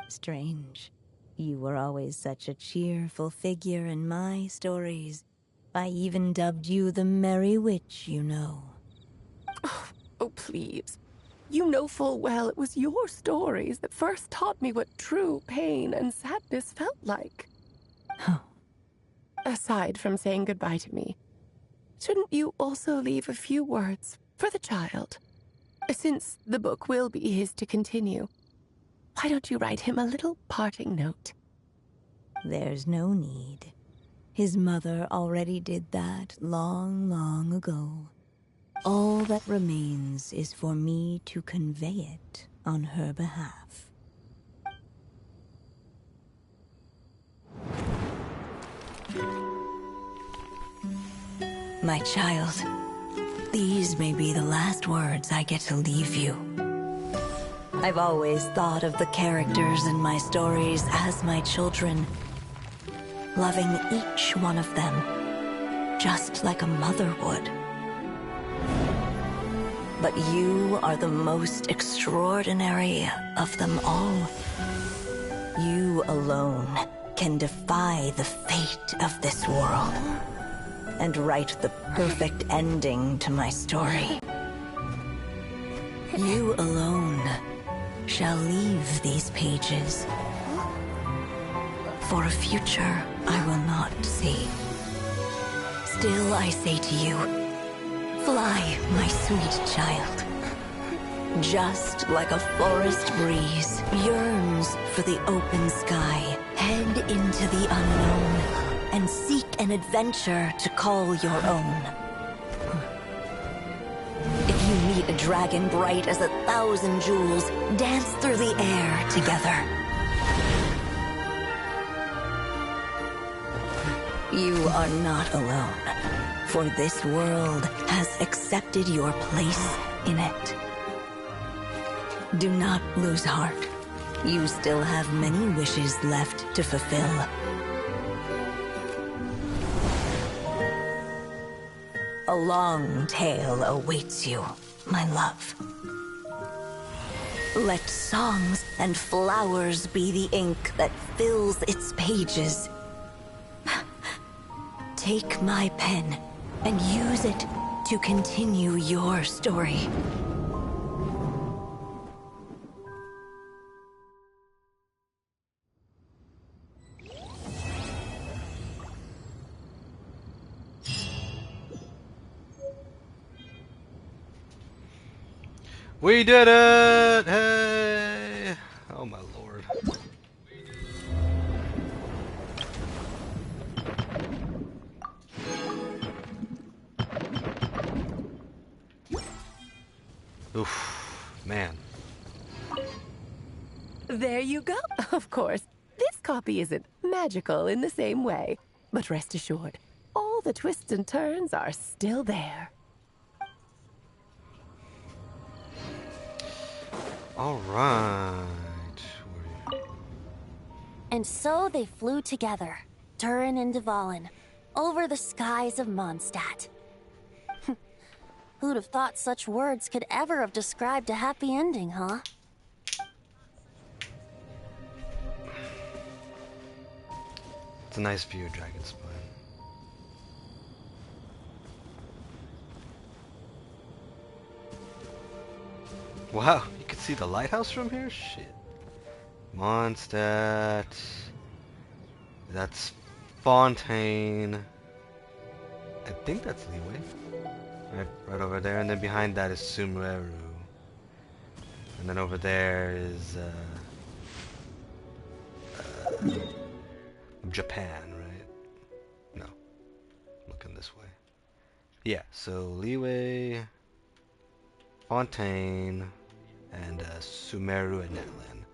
Strange. You were always such a cheerful figure in my stories. I even dubbed you the Merry Witch, you know. Oh, please. You know full well it was your stories that first taught me what true pain and sadness felt like. Aside from saying goodbye to me, shouldn't you also leave a few words for the child? Since the book will be his to continue, why don't you write him a little parting note? There's no need. His mother already did that long, long ago. All that remains is for me to convey it on her behalf. My child, these may be the last words I get to leave you. I've always thought of the characters in my stories as my children, loving each one of them, just like a mother would. But you are the most extraordinary of them all. You alone can defy the fate of this world and write the perfect ending to my story. You alone shall leave these pages for a future I will not see. Still, I say to you, fly, my sweet child. just like a forest breeze, yearns for the open sky. Head into the unknown and seek an adventure to call your own. If you meet a dragon bright as 1,000 jewels, dance through the air together. You are not alone, for this world has accepted your place in it. Do not lose heart. You still have many wishes left to fulfill. A long tale awaits you, my love. Let songs and flowers be the ink that fills its pages. Take my pen and use it to continue your story. We did it! Hey! Oh my lord. Oof, man. There you go. Of course, this copy isn't magical in the same way, but rest assured, all the twists and turns are still there. Alright. And so they flew together, Durin and Dvalin, over the skies of Mondstadt. Who'd have thought such words could ever have described a happy ending, huh? It's a nice view of Dragon's Spine. Wow, you can see the lighthouse from here? Shit. Mondstadt. That's Fontaine. I think that's Leeway. Right over there, and then behind that is Sumeru. And then over there is Japan, right? No. Looking this way. Yeah, so Leeway, Fontaine, and Sumeru and Netland.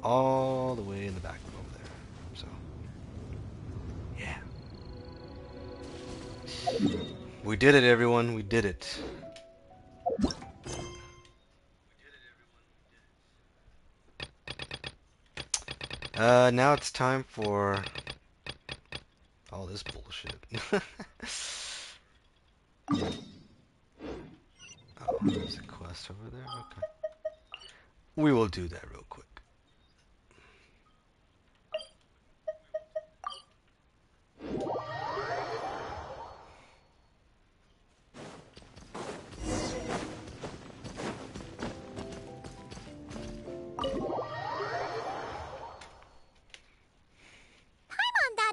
All the way in the back over there. So, yeah. We did it, everyone. We did it. Now it's time for all this bullshit. Oh, there's a quest over there? Okay. We will do that real quick.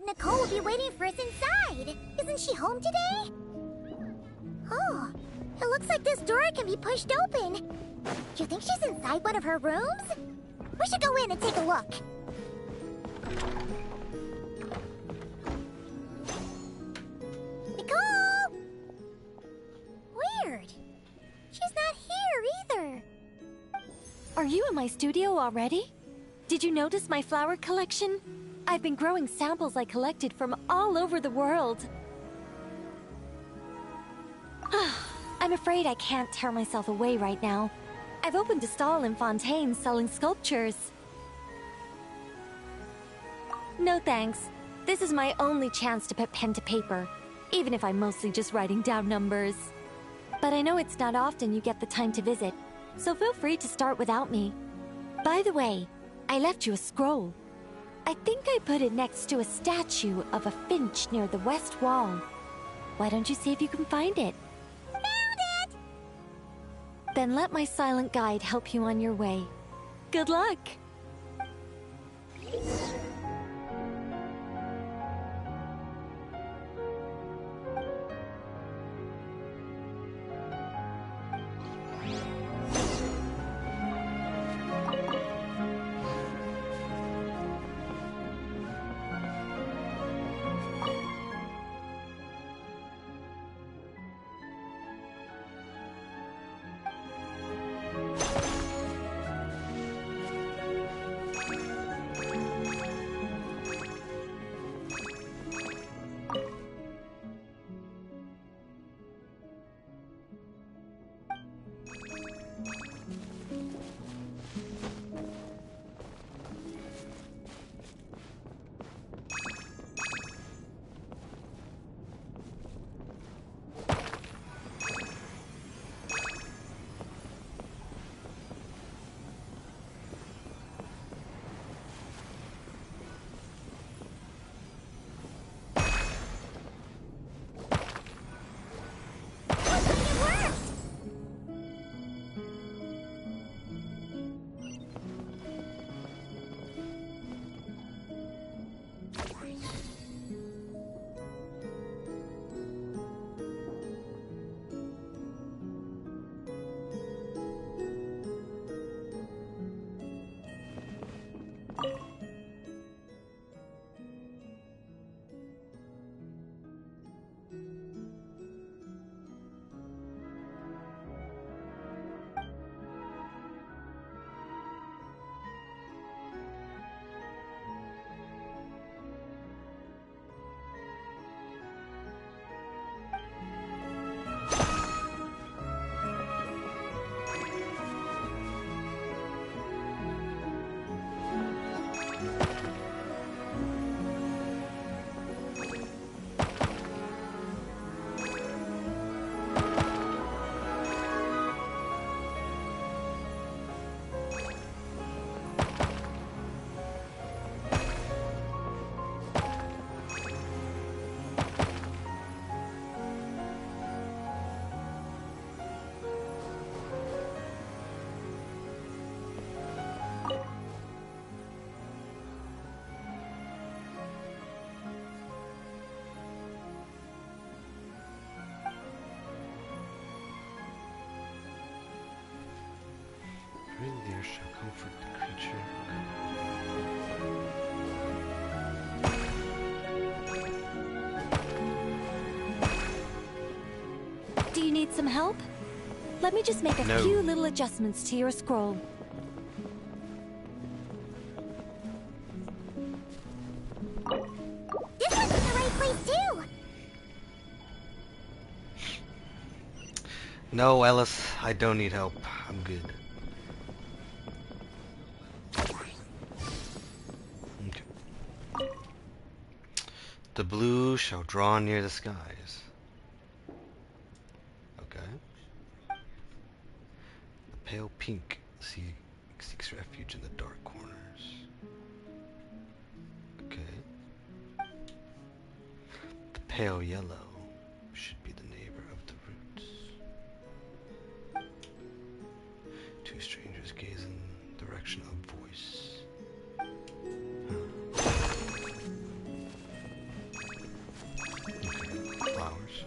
Nicole will be waiting for us inside. Isn't she home today? Oh, it looks like this door can be pushed open. Do you think she's inside one of her rooms? We should go in and take a look. Nicole! Weird. She's not here either. Are you in my studio already? Did you notice my flower collection? I've been growing samples I collected from all over the world. I'm afraid I can't tear myself away right now. I've opened a stall in Fontaine selling sculptures. No thanks. This is my only chance to put pen to paper, even if I'm mostly just writing down numbers. But I know it's not often you get the time to visit, so feel free to start without me. By the way, I left you a scroll. I think I put it next to a statue of a finch near the west wall. Why don't you see if you can find it? Found it! Then let my silent guide help you on your way. Good luck! The earth shall comfort the creature. Do you need some help? Let me just make a No. few little adjustments to your scroll. This wasn't the right place too! No, Ellis, I don't need help. I'm good. Okay. The blue shall draw near the skies. Okay. The pale pink seeks refuge in the dark corners. Okay. The pale yellow should be the neighbor of the roots. Two strangers gaze in the direction of voice. Okay, flowers.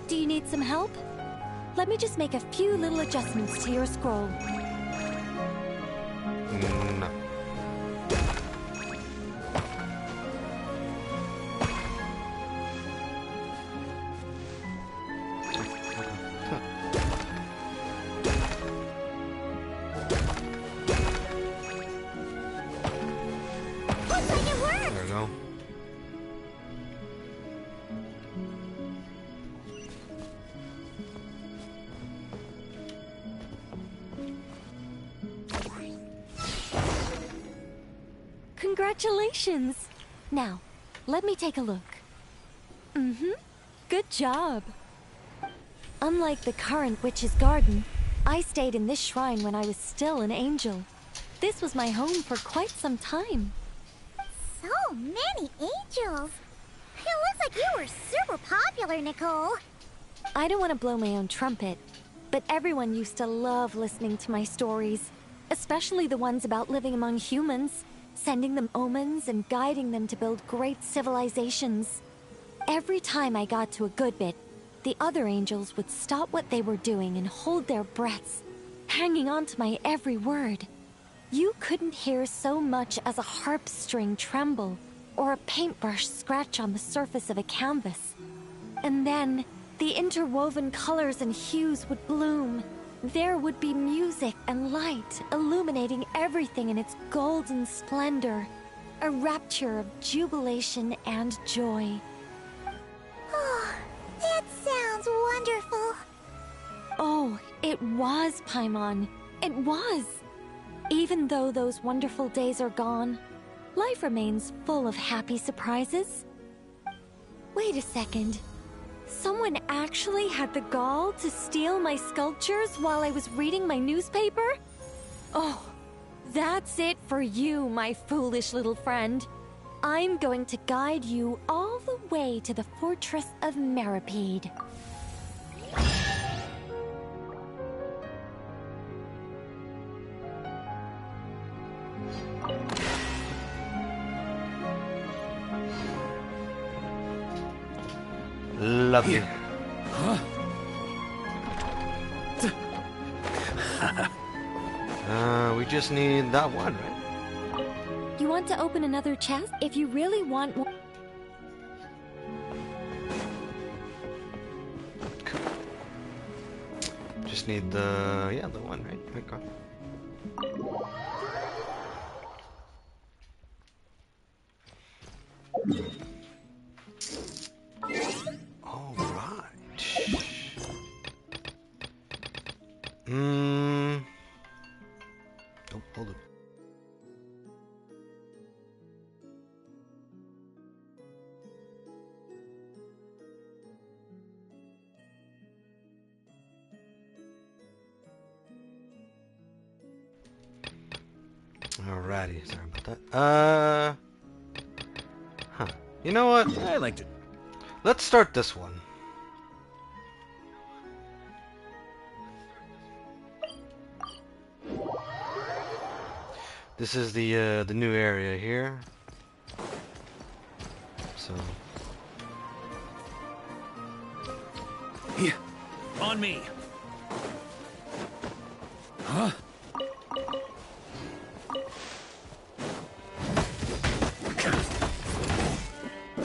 Do you need some help? Let me just make a few little adjustments to your scroll. No. Looks like it worked! There we go. Congratulations! Now, let me take a look. Good job. Unlike the current witch's garden, I stayed in this shrine when I was still an angel. This was my home for quite some time. So many angels! It looks like you were super popular, Nicole. I don't want to blow my own trumpet, but everyone used to love listening to my stories, especially the ones about living among humans, sending them omens and guiding them to build great civilizations. Every time I got to a good bit, the other angels would stop what they were doing and hold their breaths, hanging on to my every word. You couldn't hear so much as a harp string tremble or a paintbrush scratch on the surface of a canvas. And then, the interwoven colors and hues would bloom. There would be music and light illuminating everything in its golden splendor. A rapture of jubilation and joy. Oh, that sounds wonderful. Oh, it was, Paimon. It was. Even though those wonderful days are gone, life remains full of happy surprises. Wait a second. Someone actually had the gall to steal my sculptures while I was reading my newspaper? Oh, that's it for you, my foolish little friend. I'm going to guide you all the way to the fortress of Meripede. Lovely. We just need that one, right? You want to open another chest? If you really want more... Just need the, yeah, the one, right? Okay. Daddy. Sorry about that. Huh. You know what? I liked it. Let's start this one. This is the new area here. So. Yeah. On me. Huh?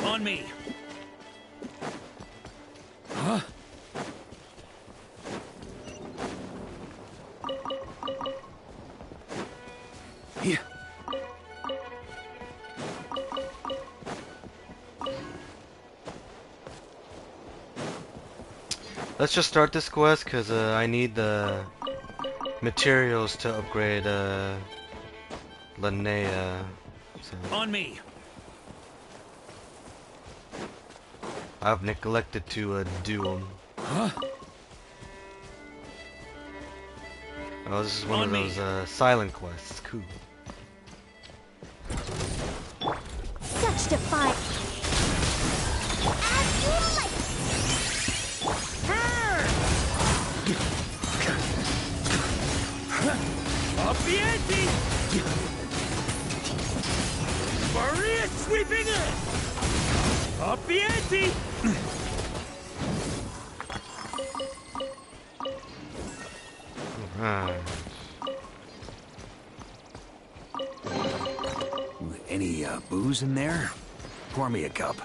On me. Huh? Yeah. Let's just start this quest because I need the materials to upgrade Linnea. So. On me. I've neglected to do them. Huh? Oh, this is one of those silent quests. Cool. Such defiant. As you like. Up the ante! Maria sweeping in! Up the ante! Alright. Any booze in there? Pour me a cup.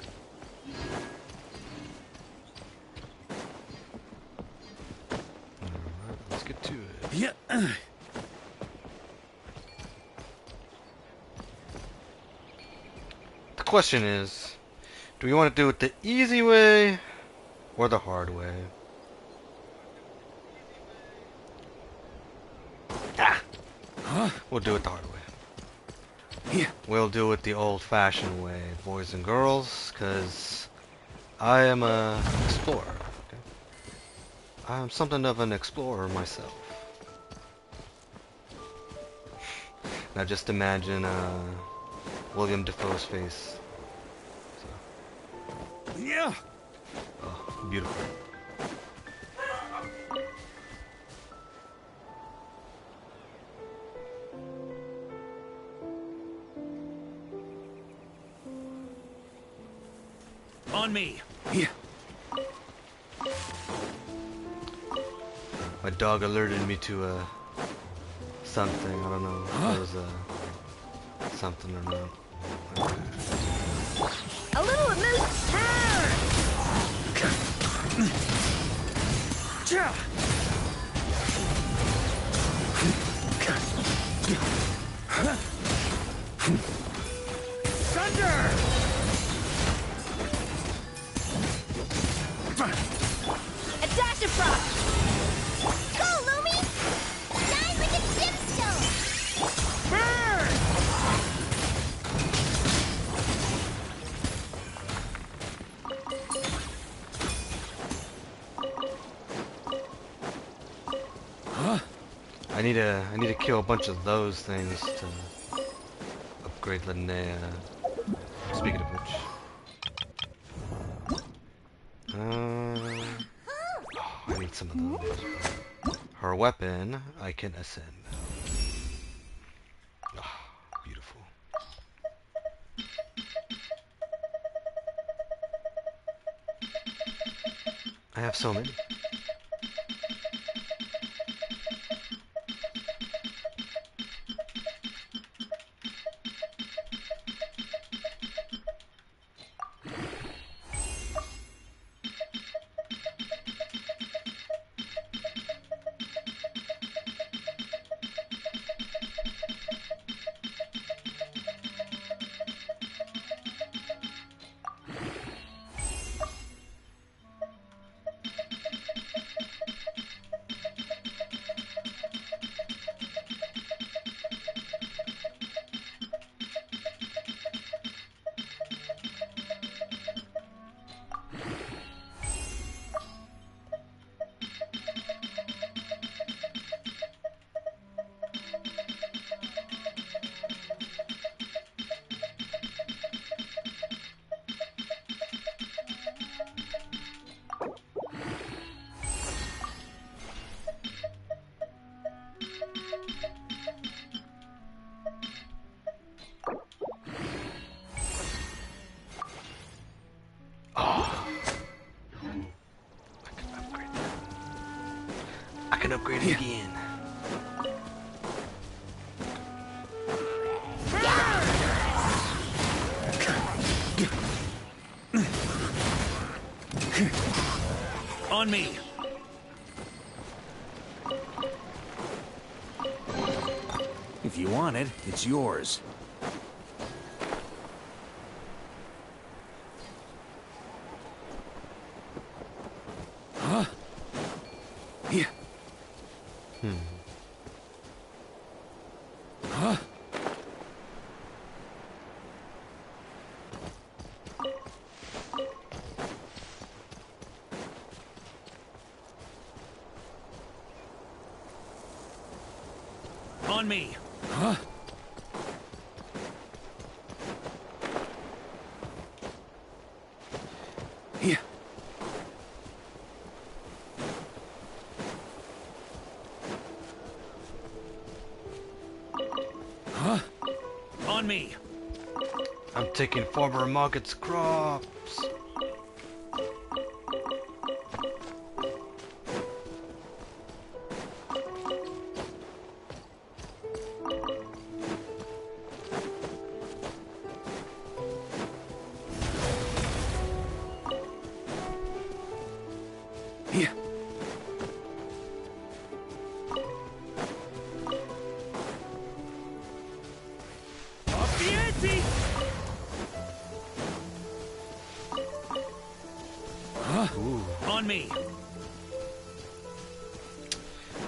Alright, let's get to it. Yeah. The question is, do we want to do it the easy way or the hard way? Huh? We'll do it the hard way. Yeah. We'll do it the old-fashioned way, boys and girls, because I am a explorer. Okay? I am something of an explorer myself. Now just imagine William Dafoe's face. So. Yeah. Oh, beautiful. On me. Yeah. My dog alerted me to something. I don't know if it was something or not. A little moose power. Thunder! A dash of frost. Go, Lumi! Shine like a gemstone. Burn! Huh? I need to kill a bunch of those things to upgrade Linnea. Speaking of which. I need some of those. Her weapon, I can ascend. Oh, beautiful. I have so many. can upgrade it again. On me. If you want it, it's yours. Huh? Yeah. Huh? On me. Huh? Yeah. Huh? On me. I'm taking Farmer Market's crops. Yeah. Off the ante! Huh? Ooh. On me.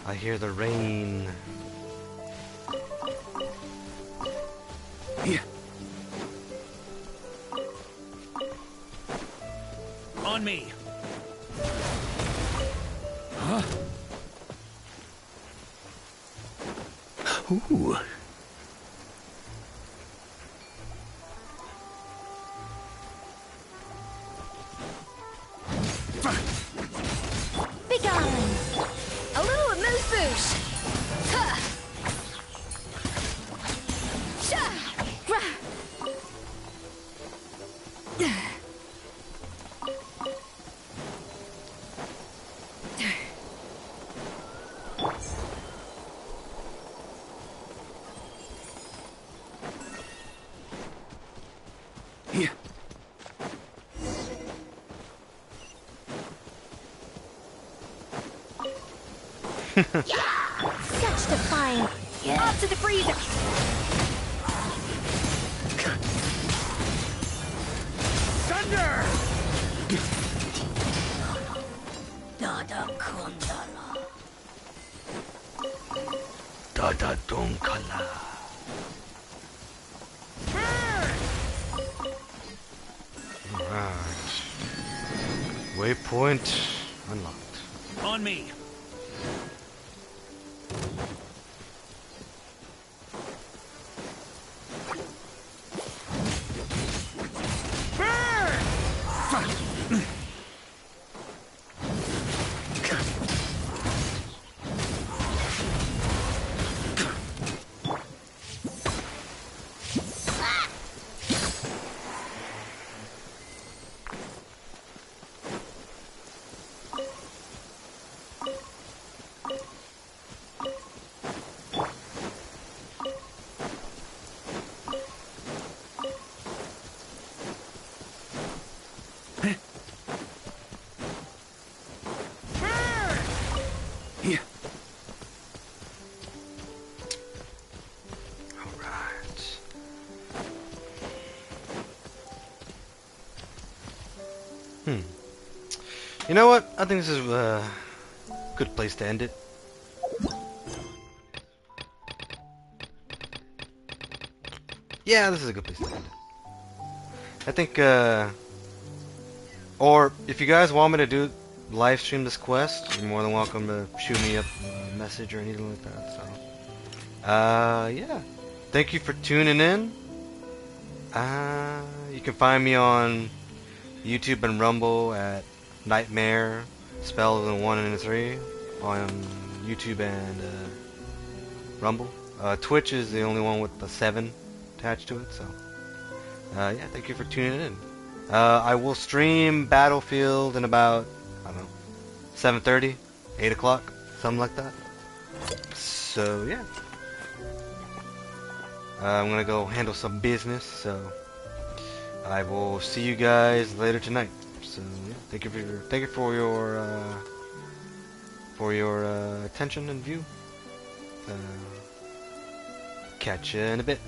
I hear the rain. Yeah. On me. Huh? Ooh. Be gone! A little amuse-bouche! Huh! Sha! Rah! Yeah. Such defiance! Off to the freezer! Thunder! Dada Kundala. Dada Donkala. Alright. Waypoint unlocked. On me. Yeah. Alright. You know what? I think this is a good place to end it. Yeah, this is a good place to end it. I think, or if you guys want me to do live stream this quest, you're more than welcome to shoot me up a message or anything like that. So, yeah. Thank you for tuning in. You can find me on YouTube and Rumble at Nightmare, spelled with a 1 and a 3, on YouTube and Rumble. Twitch is the only one with the 7 attached to it. So, yeah. Thank you for tuning in. I will stream Battlefield in about, I don't know, 7:30, 8 o'clock. something like that. So yeah, I'm gonna go handle some business. So I will see you guys later tonight. So yeah, thank you for your attention and view. Catch you in a bit.